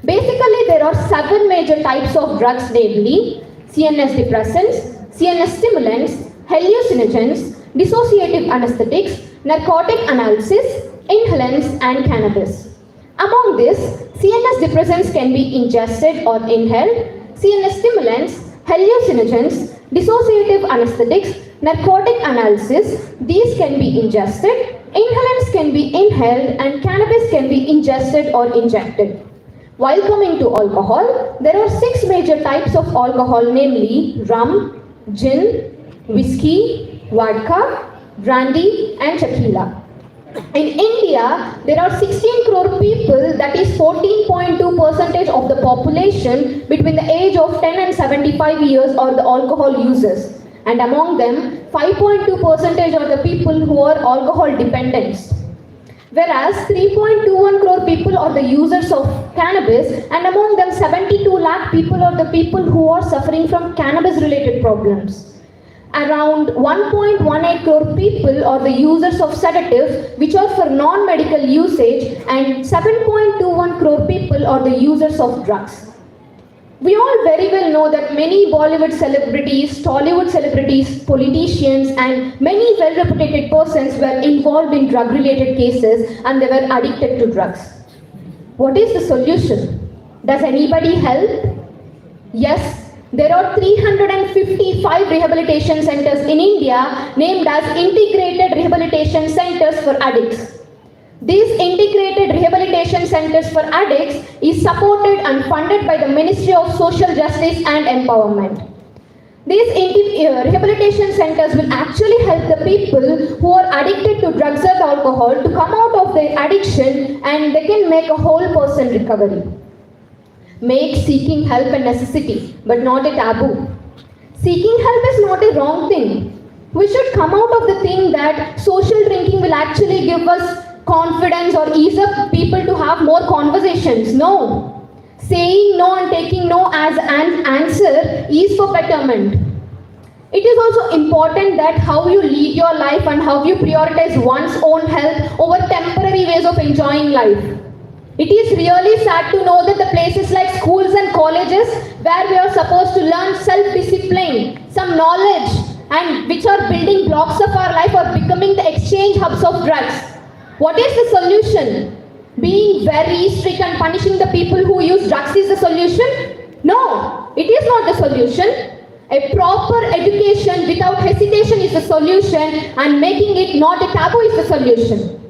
Basically, there are 7 major types of drugs, namely CNS depressants, CNS stimulants, hallucinogens, dissociative anesthetics, narcotic analgesics, inhalants, and cannabis. Among this, CNS depressants can be ingested or inhaled, CNS stimulants, hallucinogens, dissociative anesthetics, narcotic analgesics, these can be ingested, inhalants can be inhaled, and cannabis can be ingested or injected. While coming to alcohol, there are 6 major types of alcohol, namely rum, gin, whiskey, vodka, brandy, and tequila. In India, there are 16 crore people, that is 14.2% of the population between the age of 10 and 75 years are the alcohol users. And among them, 5.2% are the people who are alcohol dependents. Whereas 3.21 crore people are the users of cannabis, and among them 72 lakh people are the people who are suffering from cannabis related problems. Around 1.18 crore people are the users of sedatives, which are for non-medical usage, and 7.21 crore people are the users of drugs. We all very well know that many Bollywood celebrities, Tollywood celebrities, politicians, and many well-reputed persons were involved in drug-related cases and they were addicted to drugs. What is the solution? Does anybody help? Yes, there are 355 rehabilitation centers in India named as Integrated Rehabilitation Centers for Addicts. These integrated rehabilitation centers for addicts is supported and funded by the Ministry of Social Justice and Empowerment. These rehabilitation centers will actually help the people who are addicted to drugs and alcohol to come out of their addiction, and they can make a whole person recovery. Make seeking help a necessity, but not a taboo. Seeking help is not a wrong thing. We should come out of the thing that social drinking will actually give us confidence or ease up people to have more conversations. No. Saying no and taking no as an answer is for betterment. It is also important that how you lead your life and how you prioritize one's own health over temporary ways of enjoying life. It is really sad to know that the places like schools and colleges where we are supposed to learn self-discipline, some knowledge, and which are building blocks of our life, are becoming the exchange hubs of drugs. What is the solution? Being very strict and punishing the people who use drugs is the solution? No, it is not the solution. A proper education without hesitation is the solution, and making it not a taboo is the solution.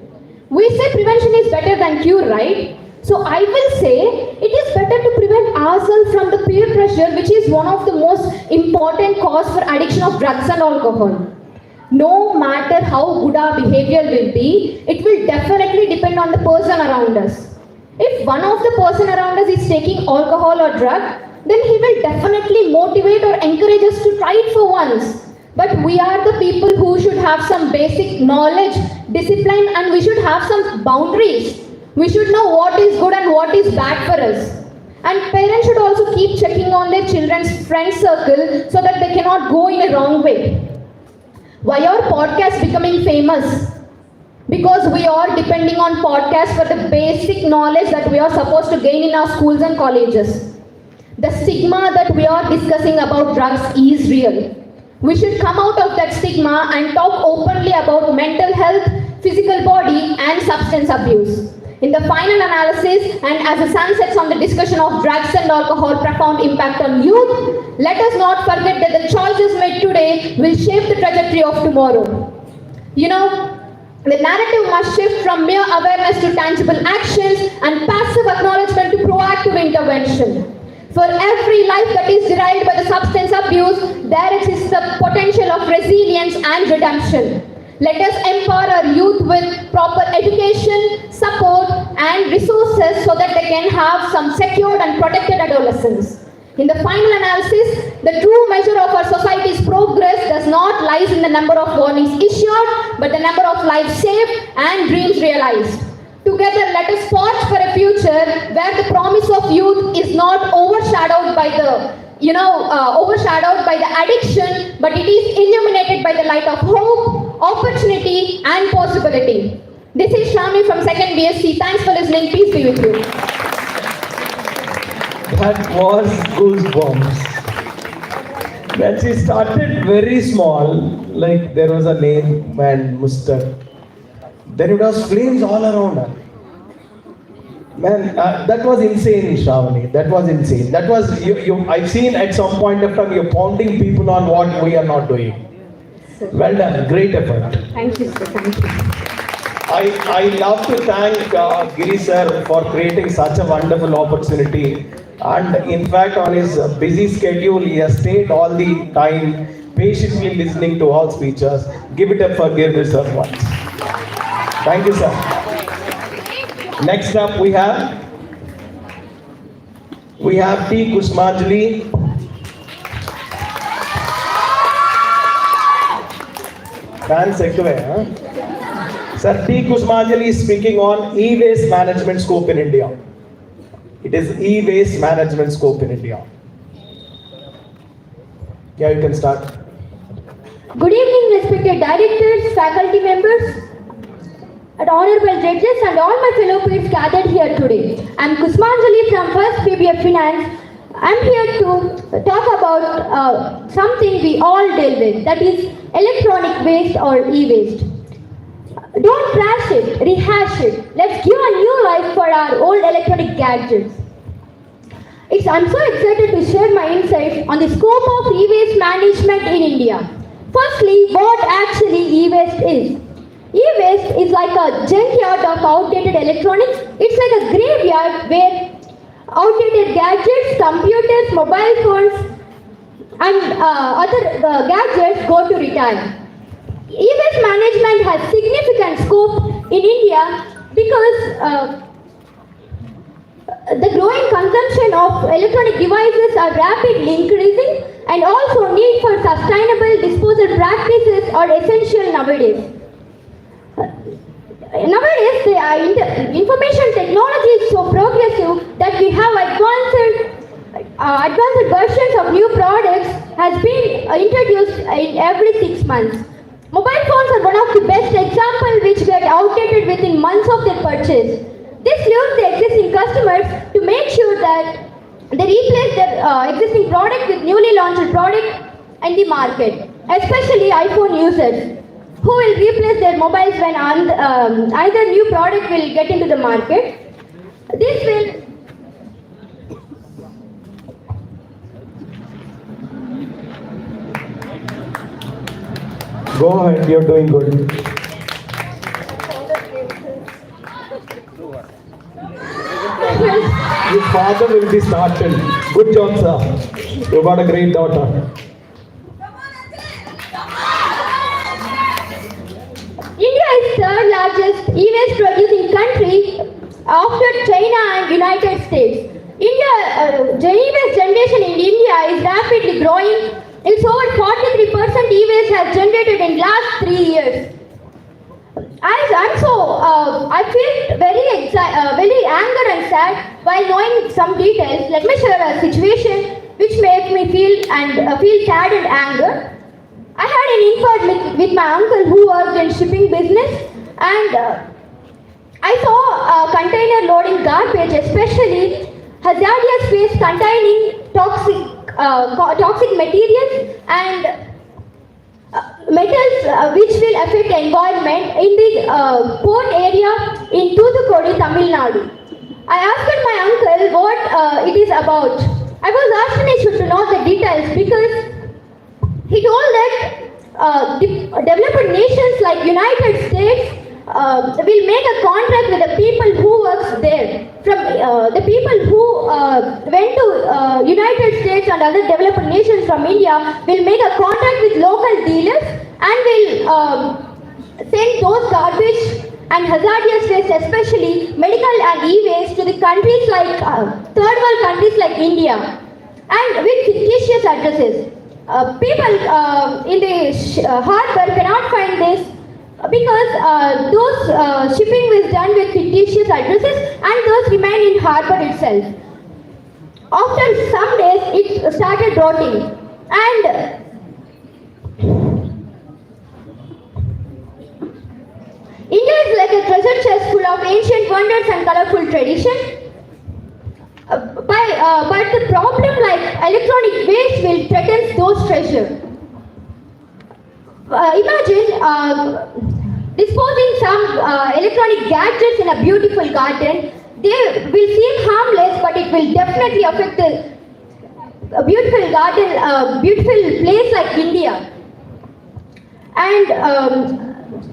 We say prevention is better than cure, right? So I will say it is better to prevent ourselves from the peer pressure, which is one of the most important cause for addiction of drugs and alcohol. No matter how good our behavior will be, it will definitely depend on the person around us. If one of the person around us is taking alcohol or drug, then he will definitely motivate or encourage us to try it for once. But we are the people who should have some basic knowledge, discipline, and we should have some boundaries. We should know what is good and what is bad for us. And parents should also keep checking on their children's friend circle so that they cannot go in a wrong way. Why are podcasts becoming famous? Because we are depending on podcasts for the basic knowledge that we are supposed to gain in our schools and colleges. The stigma that we are discussing about drugs is real. We should come out of that stigma and talk openly about mental health, physical body, and substance abuse. In the final analysis, and as the sun sets on the discussion of drugs and alcohol profound impact on youth, let us not forget that the choices made today will shape the trajectory of tomorrow. You know, the narrative must shift from mere awareness to tangible actions and passive acknowledgement to proactive intervention. For every life that is derived by the substance abuse, there exists the potential of resilience and redemption. Let us empower our youth with proper education, support, and resources so that they can have some secured and protected adolescence. In the final analysis, the true measure of our society's progress does not lie in the number of warnings issued, but the number of lives saved and dreams realized. Together, let us forge for a future where the promise of youth is not overshadowed by the addiction, but it is illuminated by the light of hope, opportunity, and possibility. This is Shami from 2nd BSc. Thanks for listening. Peace be with you. That was goosebumps. When she started very small, like there was a name and mustard, then it was flames all around her. Man, that was insane, Shravani. That was insane. That was, I've seen at some point of time you're pounding people on what we are not doing. Well done. Great effort. Thank you, sir. Thank you. I love to thank Giri sir for creating such a wonderful opportunity. And in fact, on his busy schedule, he has stayed all the time patiently listening to all speeches. Give it up for Giri sir once. Thank you, sir. Next up, we have T. Kusmanjali. Fans huh? Sir, T. Kusmanjali is speaking on e-waste management scope in India. It is e-waste management scope in India. Yeah, you can start. Good evening, respected directors, faculty members, and honorable judges, and all my fellow peers gathered here today. I am Kusmanjali from First PBF Finance. I am here to talk about something we all deal with, that is electronic waste or e-waste. Don't trash it, rehash it. Let's give a new life for our old electronic gadgets. I'm so excited to share my insights on the scope of e-waste management in India. Firstly, what actually e-waste is. E-waste is like a junkyard of outdated electronics. It's like a graveyard where outdated gadgets, computers, mobile phones, and other gadgets go to retire. E-waste management has significant scope in India because the growing consumption of electronic devices are rapidly increasing, and also need for sustainable disposal practices are essential nowadays. Nowadays, the information technology is so progressive that we have advanced versions of new products has been introduced in every 6 months. Mobile phones are one of the best examples which get outdated within months of their purchase. This leaves the existing customers to make sure that they replace their existing product with newly launched product in the market, especially iPhone users who will replace their mobiles when either new product will get into the market. This will Go ahead, you're doing good. Your father will be startled. Good job, sir. You got a great daughter. India is third largest e-waste producing country after China and United States. E-waste generation in India is rapidly growing. It's over 43% e-waste has generated in last 3 years. I feel very anger and sad while knowing some details. Let me share a situation which made me feel sad and anger. I had an incident with my uncle who worked in shipping business, and I saw a container loading garbage, especially hazardous waste containing toxic materials and metals which will affect the environment in the port area in Thoothukudi, Tamil Nadu. I asked my uncle what it is about. I was astonished to know the details because he told that developed nations like United States will make a contract with the people who works there. From the people who went to United States and other developed nations from India will make a contract with local dealers and will send those garbage and hazardous waste, especially medical and e-waste, to the countries like third world countries like India, and with fictitious addresses. People in the harbor cannot find this because those shipping was done with fictitious addresses and those remain in harbor itself. After some days, it started rotting, and India is like a treasure chest full of ancient wonders and colorful tradition. But the problem, like electronic waste, will threaten those treasures. Imagine disposing some electronic gadgets in a beautiful garden. They will seem harmless, but it will definitely affect a beautiful garden, beautiful place like India. And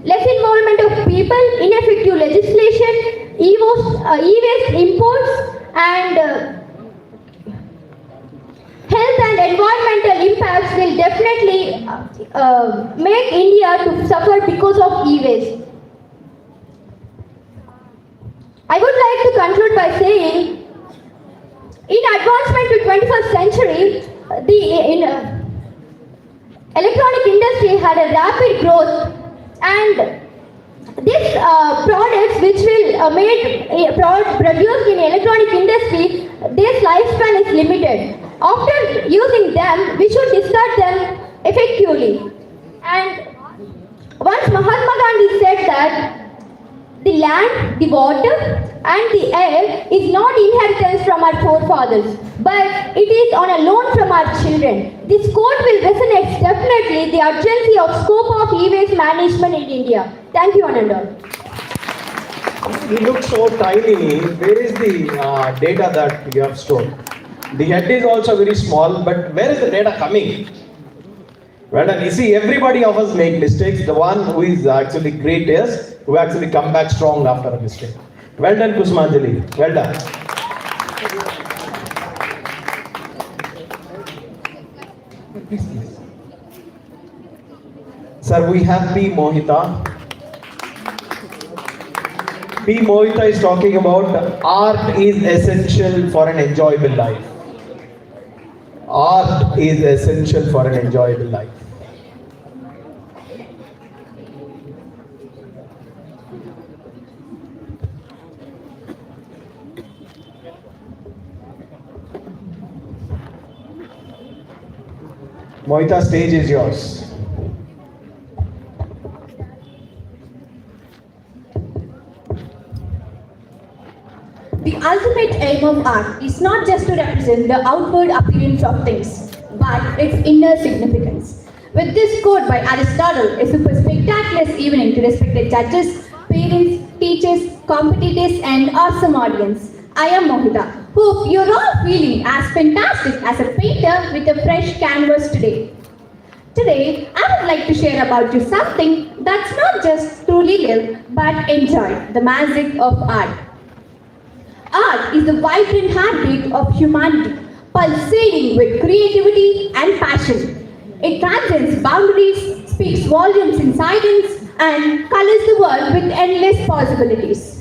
less involvement of people, ineffective legislation, e-waste imports, and health and environmental impacts will definitely make India to suffer because of e-waste. I would like to conclude by saying, in advancement to 21st century, the electronic industry had a rapid growth, and these products which will produced in electronic industry, their lifespan is limited. After using them, we should discard them effectively. And once Mahatma Gandhi said that the land, the water and the air is not inheritance from our forefathers, but it is on a loan from our children. This quote will resonate definitely the urgency of scope of e-waste management in India. Thank you, Ananda. It looks so tiny. Where is the data that you have stored? The head is also very small, but where is the data coming? Well done. You see, everybody of us make mistakes. The one who is actually great is who actually come back strong after a mistake. Well done, Kusmanjali. Well done. Sir, we have P. Mohita. P. Mohita is talking about art is essential for an enjoyable life. Art is essential for an enjoyable life. Mohita, stage is yours. The ultimate aim of art is not just to represent the outward appearance of things, but its inner significance. With this quote by Aristotle, a super spectacular evening to respected judges, parents, teachers, competitors, and awesome audience. I am Mohita. Hope you're all feeling as fantastic as a painter with a fresh canvas today. Today, I would like to share about you something that's not just truly live, but enjoy the magic of art. Art is the vibrant heartbeat of humanity, pulsating with creativity and passion. It transcends boundaries, speaks volumes in silence, and colors the world with endless possibilities.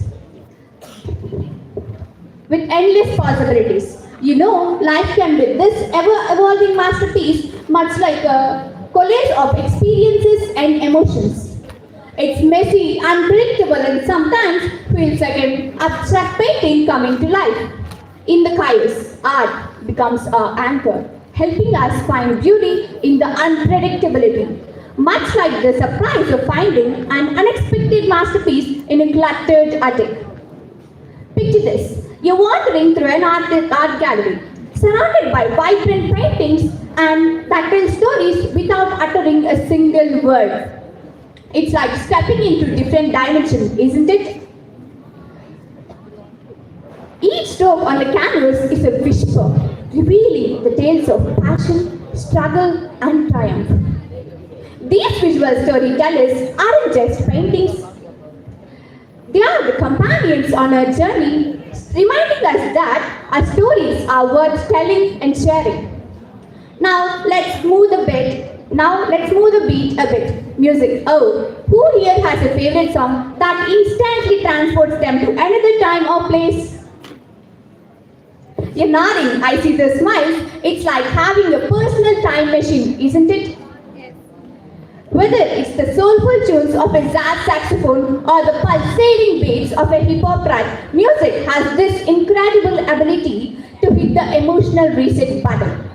You know, life can be this ever-evolving masterpiece, much like a collage of experiences and emotions. It's messy, unpredictable, and sometimes feels like an abstract painting coming to life. In the chaos, art becomes our anchor, helping us find beauty in the unpredictability, much like the surprise of finding an unexpected masterpiece in a cluttered attic. Picture this. You're wandering through an art gallery, surrounded by vibrant paintings and that tell stories without uttering a single word. It's like stepping into different dimensions, isn't it? Each stroke on the canvas is a whisper, revealing the tales of passion, struggle, and triumph. These visual storytellers aren't just paintings. They are the companions on our journey, reminding us that our stories are worth telling and sharing. Now let's move the beat a bit. Music. Oh, who here has a favorite song that instantly transports them to another time or place? You're nodding. I see the smiles. It's like having a personal time machine, isn't it? Yes. Whether it's the soulful tunes of a jazz saxophone or the pulsating beats of a hip hop track, music has this incredible ability to hit the emotional reset button.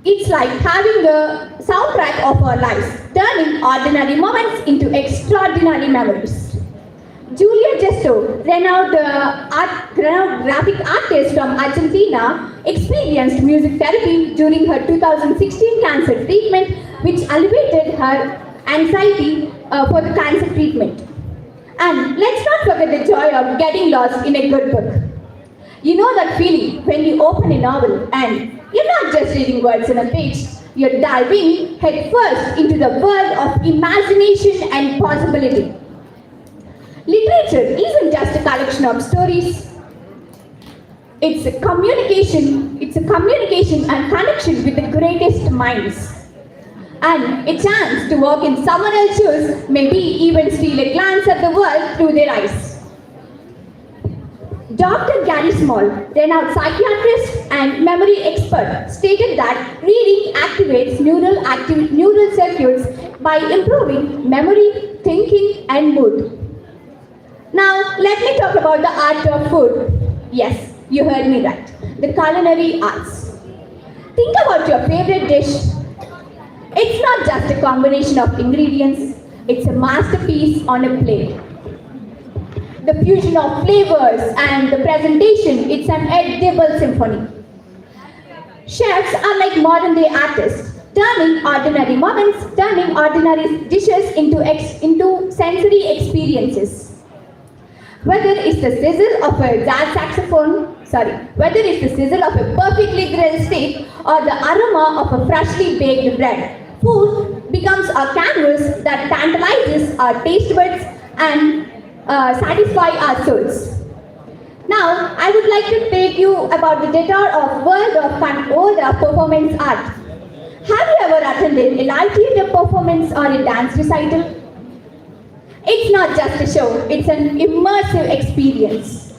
It's like having a soundtrack of our lives, turning ordinary moments into extraordinary memories. Julia Gesto, renowned graphic artist from Argentina, experienced music therapy during her 2016 cancer treatment, which alleviated her anxiety for the cancer treatment. And let's not forget the joy of getting lost in a good book. You know that feeling when you open a novel and you're not just reading words on a page, you're diving headfirst into the world of imagination and possibility. Literature isn't just a collection of stories. It's a communication and connection with the greatest minds. And a chance to walk in someone else's shoes, maybe even steal a glance at the world through their eyes. Dr. Gary Small, renowned psychiatrist and memory expert, stated that reading activates neural circuits by improving memory, thinking, and mood. Now, let me talk about the art of food. Yes, you heard me right. The culinary arts. Think about your favorite dish. It's not just a combination of ingredients, it's a masterpiece on a plate. The fusion of flavors and the presentation, it's an edible symphony. Chefs are like modern day artists, turning ordinary dishes into sensory experiences. Whether it's the sizzle of a jazz saxophone, whether it's the sizzle of a perfectly grilled steak or the aroma of a freshly baked bread. Food becomes a canvas that tantalizes our taste buds and satisfy our souls. Now, I would like to take you about the detour of world of performance art. Have you ever attended a live theatre performance or a dance recital? It's not just a show, it's an immersive experience.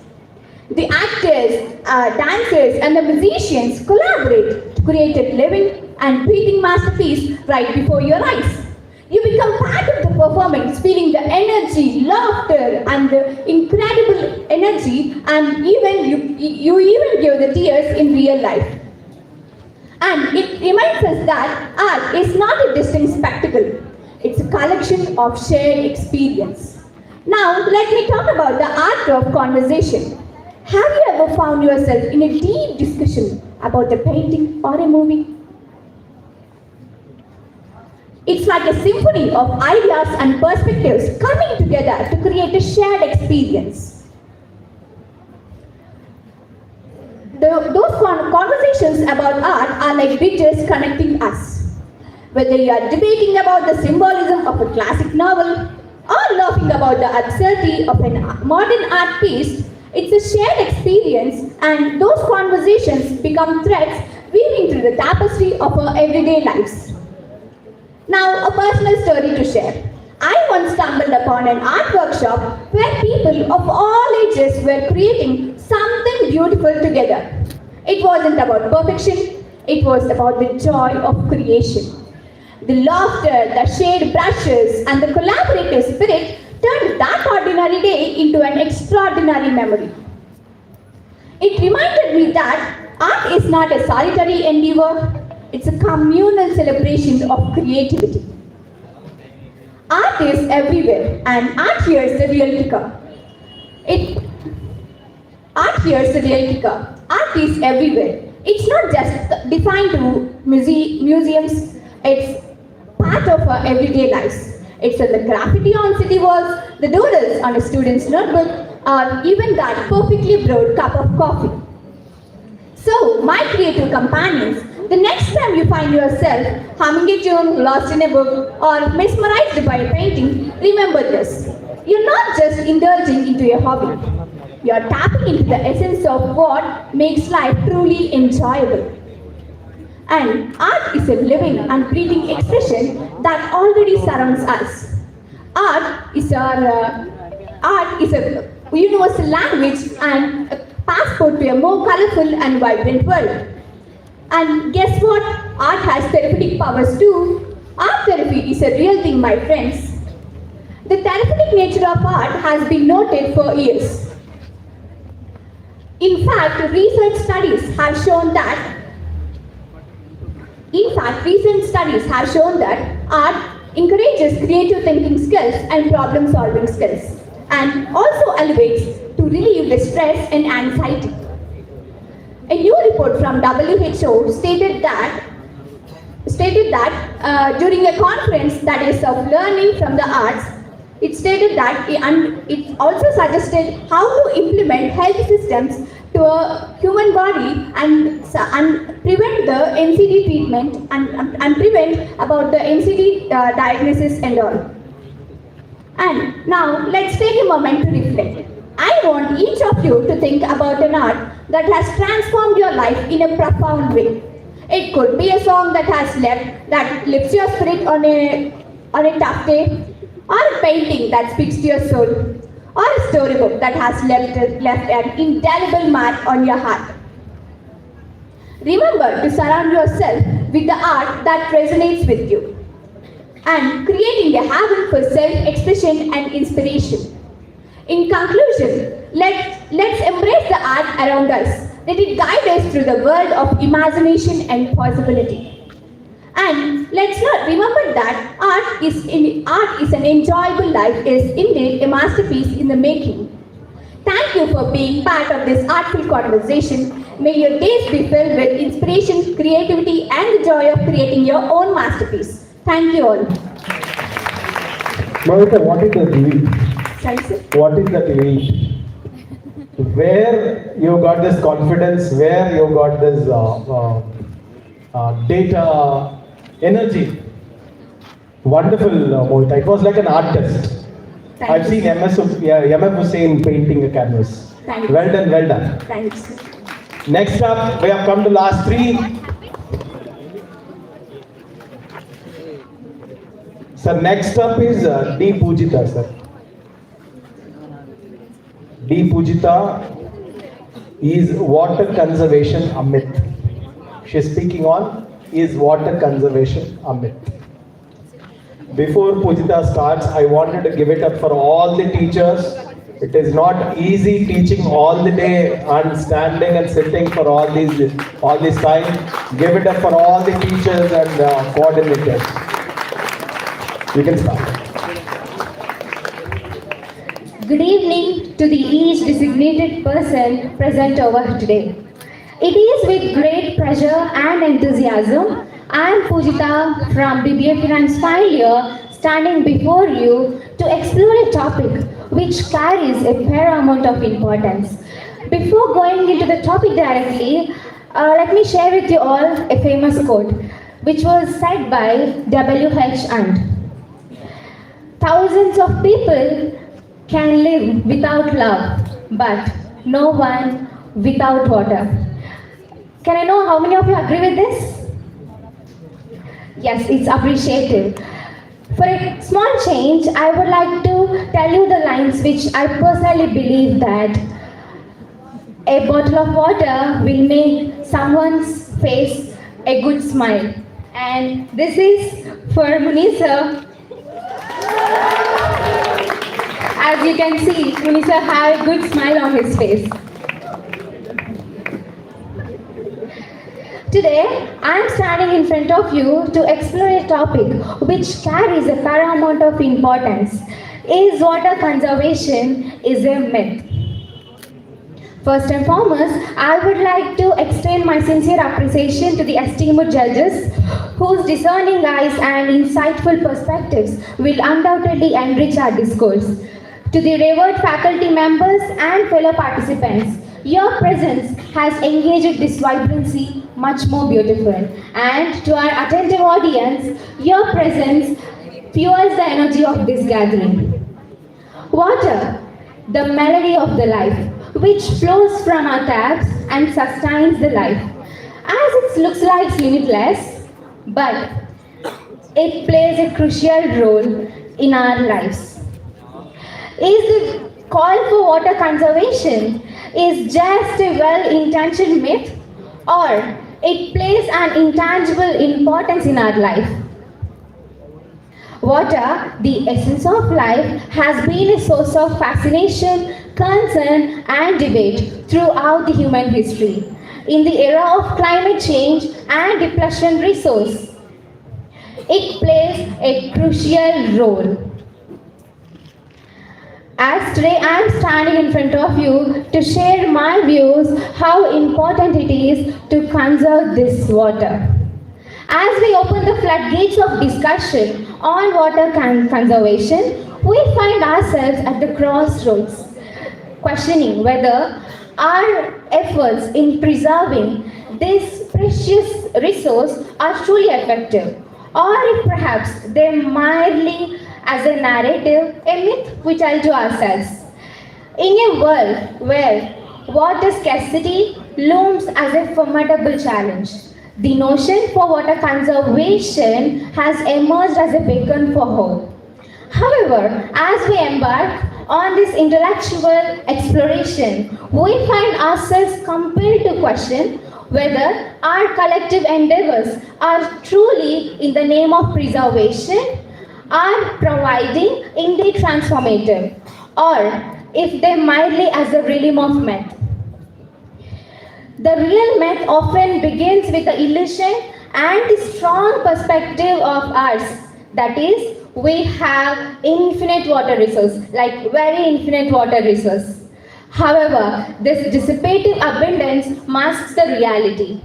The actors, dancers and the musicians collaborate to create a living and breathing masterpiece right before your eyes. You become part of the performance, feeling the energy, laughter and the incredible energy, and even you even give the tears in real life. And it reminds us that art is not a distant spectacle. It's a collection of shared experience. Now, let me talk about the art of conversation. Have you ever found yourself in a deep discussion about a painting or a movie? It's like a symphony of ideas and perspectives coming together to create a shared experience. Those conversations about art are like bridges connecting us. Whether you are debating about the symbolism of a classic novel or laughing about the absurdity of a modern art piece, it's a shared experience, and those conversations become threads weaving through the tapestry of our everyday lives. Now, a personal story to share. I once stumbled upon an art workshop where people of all ages were creating something beautiful together. It wasn't about perfection, it was about the joy of creation. The laughter, the shared brushes, and the collaborative spirit turned that ordinary day into an extraordinary memory. It reminded me that art is not a solitary endeavor, it's a communal celebration of creativity. Art is everywhere, and art here is the real kicker. Art is everywhere. It's not just defined to museums, it's part of our everyday lives. It's in the graffiti on city walls, the doodles on a student's notebook, or even that perfectly brewed cup of coffee. So, my creative companions, the next time you find yourself humming a tune, lost in a book, or mesmerized by a painting, remember this. You're not just indulging into a hobby. You're tapping into the essence of what makes life truly enjoyable. And art is a living and breathing expression that already surrounds us. Art is a universal language and a passport to a more colorful and vibrant world. And guess what? Art has therapeutic powers too. Art therapy is a real thing, my friends. The therapeutic nature of art has been noted for years. In fact, recent studies have shown that art encourages creative thinking skills and problem solving skills, and also elevates to relieve the stress and anxiety. A new report from WHO stated that during a conference that is of learning from the arts, it stated that it also suggested how to implement health systems to a human body and prevent the NCD treatment and prevent about the NCD diagnosis and all. And now let's take a moment to reflect. I want each of you to think about an art that has transformed your life in a profound way. It could be a song that lifts your spirit on a tough day, or a painting that speaks to your soul, or a storybook that has left an indelible mark on your heart. Remember to surround yourself with the art that resonates with you, and creating a haven for self-expression and inspiration. In conclusion, let's embrace the art around us. Let it guide us through the world of imagination and possibility. And let's not remember that art is an enjoyable life, is indeed a masterpiece in the making. Thank you for being part of this artful conversation. May your days be filled with inspiration, creativity, and the joy of creating your own masterpiece. Thank you all. Marita, what is the event? Sorry, sir? What is that event? where you got this confidence, where you got this data energy. Wonderful, Mohita. It was like an artist. I've seen MF Hussain painting a canvas. Thank Well done, well done. Thanks. Next up, we have come to last three. Sir, next up is D. Pujita, sir. D. Pujita is water conservation a myth. She is speaking on is water conservation a myth. Before Pujita starts, I wanted to give it up for all the teachers. It is not easy teaching all the day and standing and sitting for all this time. Give it up for all the teachers and coordinators. You can start. Good evening to each designated person present over today. It is with great pleasure and enthusiasm I am Pujita from BBA Finance final year standing before you to explore a topic which carries a paramount of importance. Before going into the topic directly, let me share with you all a famous quote which was said by W.H. And. Thousands of people can live without love, but no one without water. Can I know how many of you agree with this? Yes, it's appreciated. For a small change, I would like to tell you the lines which I personally believe that a bottle of water will make someone's face a good smile. And this is for Munisa. As you can see, Munisa has a good smile on his face. Today, I am standing in front of you to explore a topic which carries a paramount of importance. Is water conservation is a myth? First and foremost, I would like to extend my sincere appreciation to the esteemed judges whose discerning eyes and insightful perspectives will undoubtedly enrich our discourse. To the revered faculty members and fellow participants, your presence has engaged this vibrancy much more beautiful. And to our attentive audience, your presence fuels the energy of this gathering. Water, the melody of the life, which flows from our taps and sustains the life. As it looks like limitless, but it plays a crucial role in our lives. Is the call for water conservation is just a well-intentioned myth, or it plays an intangible importance in our life? Water, the essence of life, has been a source of fascination, concern and debate throughout the human history. In the era of climate change and depletion resource, it plays a crucial role. As today I am standing in front of you to share my views how important it is to conserve this water. As we open the floodgates of discussion on water conservation, we find ourselves at the crossroads, questioning whether our efforts in preserving this precious resource are truly effective, or if perhaps they merely as a narrative, a myth we tell to ourselves. In a world where water scarcity looms as a formidable challenge, the notion for water conservation has emerged as a beacon for hope. However, as we embark on this intellectual exploration, we find ourselves compelled to question whether our collective endeavors are truly in the name of preservation, are providing indeed transformative, or if they merely as a realm of myth. The real myth often begins with the illusion and the strong perspective of ours, that is, we have infinite water resource, like very infinite water resource. However, this dissipative abundance masks the reality.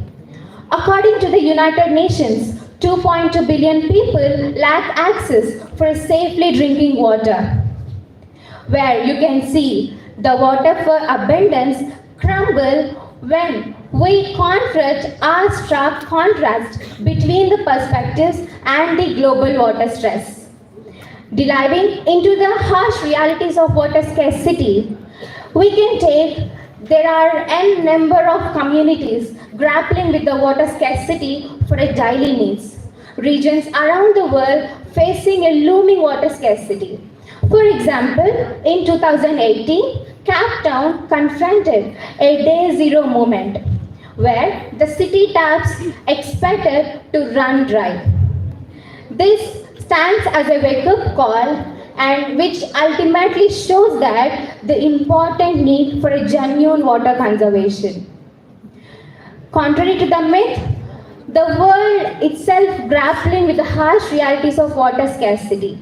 According to the United Nations, 2.2 billion people lack access for safely drinking water, where you can see The water for abundance crumble when we confront our stark contrast between the perspectives and the global water stress. Delving into the harsh realities of water scarcity, we can take there are n number of communities grappling with the water scarcity for their daily needs. Regions around the world facing a looming water scarcity. For example, in 2018, Cape Town confronted a day zero moment where the city taps expected to run dry. This stands as a wake-up call and which ultimately shows that the important need for a genuine water conservation. Contrary to the myth, the world itself grappling with the harsh realities of water scarcity.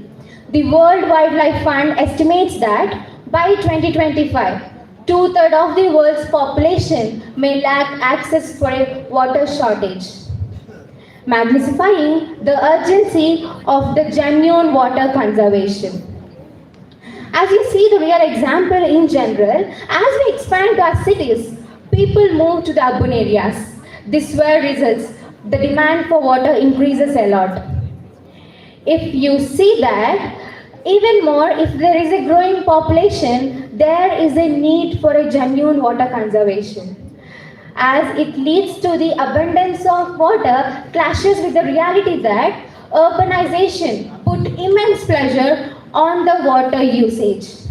The World Wildlife Fund estimates that by 2025, two-thirds of the world's population may lack access for a water shortage, magnifying the urgency of the genuine water conservation. As you see the real example in general, as we expand to our cities, people move to the urban areas. This where results, the demand for water increases a lot. If you see that, even more, if there is a growing population, there is a need for a genuine water conservation. As it leads to the abundance of water clashes with the reality that urbanization put immense pressure on the water usage.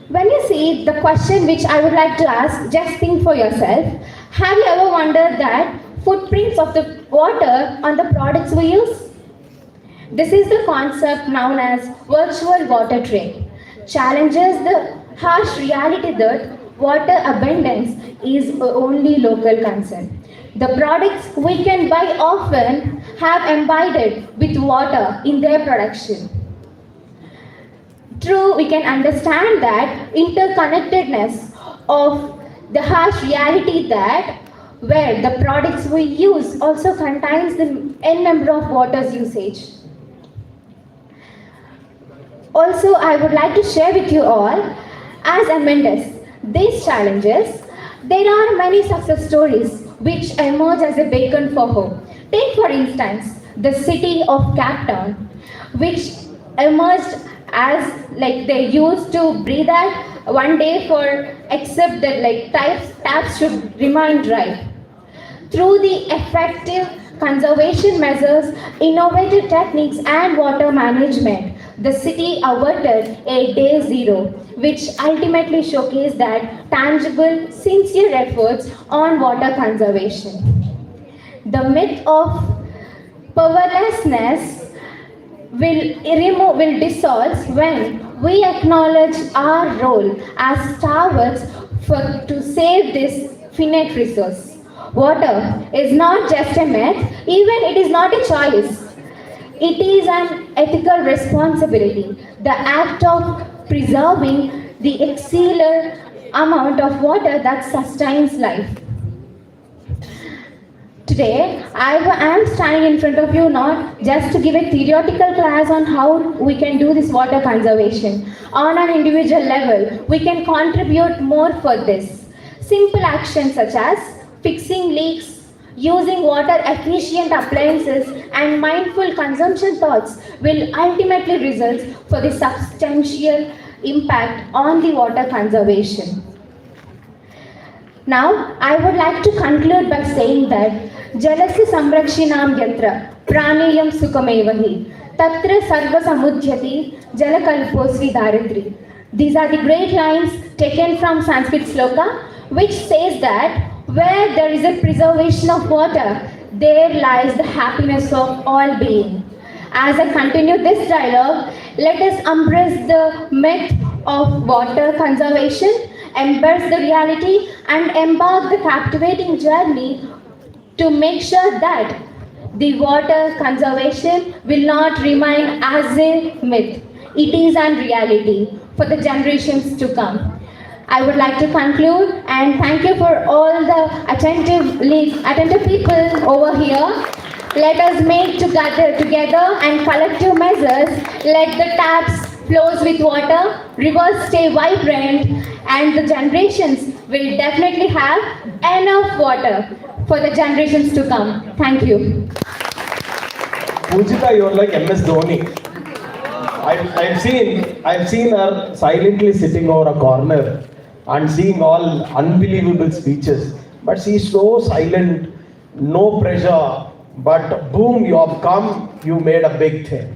When you see the question which I would like to ask, just think for yourself. Have you ever wondered that footprints of the water on the products we use? This is the concept known as virtual water trade. Challenges the harsh reality that water abundance is only local concern. The products we can buy often have imbibed with water in their production. True, we can understand that interconnectedness of the harsh reality that where the products we use also contains the n number of water's usage. Also, I would like to share with you all, as amendments, these challenges, there are many success stories which emerge as a beacon for hope. Take for instance, the city of Cape Town, which emerged as like they used to breathe out one day for except that like taps should remain dry. Through the effective conservation measures, innovative techniques and water management, the city averted a day zero, which ultimately showcased that tangible, sincere efforts on water conservation. The myth of powerlessness will dissolve when we acknowledge our role as stewards to save this finite resource. Water is not just a myth, even it is not a choice. It is an ethical responsibility, the act of preserving the exceeding amount of water that sustains life. Today, I am standing in front of you not just to give a theoretical class on how we can do this water conservation. On an individual level, we can contribute more for this. Simple actions such as fixing leaks, using water efficient appliances and mindful consumption thoughts will ultimately result for the substantial impact on the water conservation. Now, I would like to conclude by saying that Jalasya Samrakshinam Yatra Pranayam Sukhamevahi Tatra Sarva Samudhyati Jalakalposvi Daritri. These are the great lines taken from Sanskrit sloka, which says that where there is a preservation of water, there lies the happiness of all being. As I continue this dialogue, let us embrace the myth of water conservation, embrace the reality, and embark the captivating journey to make sure that the water conservation will not remain as a myth. It is a reality for the generations to come. I would like to conclude and thank you for all the attentive people over here. Let us make together and collective measures. Let the taps flows with water, rivers stay vibrant, and the generations will definitely have enough water for the generations to come. Thank you. Pujita, you're like MS Dhoni. I've seen her silently sitting over a corner and seeing all unbelievable speeches. But she's so silent, no pressure. But boom, you have come, you made a big thing.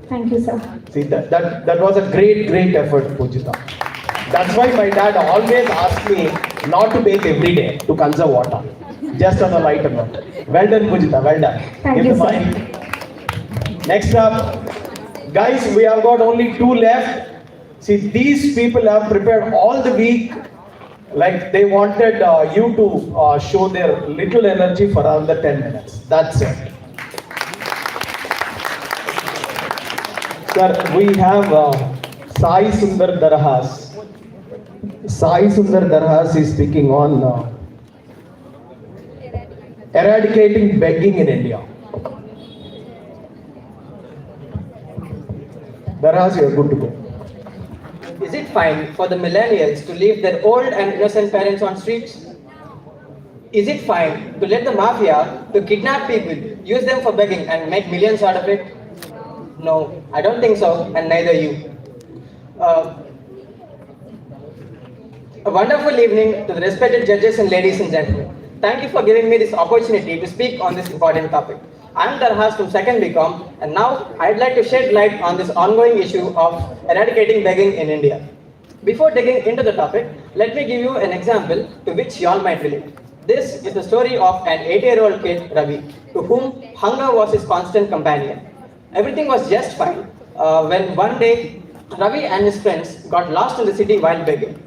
Thank you, sir. See, that was a great effort, Pujita. That's why my dad always asked me not to bathe every day, to conserve water. Just on a lighter note. Well done, Pujita, well done. Thank you, sir. Next up, guys, we have got only 2 left. See, these people have prepared all the week, like they wanted you to show their little energy for another 10 minutes. That's it. Sir, we have Sai Sundar Darhas. Sai Sundar Darhas is speaking on eradicating begging in India. Darhas, you are good to go. Is it fine for the millennials to leave their old and innocent parents on streets? Is it fine to let the mafia to kidnap people, use them for begging and make millions out of it? No, I don't think so, and neither you. A wonderful evening to the respected judges and ladies and gentlemen. Thank you for giving me this opportunity to speak on this important topic. I'm Darhas from 2nd BCom, and now I'd like to shed light on this ongoing issue of eradicating begging in India. Before digging into the topic, let me give you an example to which you all might relate. This is the story of an 8-year-old kid, Ravi, to whom hunger was his constant companion. Everything was just fine when one day Ravi and his friends got lost in the city while begging.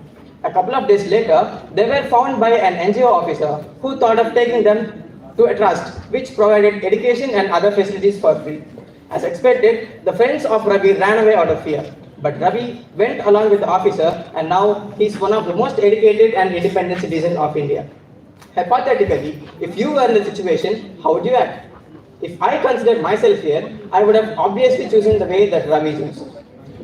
A couple of days later, they were found by an NGO officer who thought of taking them to a trust which provided education and other facilities for free. As expected, the friends of Ravi ran away out of fear. But Ravi went along with the officer, and now he's one of the most educated and independent citizens of India. Hypothetically, if you were in the situation, how would you act? If I considered myself here, I would have obviously chosen the way that Ravi chose.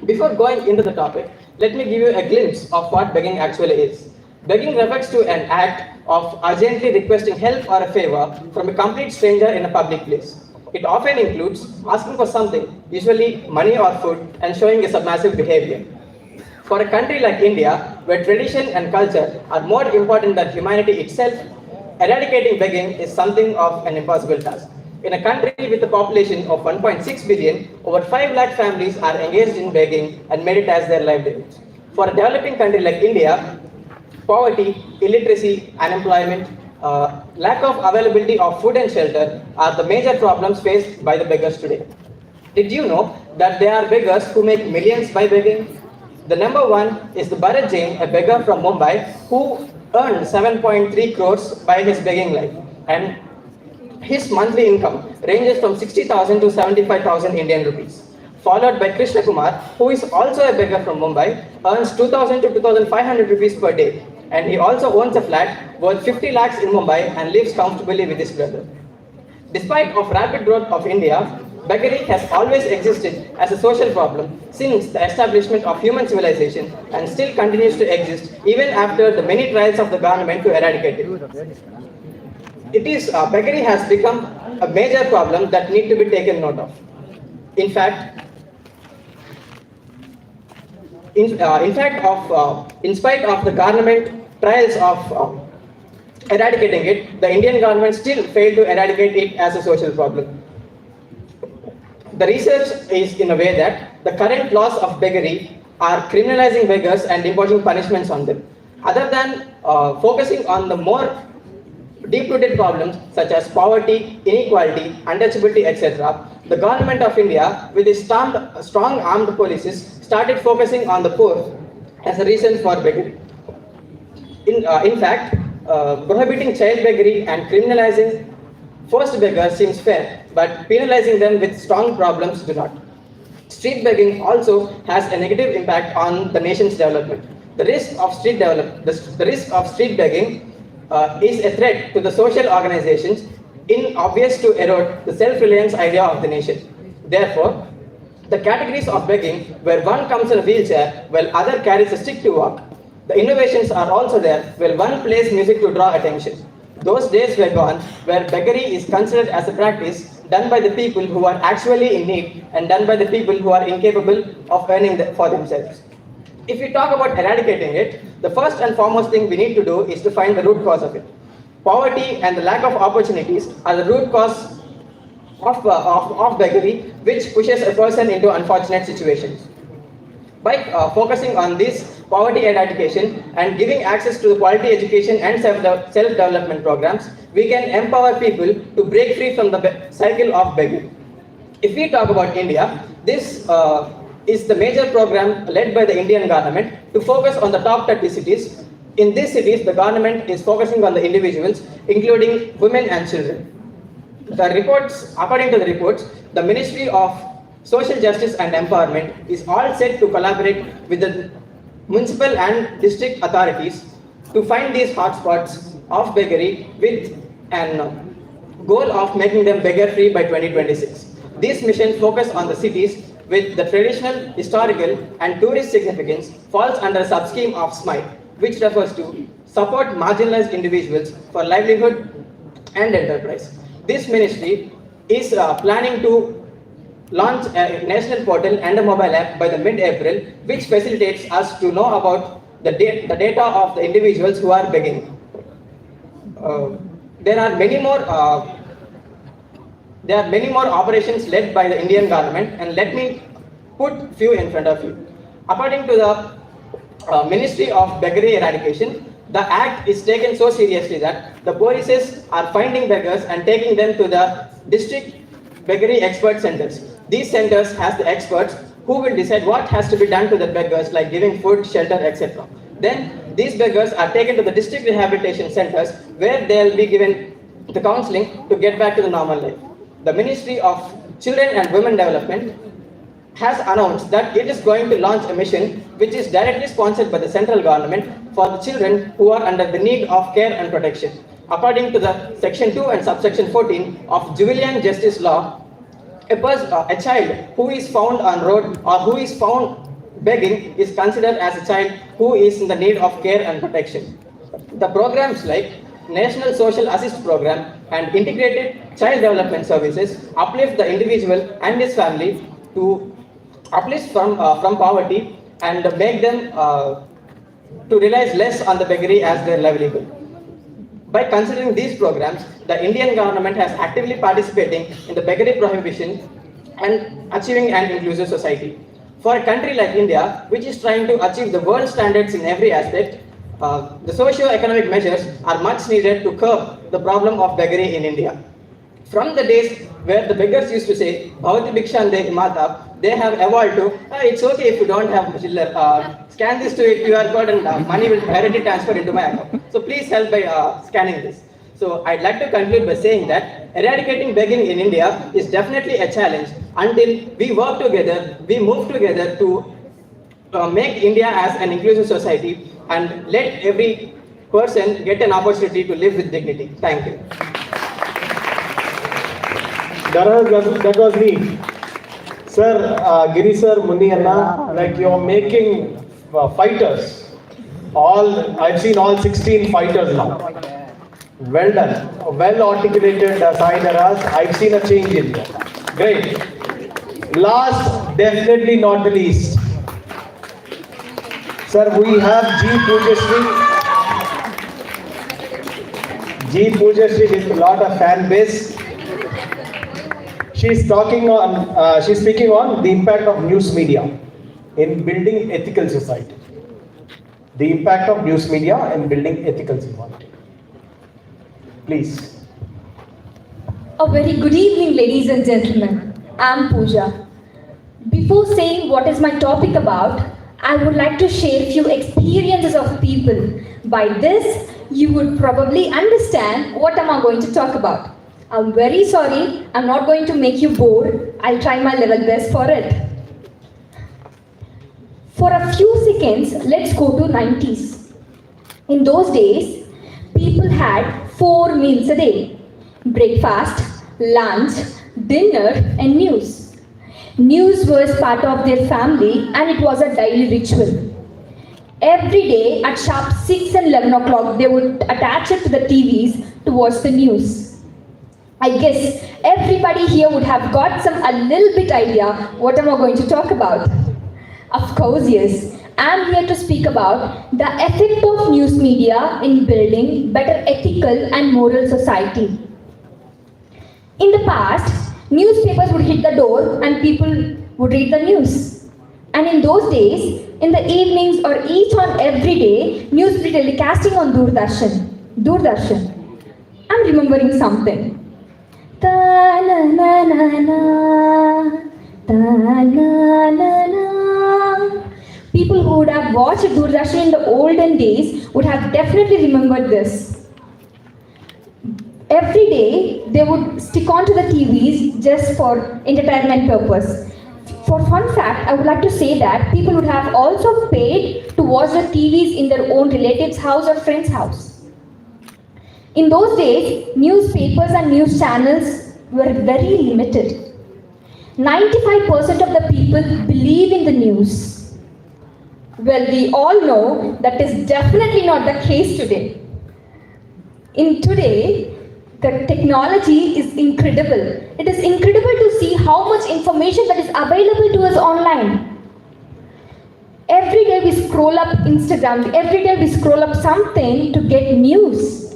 Before going into the topic, let me give you a glimpse of what begging actually is. Begging refers to an act of urgently requesting help or a favor from a complete stranger in a public place. It often includes asking for something, usually money or food, and showing a submissive behavior. For a country like India, where tradition and culture are more important than humanity itself, eradicating begging is something of an impossible task. In a country with a population of 1.6 billion, over 5 lakh families are engaged in begging and made it as their livelihood. For a developing country like India, poverty, illiteracy, unemployment, lack of availability of food and shelter are the major problems faced by the beggars today. Did you know that there are beggars who make millions by begging? The number one is the Bharat Jain, a beggar from Mumbai who earned 7.3 crores by his begging life, and his monthly income ranges from 60,000 to 75,000 Indian rupees. Followed by Krishna Kumar, who is also a beggar from Mumbai, earns 2,000 to 2,500 rupees per day, and he also owns a flat worth 50 lakhs in Mumbai and lives comfortably with his brother. Despite of rapid growth of India, beggary has always existed as a social problem since the establishment of human civilization and still continues to exist even after the many trials of the government to eradicate it. Beggary has become a major problem that need to be taken note of. In spite of the government trials of eradicating it, the Indian government still failed to eradicate it as a social problem. The research is in a way that the current laws of beggary are criminalizing beggars and imposing punishments on them. Other than focusing on the more deep-rooted problems such as poverty, inequality, untouchability, etc., the government of India, with its strong armed policies, started focusing on the poor as a reason for beggary. In fact, prohibiting child beggary and criminalizing forced beggars seems fair, but penalizing them with strong problems do not. Street begging also has a negative impact on the nation's development. The risk of street begging is a threat to the social organizations, obvious to erode the self-reliance idea of the nation. Therefore, The categories of begging, where one comes in a wheelchair while other carries a stick to walk. The innovations are also there, where one plays music to draw attention. Those days were gone, where beggary is considered as a practice done by the people who are actually in need and done by the people who are incapable of earning for themselves. If we talk about eradicating it, the first and foremost thing we need to do is to find the root cause of it. Poverty and the lack of opportunities are the root cause of beggary, which pushes a person into unfortunate situations. By focusing on this poverty eradication and giving access to the quality education and self-development programs, we can empower people to break free from the cycle of begging. If we talk about India, this is the major program led by the Indian government to focus on the top 30 cities. In these cities, the government is focusing on the individuals, including women and children. According to the reports, the Ministry of Social Justice and Empowerment is all set to collaborate with the municipal and district authorities to find these hotspots of beggary with a goal of making them beggar-free by 2026. These missions focus on the cities with the traditional, historical and tourist significance falls under a sub-scheme of SMILE, which refers to support marginalized individuals for livelihood and enterprise. This ministry is planning to launch a national portal and a mobile app by the mid-April, which facilitates us to know about the data of the individuals who are begging. There are many more operations led by the Indian government, and let me put few in front of you. According to the Ministry of Beggary Eradication, the act is taken so seriously that the polices are finding beggars and taking them to the district beggary expert centers. These centers has the experts who will decide what has to be done to the beggars, like giving food, shelter, etc. Then these beggars are taken to the district rehabilitation centers where they will be given the counseling to get back to the normal life. The Ministry of Children and Women Development has announced that it is going to launch a mission which is directly sponsored by the central government for the children who are under the need of care and protection. According to the Section 2 and Subsection 14 of Juvenile Justice Law, a child who is found on road or who is found begging is considered as a child who is in the need of care and protection. The programs like National Social Assist Program and Integrated Child Development Services uplift the individual and his family to uplift from poverty and make them to realize less on the beggary as their livelihood. By considering these programs, the Indian government has actively participating in the beggary prohibition and achieving an inclusive society. For a country like India, which is trying to achieve the world standards in every aspect, the socio-economic measures are much needed to curb the problem of beggary in India. From the days where the beggars used to say, Bhavati Bhikshande Mata, they have evolved to, it's okay if you don't have chiller, scan this to a QR code and money will directly transfer into my account. So please help by scanning this. So I'd like to conclude by saying that eradicating begging in India is definitely a challenge until we work together, we move together to make India as an inclusive society and let every person get an opportunity to live with dignity. Thank you. That was me. Sir, Giri sir, Muni Anna, like you're making fighters. I've seen all 16 fighters now. Well done. Well articulated, Sai Naraz. I've seen a change in you. Great. Last, definitely not the least. Sir, we have G. Pujashri. G. Pujashri with a lot of fan base. She's speaking on the impact of news media in building ethical society. The impact of news media in building ethical society. Please. A very good evening, ladies and gentlemen. I'm Pooja. Before saying what is my topic about, I would like to share a few experiences of people. By this, you would probably understand what am I going to talk about. I'm very sorry, I'm not going to make you bored. I'll try my level best for it. For a few seconds, let's go to 90s. In those days, people had 4 meals a day. Breakfast, lunch, dinner and news. News was part of their family and it was a daily ritual. Every day at sharp 6 and 11 o'clock, they would attach it to the TVs to watch the news. I guess everybody here would have got a little bit idea what am I going to talk about. Of course, yes. I'm here to speak about the effect of news media in building better ethical and moral society. In the past, newspapers would hit the door and people would read the news. And in those days, in the evenings or each on every day, news would be telecasting on Doordarshan. I'm remembering something. Ta-na-na-na-na, ta-na-na-na. People who would have watched Doordarshan in the olden days would have definitely remembered this. Every day, they would stick onto the TVs just for entertainment purpose. For fun fact, I would like to say that people would have also paid to watch the TVs in their own relative's house or friend's house. In those days, newspapers and news channels were very limited. 95% of the people believe in the news. Well, we all know that is definitely not the case today. In today, the technology is incredible. It is incredible to see how much information that is available to us online. Every day we scroll up Instagram, every day we scroll up something to get news.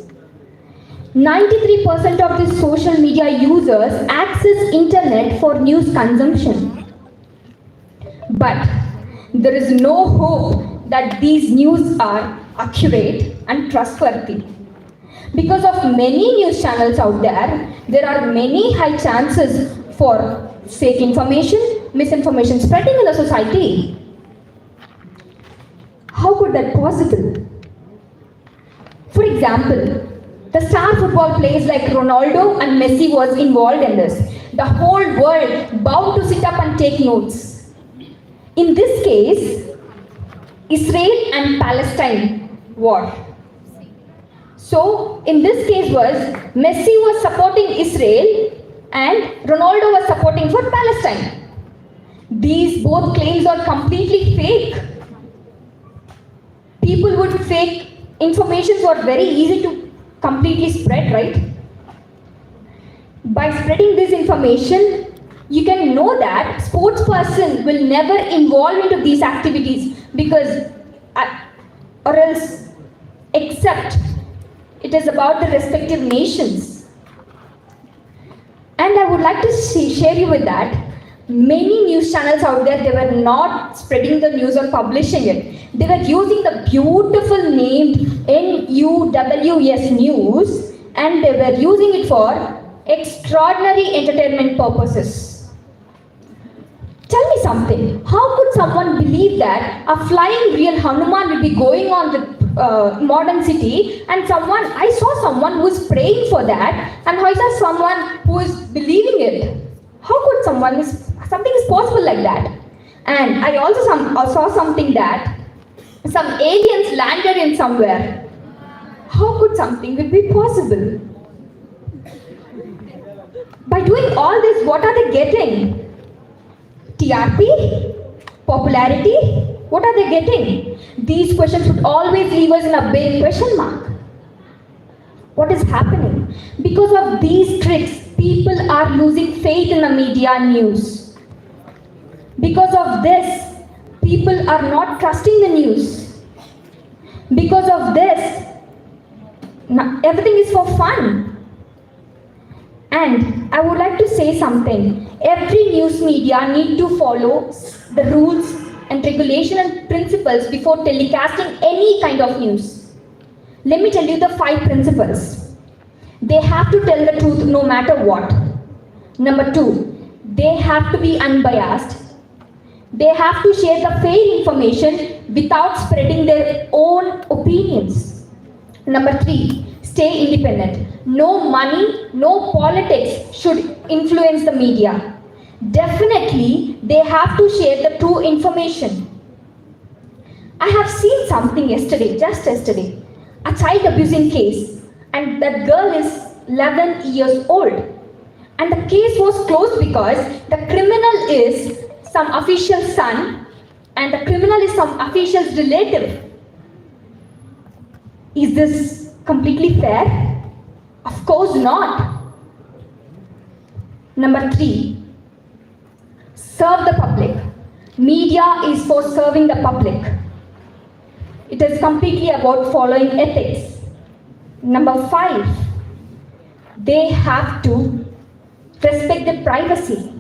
93% of the social media users access internet for news consumption. But there is no hope that these news are accurate and trustworthy. Because of many news channels out there are many high chances for fake information, misinformation spreading in the society. How could that possible? For example, the star football players like Ronaldo and Messi was involved in this. The whole world bound to sit up and take notes. In this case, Israel and Palestine war. So, in this case Messi was supporting Israel and Ronaldo was supporting for Palestine. These both claims are completely fake. People would fake information were very easy to completely spread, right? By spreading this information, you can know that sports person will never involve into these activities because or else except it is about the respective nations. And I would like to share you with that. Many news channels out there, they were not spreading the news or publishing it. They were using the beautiful name NUWS News and they were using it for extraordinary entertainment purposes. Tell me something. How could someone believe that a flying real Hanuman will be going on the modern city and I saw someone who is praying for that and I saw someone who is believing it. How could something is possible like that? And I also saw something that some aliens landed in somewhere. How could something would be possible? By doing all this, what are they getting? TRP? Popularity? What are they getting? These questions would always leave us in a big question mark. What is happening? Because of these tricks, people are losing faith in the media and news. Because of this, people are not trusting the news. Because of this, everything is for fun. And I would like to say something. Every news media need to follow the rules and regulation and principles before telecasting any kind of news. Let me tell you the 5 principles. They have to tell the truth no matter what. Number 2, they have to be unbiased. They have to share the fair information without spreading their own opinions. Number 3, stay independent. No money, no politics should influence the media. Definitely, they have to share the true information. I have seen something just yesterday, a child abusing case, and that girl is 11 years old. And the the case was closed because the criminal is some official's son and the criminal is some official's relative. Is this completely fair? Of course not. Number 3, serve the public. Media is for serving the public. It is completely about following ethics. Number 5, they have to respect the privacy.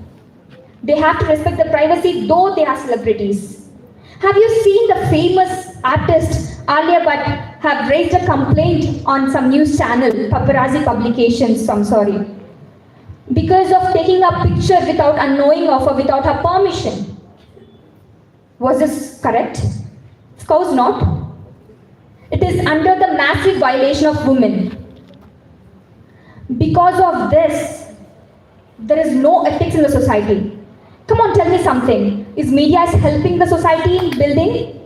They have to respect the privacy though they are celebrities. Have you seen the famous artist Alia Bhatt have raised a complaint on some news channel, paparazzi publications, I'm sorry, because of taking a picture without a knowing of or without her permission? Was this correct? Of course not. It is under the massive violation of women. Because of this, there is no ethics in the society. Come on, tell me something. Is media helping the society in building?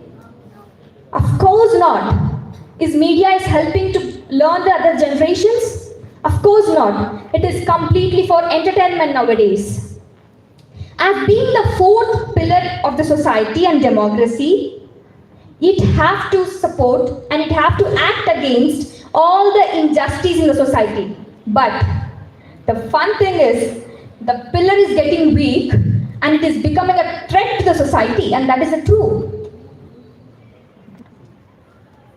Of course not. Is media helping to learn the other generations? Of course not. It is completely for entertainment nowadays. As being the 4th pillar of the society and democracy, it has to support and it has to act against all the injustice in the society. But the fun thing is, the pillar is getting weak and it is becoming a threat to the society, and that is the truth.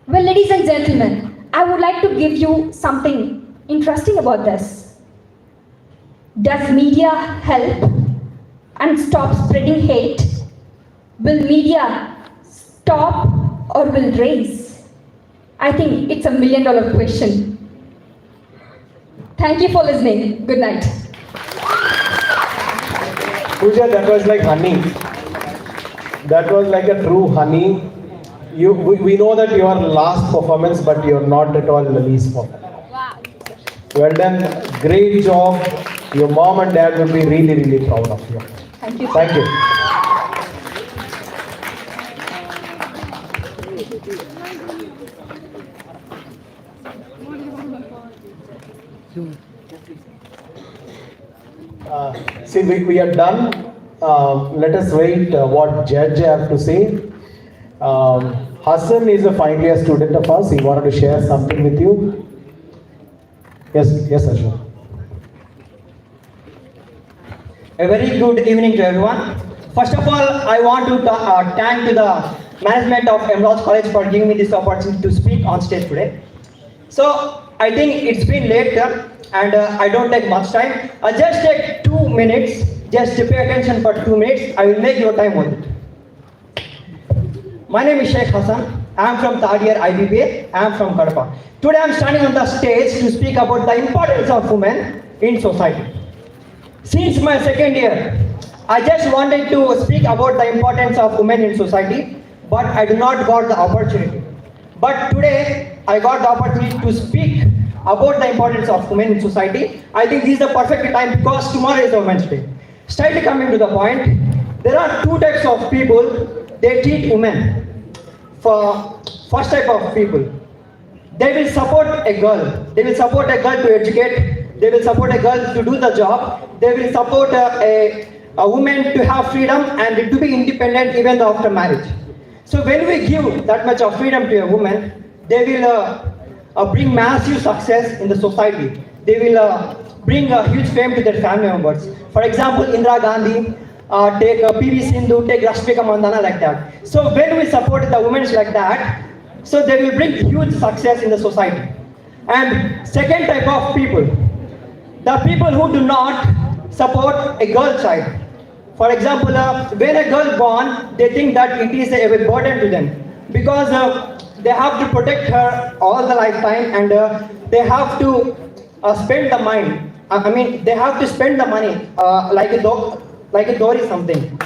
Well, ladies and gentlemen, I would like to give you something interesting about this. Does media help and stop spreading hate? Will media stop or will raise? I think it's a $1 million question. Thank you for listening. Good night. Pooja, that was like honey. That was like a true honey. We know that you are last performance, but you are not at all the least performance. Wow. Well done. Great job. Your mom and dad will be really, really proud of you. Thank you. Thank you. See, we are done. Let us wait what judge have to say. Hassan is a final year student of us. He wanted to share something with you. Yes, Ashok. A very good evening to everyone. First of all, I want to thank to the management of Emerald College for giving me this opportunity to speak on stage today. So, I think it's been late and I don't take much time. I just take 2 minutes. Just pay attention for 2 minutes. I will make your time worth it. My name is Sheikh Hassan. I am from 3rd year IBBA. I am from Kadapa. Today I am standing on the stage to speak about the importance of women in society. Since my 2nd year, I just wanted to speak about the importance of women in society, but I did not got the opportunity. But today, I got the opportunity to speak about the importance of women in society. I think this is the perfect time because tomorrow is Women's Day. Straight coming to the point, there are 2 types of people. They treat women. For first type of people, they will support a girl. They will support a girl to educate. They will support a girl to do the job. They will support a woman to have freedom and to be independent even after marriage. So when we give that much of freedom to a woman, they will bring massive success in the society. They will bring a huge fame to their family members. For example, Indira Gandhi, take PV Sindhu, take Rashtrika Mandana, like that. So when we support the women like that, so they will bring huge success in the society. And second type of people, the people who do not support a girl child. For example, when a girl born, they think that it is a burden to them because they have to protect her all the lifetime and they have to spend the money. They have to spend the money like a dowry something.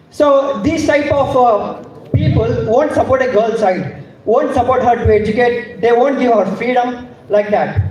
So these type of people won't support a girl child, won't support her to educate, they won't give her freedom like that.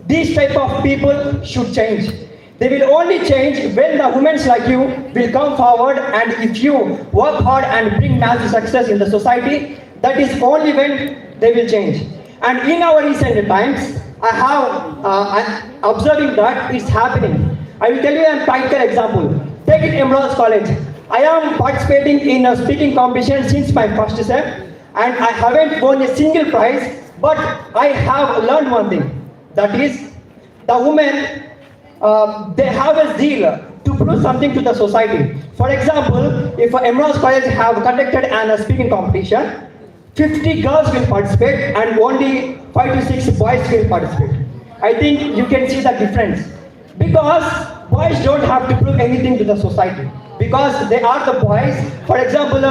These type of people should change. They will only change when the women like you will come forward, and if you work hard and bring massive success in the society, that is only when they will change. And in our recent times, I have observing that it's happening. I will tell you a practical example. Take it Emerald College. I am participating in a speaking competition since my first sem, and I haven't won a single prize, but I have learned one thing. That is, the women, they have a zeal to prove something to the society. For example, if Emerald College have conducted a speaking competition, 50 girls will participate and only 5 to 6 boys will participate. I think you can see the difference. Because boys don't have to prove anything to the society. Because they are the boys. For example,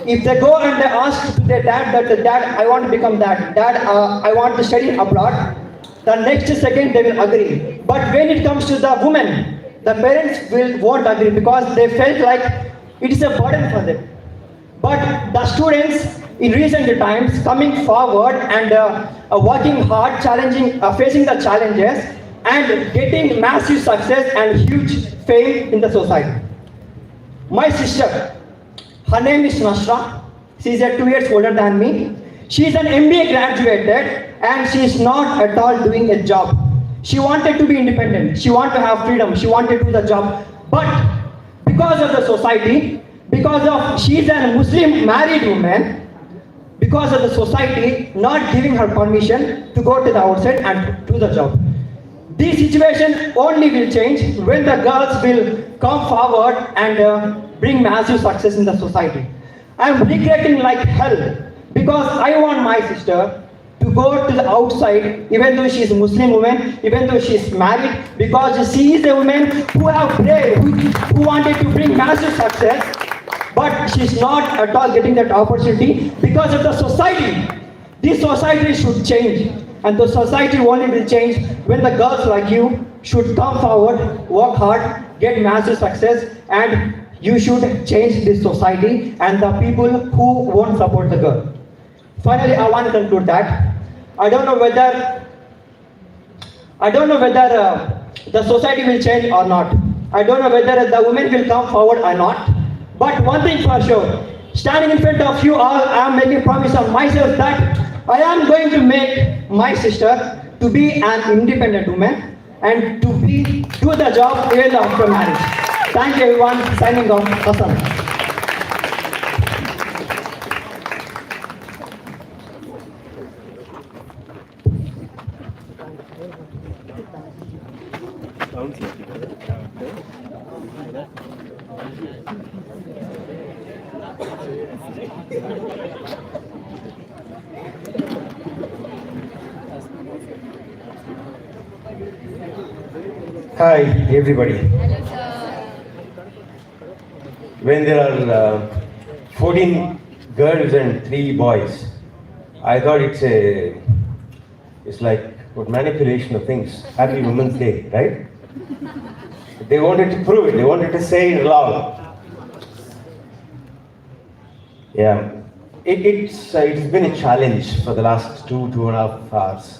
if they go and they ask to their dad that, Dad, I want to become that. Dad, I want to study abroad. The next second they will agree. But when it comes to the women, the parents won't agree because they felt like it is a burden for them. But the students in recent times coming forward and working hard, facing the challenges and getting massive success and huge fame in the society. My sister, her name is Nashra. She is 2 years older than me. She is an MBA graduated and she is not at all doing a job. She wanted to be independent. She wanted to have freedom. She wanted to do the job. But because of the society, because of she is a Muslim married woman, because of the society not giving her permission to go to the outside and do the job. This situation only will change when the girls will come forward and bring massive success in the society. I am regretting like hell because I want my sister to go to the outside, even though she is a Muslim woman, even though she is married, because she is a woman who have prayed, who wanted to bring massive success, but she is not at all getting that opportunity because of the society. This society should change, and the society only will change when the girls like you should come forward, work hard, get massive success, and you should change this society and the people who won't support the girl. Finally, I want to conclude that I don't know whether the society will change or not. I don't know whether the women will come forward or not. But one thing for sure, standing in front of you all, I am making a promise of myself that I am going to make my sister to be an independent woman and to do the job even after marriage. Thank you everyone. Signing off. Awesome. Hi, everybody. When there are 14 girls and 3 boys, I thought it's like what manipulation of things. Happy Women's Day, right? They wanted to prove it. They wanted to say it loud. Yeah, it's been a challenge for the last 2.5 hours.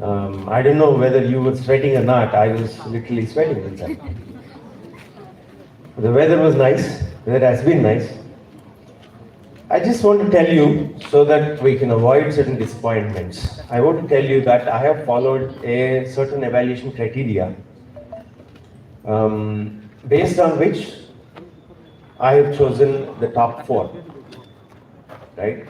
I don't know whether you were sweating or not. I was literally sweating inside. The weather was nice. The weather has been nice. I just want to tell you so that we can avoid certain disappointments. I want to tell you that I have followed a certain evaluation criteria based on which I have chosen the top 4. Right?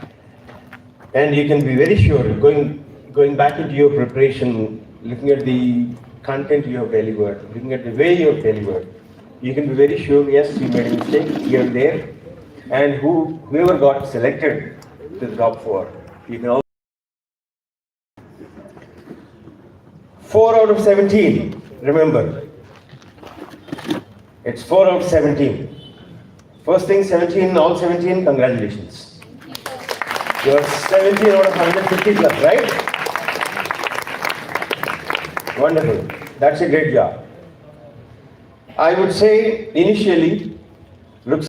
And you can be very sure, going back into your preparation, looking at the content you have delivered, looking at the way you have delivered, you can be very sure, yes, you made a mistake here and there, and whoever got selected to the top 4, you can also 4 out of 17, remember, it's 4 out of 17. First thing, 17, all 17, congratulations. You're 17 out of 150 plus, right? Wonderful. That's a great job. I would say initially, looks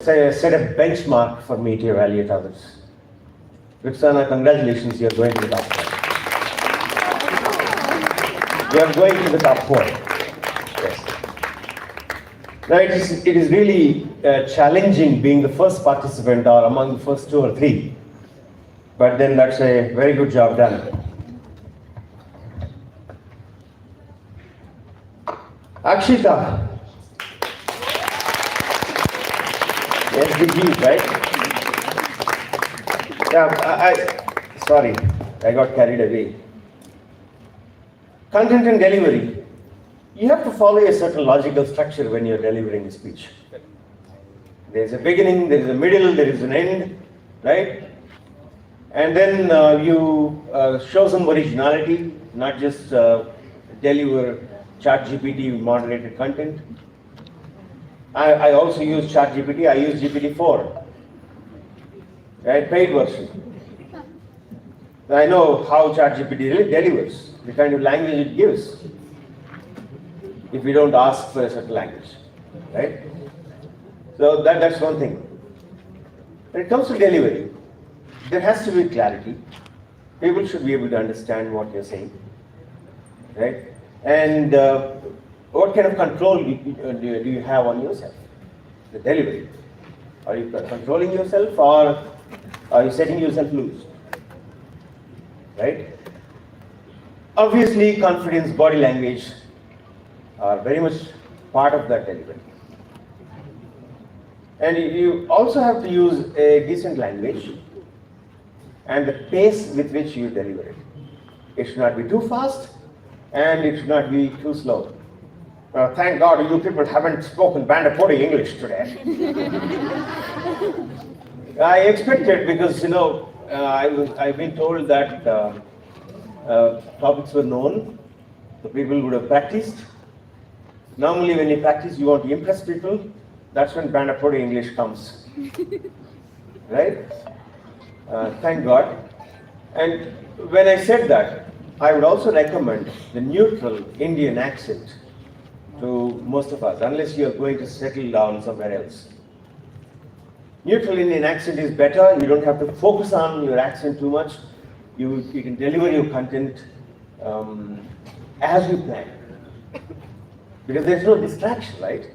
set a benchmark for me to evaluate others. Ruxana, congratulations, you're going to the top 4. You are going to the top 4. Yes. Now it is really challenging being the first participant or among the first 2 or 3. But then that's a very good job done. Akshita. SDGs, right? Yeah, sorry, I got carried away. Content and delivery. You have to follow a certain logical structure when you're delivering a speech. There's a beginning, there is a middle, there is an end, right? And then you show some originality, not just deliver ChatGPT moderated content. I also use ChatGPT, I use GPT-4, right, paid version. I know how ChatGPT really delivers, the kind of language it gives, if we don't ask for a certain language, right? So that's one thing. When it comes to delivery, there has to be clarity. People should be able to understand what you're saying, right? And what kind of control do you have on yourself? The delivery. Are you controlling yourself or are you setting yourself loose? Right? Obviously, confidence, body language are very much part of that delivery. And you also have to use a decent language and the pace with which you deliver it. It should not be too fast and it should not be too slow. Thank God you people haven't spoken Bandapodi English today. I expected because, you know, I've been told that topics were known, the people would have practiced. Normally when you practice, you want to impress people. That's when Bandapodi English comes, right? Thank God. And when I said that, I would also recommend the neutral Indian accent to most of us, unless you are going to settle down somewhere else. Neutral Indian accent is better. You don't have to focus on your accent too much. You can deliver your content as you plan. Because there's no distraction, right?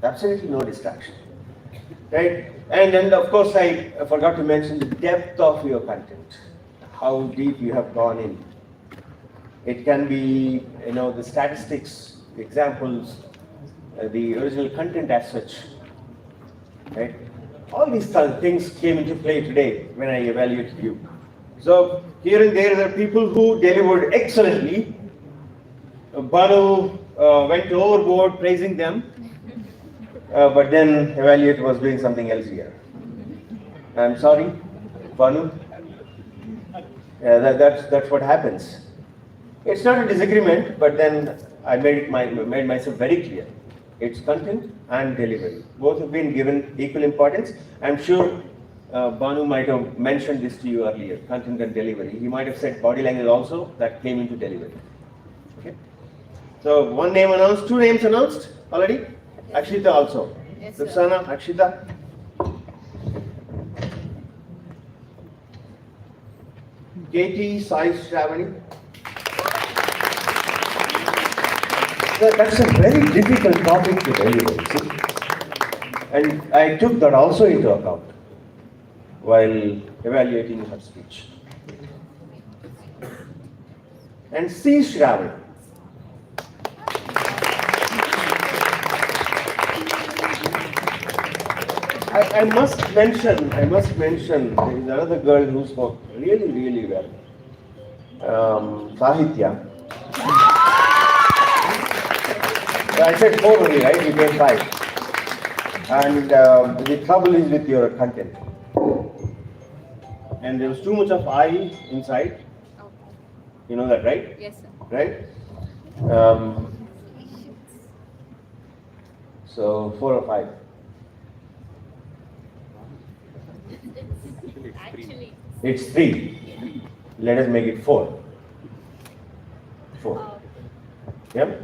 Absolutely no distraction, right? And then, of course, I forgot to mention the depth of your content, how deep you have gone in. It can be, you know, the statistics, the examples, the original content as such, right? All these things came into play today when I evaluated you. So here and there are people who delivered excellently. Banu went overboard praising them. But then evaluator was doing something else here. I'm sorry, Banu. That's what happens. It's not a disagreement, but then I made myself very clear. It's content and delivery. Both have been given equal importance. I'm sure Banu might have mentioned this to you earlier, content and delivery. He might have said body language also, that came into delivery. Okay. So one name announced, two names announced already. Akshita also. Yes, Ruxana, Akshita. Katie, Sai, Shravani. That's a very difficult topic to deliver, see? And I took that also into account while evaluating her speech. And C. Shravani. I must mention, there is another girl who spoke really, really well. Sahitya. I said 4 only, right? You gave 5. And the trouble is with your content. And there was too much of I inside. You know that, right? Yes, sir. Right? So 4 or 5. Actually, It's 3. Let us make it 4. 4. Yep.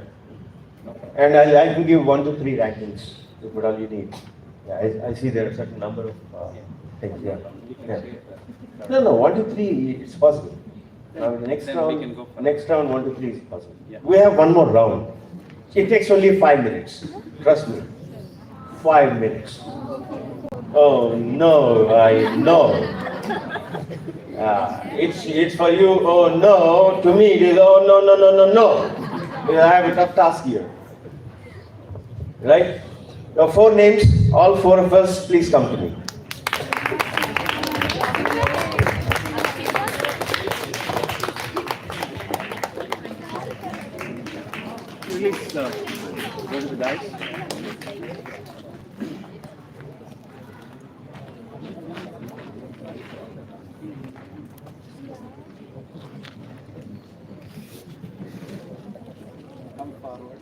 And I can give 1 to 3 rankings. That's what all you need. Yeah, I see there are a certain number of things. Yeah. No, 1 to 3 it's possible. Now the next round, 1 to 3 is possible. Yeah. We have one more round. It takes only 5 minutes. Trust me. 5 minutes. Oh no, I know. It's for you. Oh no, to me it is. Oh no. I have a tough task here. Right? Now 4 names, all 4 of us, please come to me. Please go to the dice. Come forward.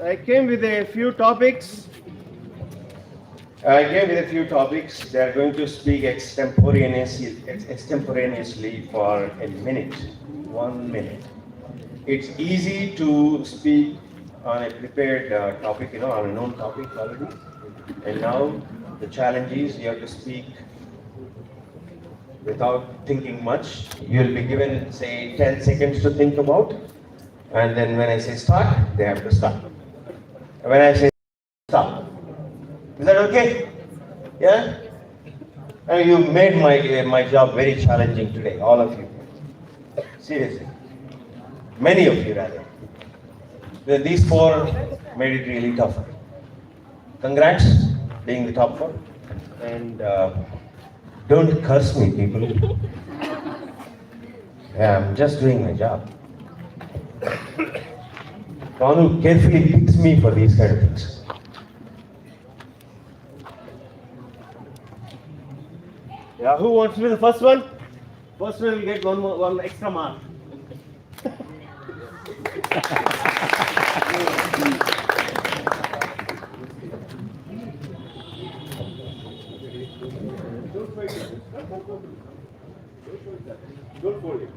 I came with a few topics. They are going to speak extemporaneously for a minute, 1 minute. It's easy to speak on a prepared topic, on a known topic already. And now the challenge is you have to speak without thinking much. You'll be given, say, 10 seconds to think about. And then when I say start, they have to start. When I say stop. Is that okay? Yeah? And you made my job very challenging today, all of you. Seriously. Many of you rather. These 4 made it really tough. Congrats, being the top 4. And don't curse me, people. Yeah, I'm just doing my job. Kanu carefully picks me for these kind of things. Yeah, who wants to be the first one? First one will get one extra mark. Don't fold it.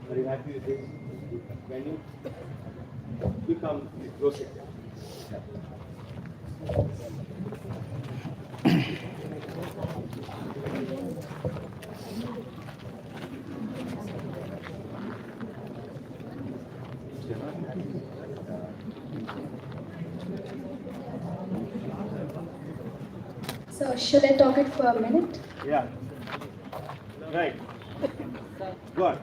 Are you happy with this? Can you become closer? So should I talk it for a minute? Yeah. Right. Go on.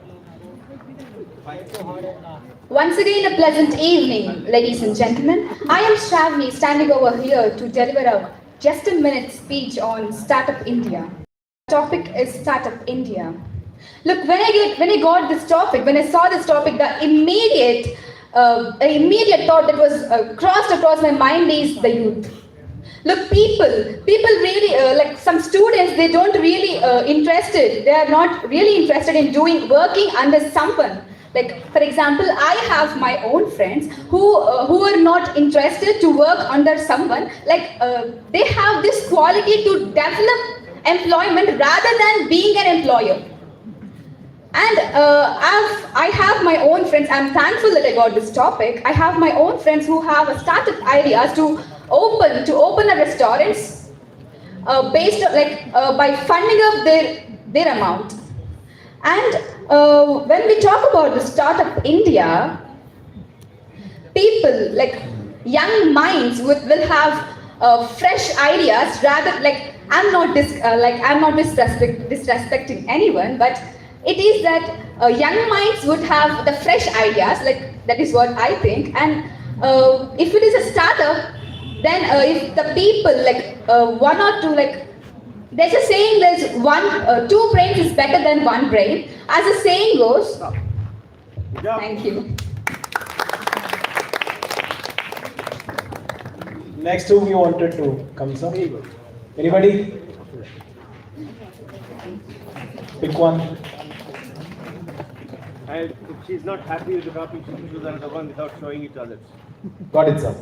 Once again, a pleasant evening, ladies and gentlemen. I am Shravani, standing over here to deliver a just a minute speech on Startup India. The topic is Startup India. Look, when I got this topic, when I saw this topic, the immediate thought that was crossed across my mind is the youth. Look, people really, like some students, they don't really interested. They are not really interested in working under someone. Like, for example, I have my own friends who are not interested to work under someone. Like, they have this quality to develop employment rather than being an employer. And I have my own friends. I'm thankful that I got this topic. I have my own friends who have a startup ideas to open a restaurants based on, like, by funding up their amount. And when we talk about the Startup India, people, like young minds will have fresh ideas. Rather, like, I'm not disrespecting anyone, but it is that young minds would have the fresh ideas. Like, that is what I think. And if it is a startup, then if the people, like one or two, like, there's a saying, there's two brains is better than one brain, as the saying goes. Thank you. Next, who we wanted to come, sir? Anybody? Pick one. And if she's not happy with the topic, she can choose another one without showing it to others. Got it, sir.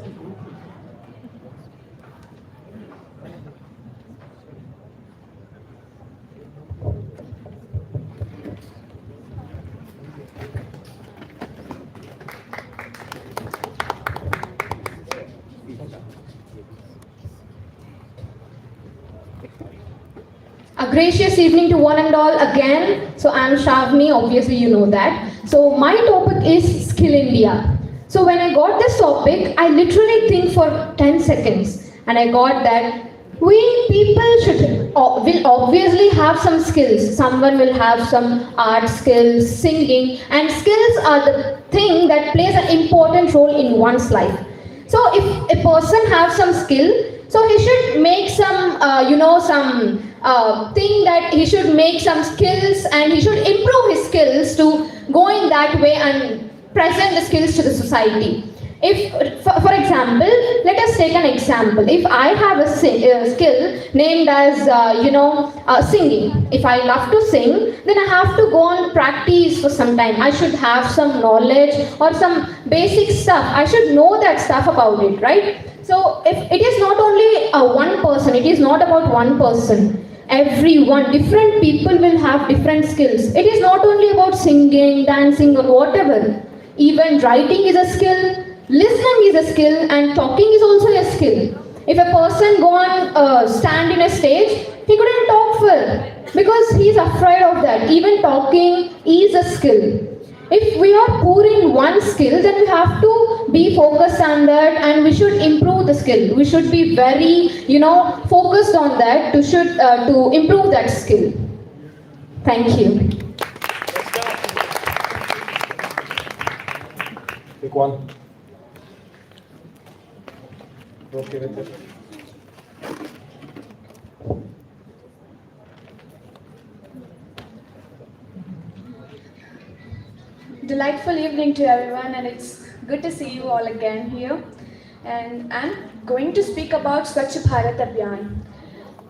A gracious evening to one and all again. So I'm Shavni, obviously you know that. So my topic is Skill India. So when I got this topic, I literally think for 10 seconds, and I got that we people will obviously have some skills. Someone will have some art skills, singing, and skills are the thing that plays an important role in one's life. So if a person has some skill, so he should make some, thing that he should make some skills, and he should improve his skills to go in that way and present the skills to the society. If, for example, let us take an example. If I have a skill named as, singing. If I love to sing, then I have to go and practice for some time. I should have some knowledge or some basic stuff. I should know that stuff about it, right? So if it is not only one person, it is not about one person. Everyone, different people will have different skills. It is not only about singing, dancing, or whatever. Even writing is a skill. Listening is a skill, and talking is also a skill. If a person go and stand in a stage, he couldn't talk well because he is afraid of that. Even talking is a skill. If we are poor in one skill, then we have to be focused on that, and we should improve the skill. We should be very, focused on that to improve that skill. Thank you. Pick one. Okay with it. Delightful evening to everyone, and it's good to see you all again here. And I'm going to speak about Swachh Bharat Abhiyan.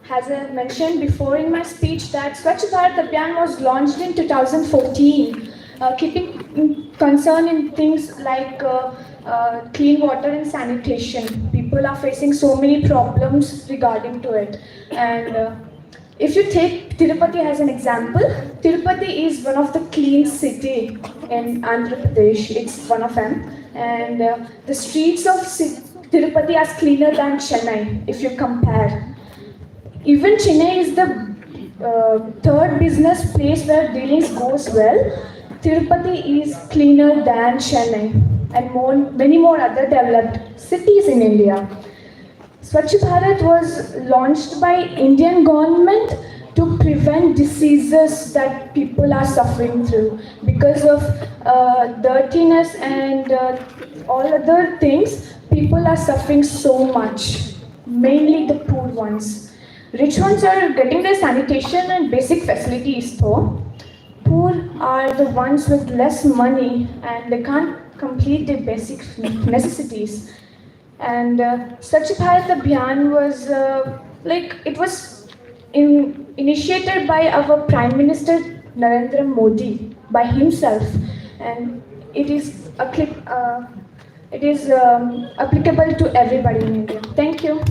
As I mentioned before in my speech, that Swachh Bharat Abhiyan was launched in 2014, keeping concern in things like clean water and sanitation. People are facing so many problems regarding to it. And if you take Tirupati as an example, Tirupati is one of the clean city in Andhra Pradesh. It's one of them. And the streets of Tirupati are cleaner than Chennai, if you compare. Even Chennai is the third business place where dealings goes well. Tirupati is cleaner than Chennai and many more other developed cities in India. Swachh Bharat was launched by Indian government to prevent diseases that people are suffering through because of dirtiness and all other things. People are suffering so much, mainly the poor ones. Rich ones are getting their sanitation and basic facilities though. Poor are the ones with less money and they can't complete their basic necessities. And Swachh Bharat Abhiyan was it was initiated by our Prime Minister Narendra Modi by himself, and it is applicable to everybody in India. Thank you.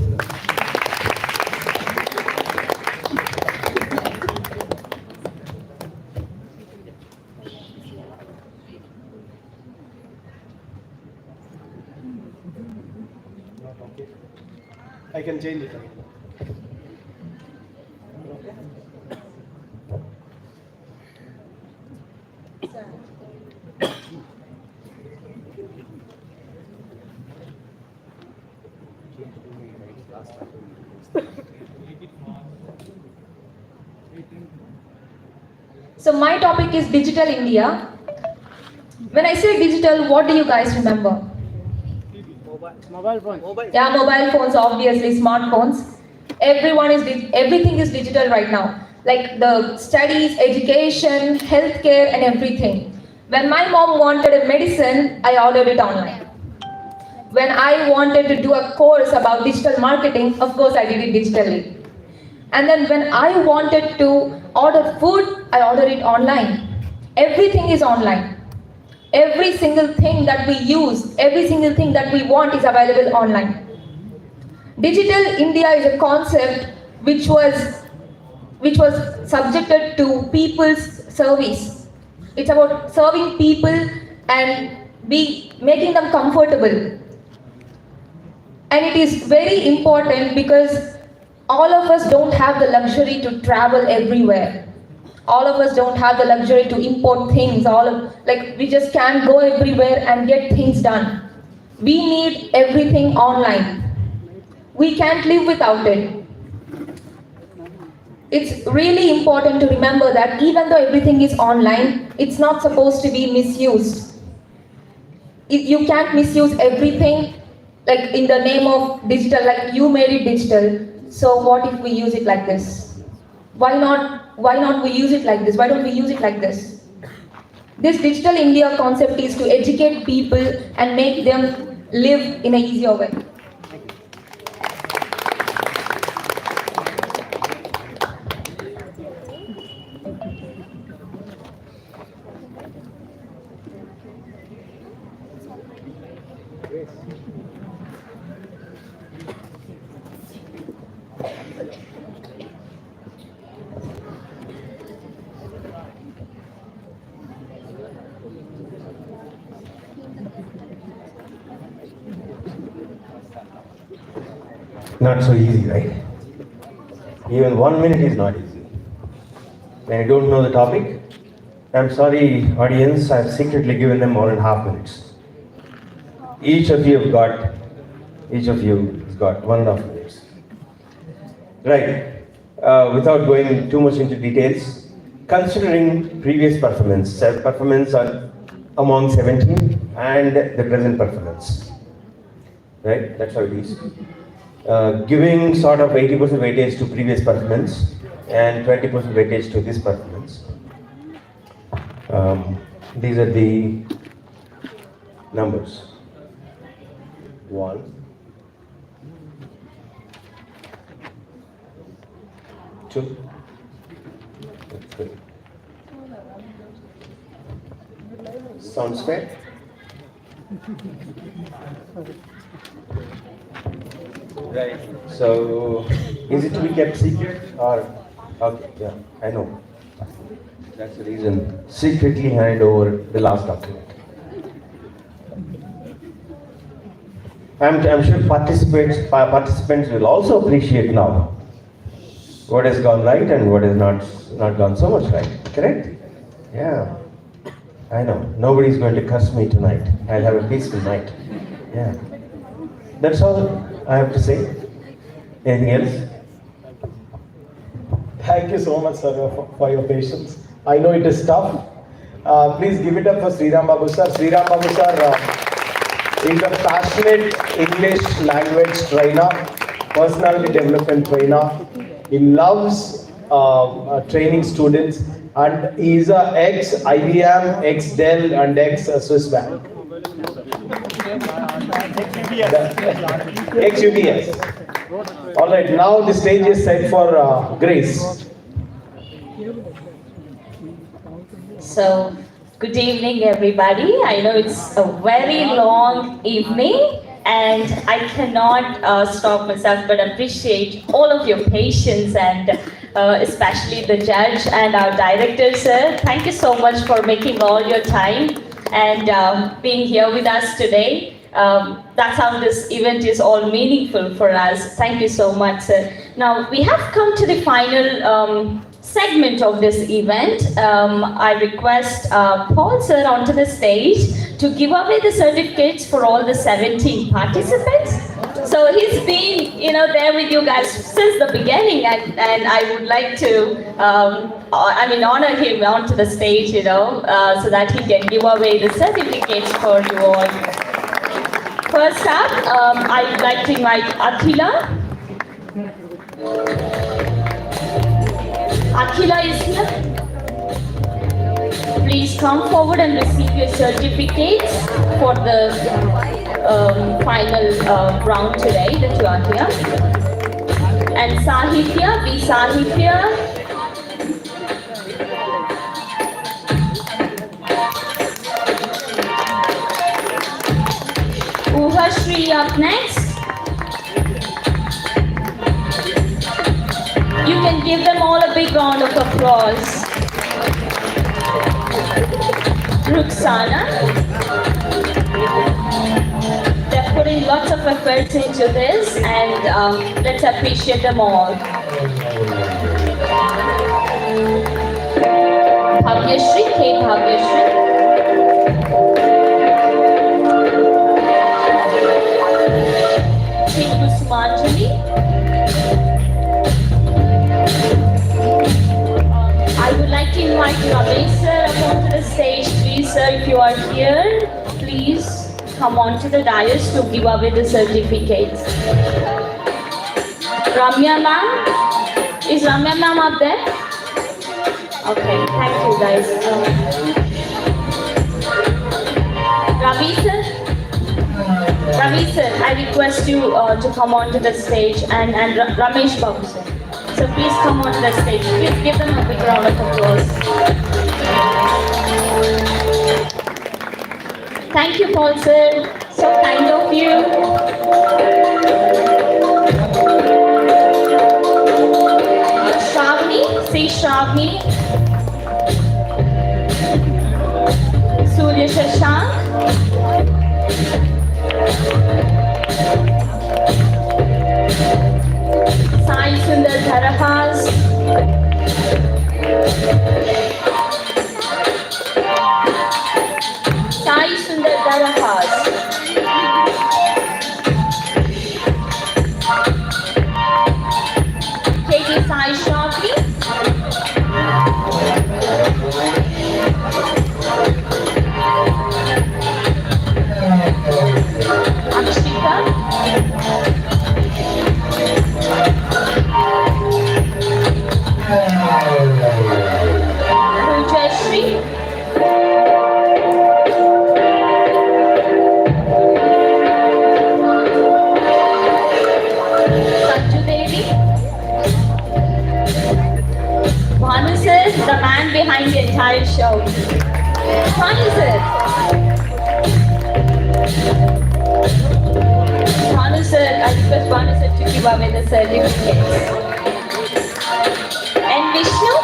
I can change it. So my topic is Digital India. When I say digital, what do you guys remember? Mobile phone. Yeah, mobile phones, obviously, smartphones. Everything is digital right now. Like the studies, education, healthcare, and everything. When my mom wanted a medicine, I ordered it online. When I wanted to do a course about digital marketing, of course I did it digitally. And then when I wanted to order food, I ordered it online. Everything is online. Every single thing that we use, every single thing that we want is available online. Digital India is a concept which was subjected to people's service. It's about serving people and making them comfortable. And it is very important because all of us don't have the luxury to travel everywhere. all of us don't have the luxury to import things. Like we just can't go everywhere and get things done. We need everything online. We can't live without it. It's really important to remember that even though everything is online, it's not supposed to be misused. You can't misuse everything, like in the name of digital, like you made it digital. So what if we use it like this? Why not we use it like this? Why don't we use it like this? This Digital India concept is to educate people and make them live in an easier way. Not so easy, right? Even 1 minute is not easy. When you don't know the topic, I'm sorry, audience, I've secretly given them 1.5 minutes. Each of you has got 1.5 minutes. Right. Without going too much into details, considering previous performance are among 17 and the present performance. Right? That's how it is. Giving sort of 80% weightage to previous performance and 20% weightage to this performance. These are the numbers. 1, 2, 3. Sounds fair? Right. So, is it to be kept secret or? Okay, yeah, I know. That's the reason. Secretly hand over the last document. I'm sure participants will also appreciate now what has gone right and what has not gone so much right. Correct? Yeah. I know. Nobody's going to curse me tonight. I'll have a peaceful night. Yeah. That's all I have to say. Anything else? Thank you so much, sir, for your patience. I know it is tough. Please give it up for Sriram Babu sir. Sriram Babu sir is a passionate English language trainer, personality development trainer. He loves training students, and he is a ex-IBM, ex-Dell, and ex-Swiss Bank. Ex-UBS. All right, now the stage is set for Grace. So, good evening, everybody. I know it's a very long evening, and I cannot stop myself but appreciate all of your patience, and especially the judge and our director, sir. Thank you so much for making all your time and being here with us today. That's how this event is all meaningful for us. Thank you so much, sir. Now, we have come to the final segment of this event. I request Paul, sir, onto the stage to give away the certificates for all the 17 participants. So he's been, there with you guys since the beginning, and I would like to, honor him onto the stage, so that he can give away the certificates for you all. First up, I'd like to invite Akhila. Akhila is here. Please come forward and receive your certificates for the final round today that you are here. And Sahithya, be Sahithya. Uhashri up next. You can give them all a big round of applause. Ruxana. They're putting lots of efforts into this, and let's appreciate them all. Bhavyashri, K. Bhavyashri. K. Kusumanjali. I would like to invite Ramesh sir up onto the stage. Please sir, if you are here, please come onto the dais to give away the certificates. Ramya ma'am? Is Ramya ma'am up there? Okay, thank you guys. Ravi sir? Ravi sir, I request you to come onto the stage and Ramesh Babu sir. So please come onto the stage. Please give them a big round of applause. Thank you, Paul sir. So kind of you. Shravani, see Shravani. Surya Shashank. Sai Sundar Dharahas. Sai Sundar Dharahas. KT Sai Shravani. Akshika. Pujashri. Sanju Devi. Bhanu sir, the man behind the entire show. Bhanu sir. Bhanu sir, I request Bhanu sir to give away the certificates. And Vishnu?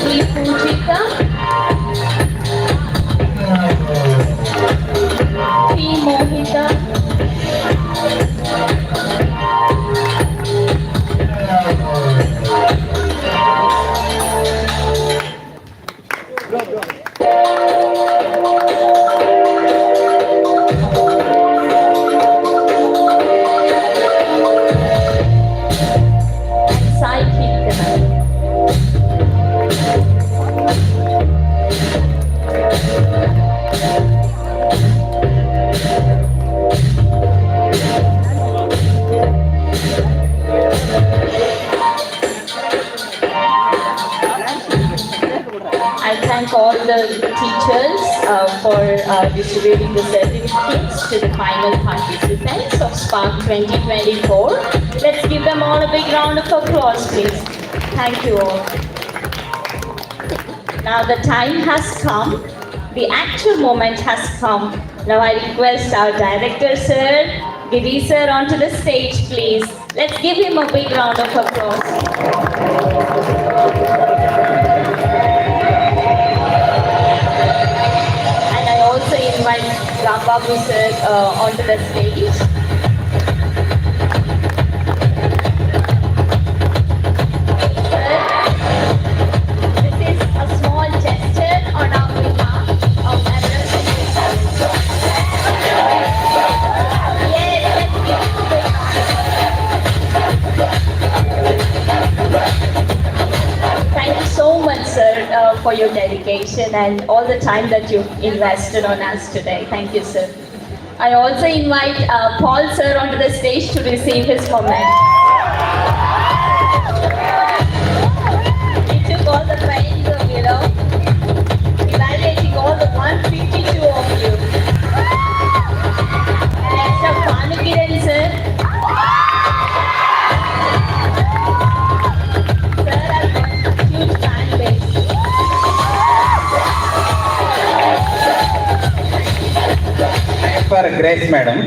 P. Pujita. P. Mohita. Sai Kirtana. I thank all the teachers for distributing the certificates to the final participants of Spark 2024. Let's give them all a big round of applause, please. Thank you all. Now the time has come. The actual moment has come. Now I request our director sir, Giri sir, onto the stage, please. Let's give him a big round of applause. Invite Rambabu sir onto the stage. Sir, this is a small gesture on our behalf of Everest. Yes, let's give him a big round. Thank you so much, sir, for your dedication and all the time that you've invested on us today. Thank you, sir. I also invite Paul, sir, onto the stage to receive his moment. He took all the pains of, evaluating all the 152 of you. Next up, Bhanukiran, sir. For Grace Madam.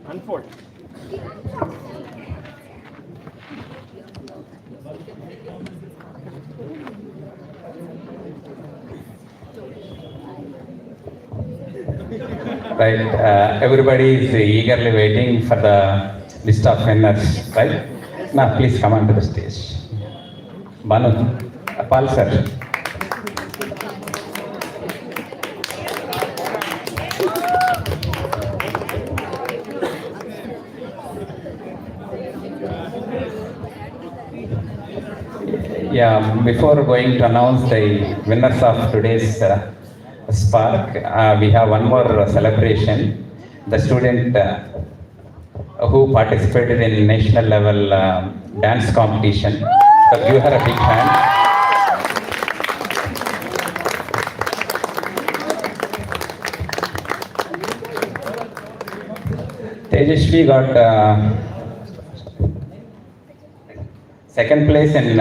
Unfold. Right, everybody is eagerly waiting for the list of winners, right? Now, please come onto the stage. Banu, Pal sir. Yeah, before going to announce the winners of today's Spark, we have one more celebration. The student who participated in national level dance competition. So give her a big hand. Tejashvi got second place in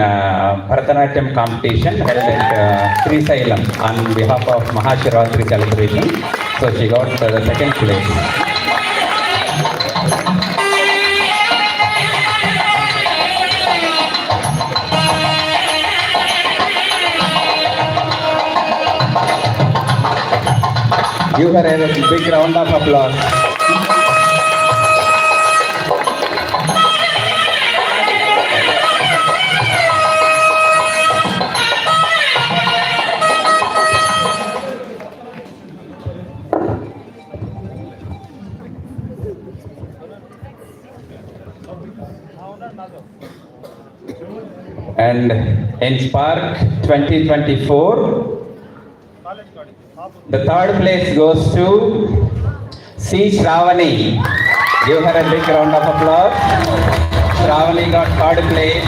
Bharatanatyam competition held at Srisailam on behalf of Mahashivratri celebration. So she got the second place. Give her a big round of applause. And in Spark 2024, the third place goes to C. Shravani. Give her a big round of applause. Shravani got third place.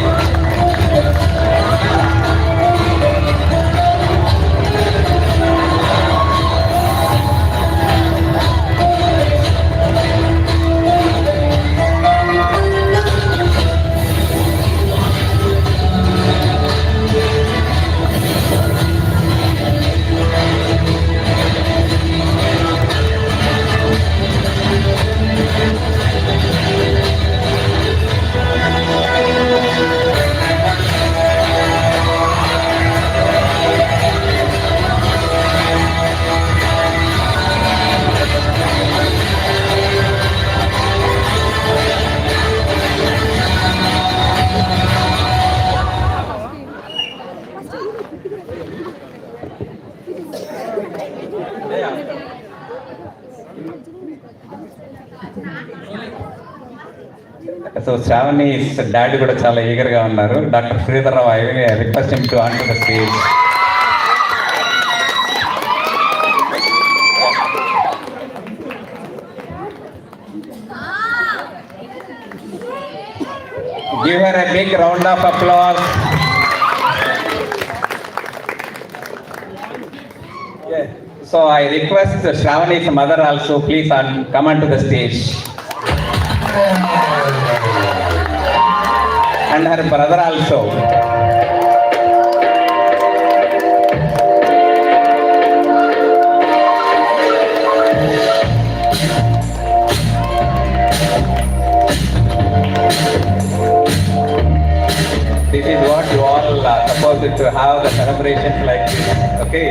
So Shravani's dad కూడా చాలా eager గా ఉన్నారు. Dr. Sridhar Rao, I will request him to onto the stage. Give her a big round of applause. Yeah. So I request Shravani's mother also please come onto the stage. And her brother also. This is what you all are supposed to have the celebrations like this. Okay.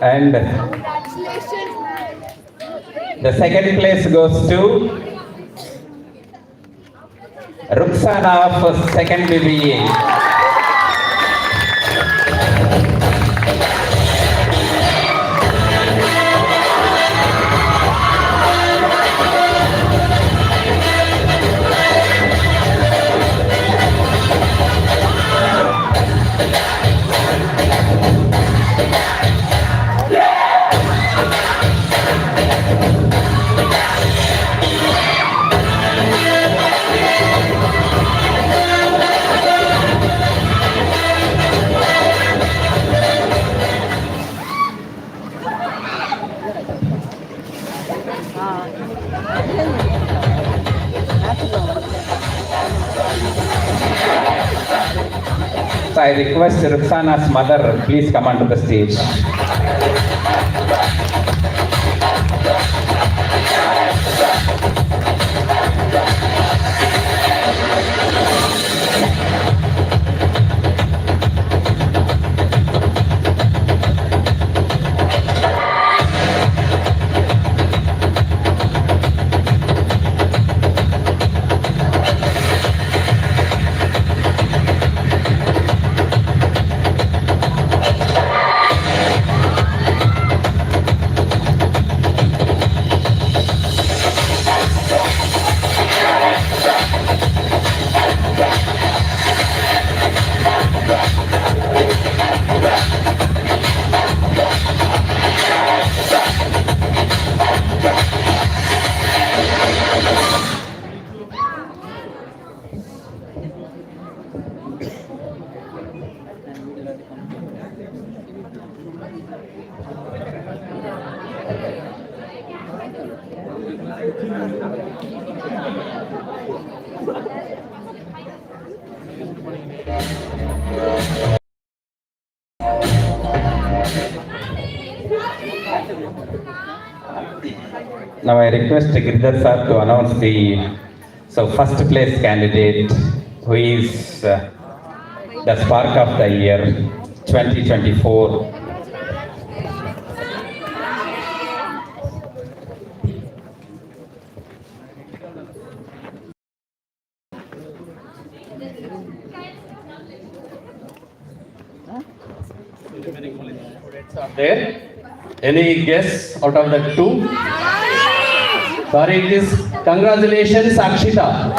And Congratulations, man. the second place goes to Ruxana for second BBA. So I request Ruxana's mother, please come onto the stage. Now I request Girdhar sir to announce the first place candidate who is the Spark of the Year 2024. There? Any guess out of the two? Sorry, it is congratulations, Akshita.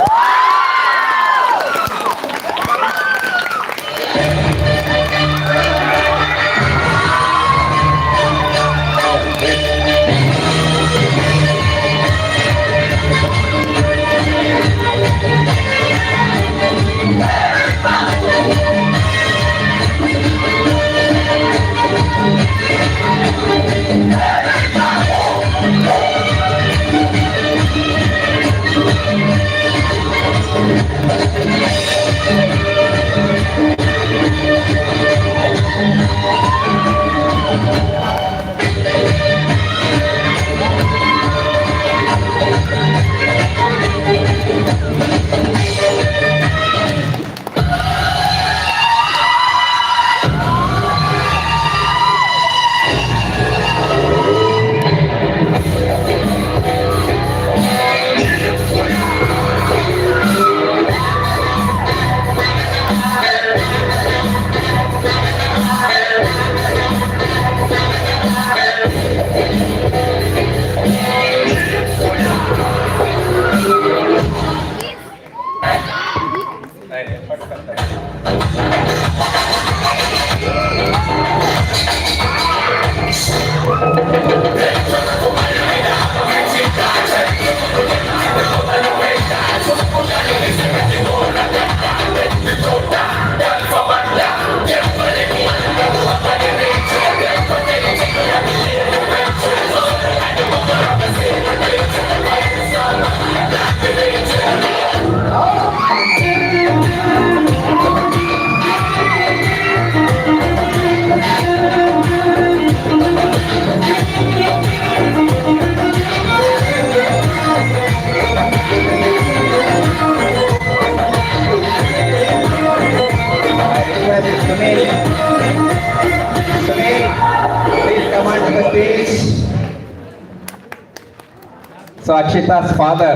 So Akshita's father,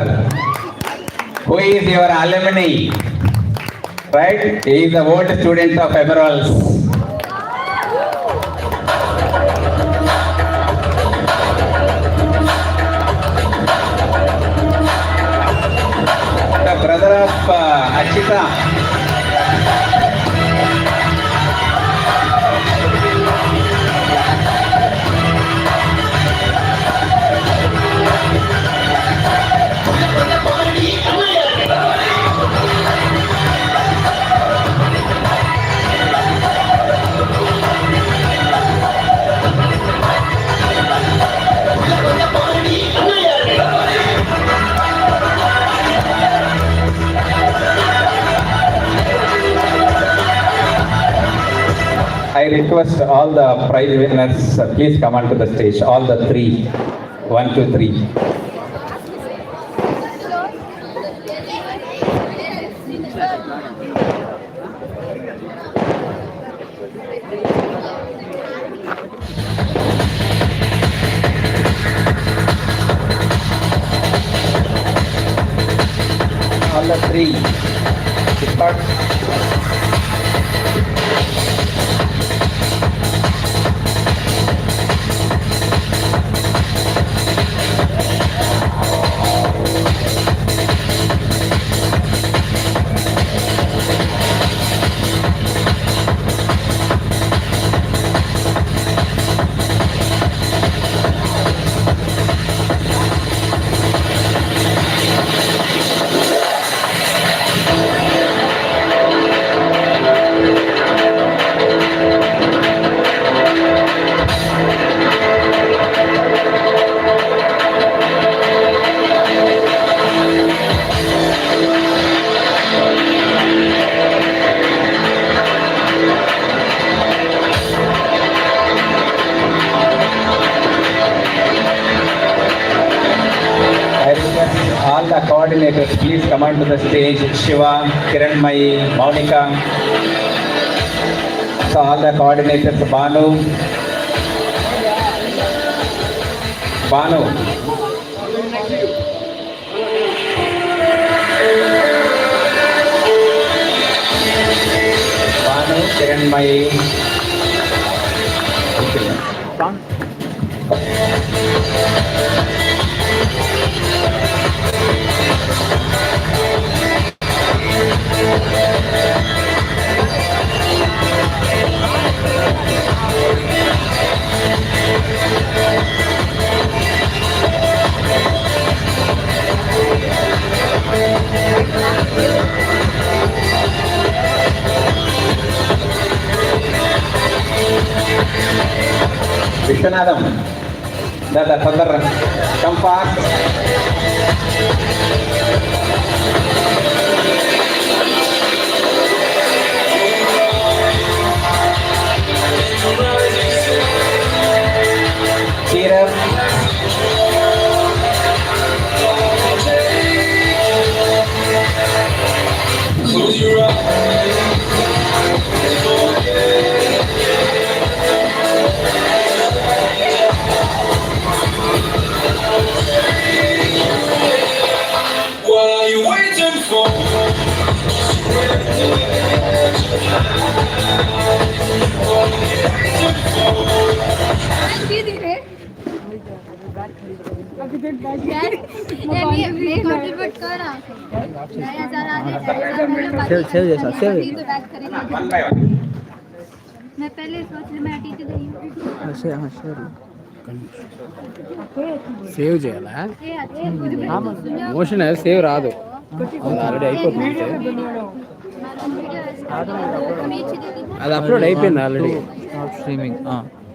who is your alumni, right? He is the old student of Emeralds. The brother of Akshita. I request all the prize winners, please come onto the stage. All the three. 1, 2, 3. All the three. Start. I request all the coordinators, please come onto the stage. Shiva, Kiranmai, Monica. So all the coordinators, Banu. Banu, Kiranmai. Vishwanathan, Dada Sadar, come fast. Cheer up. Close your What are you waiting for? मैं पहले सोच रही मैं teacher गई save చేయాలా motion save రాదు already అయిపోతుంది అది అప్లోడ్ అయిపోయింది ఆల్రెడీ స్ట్రీమింగ్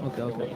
ఓకే ఓకే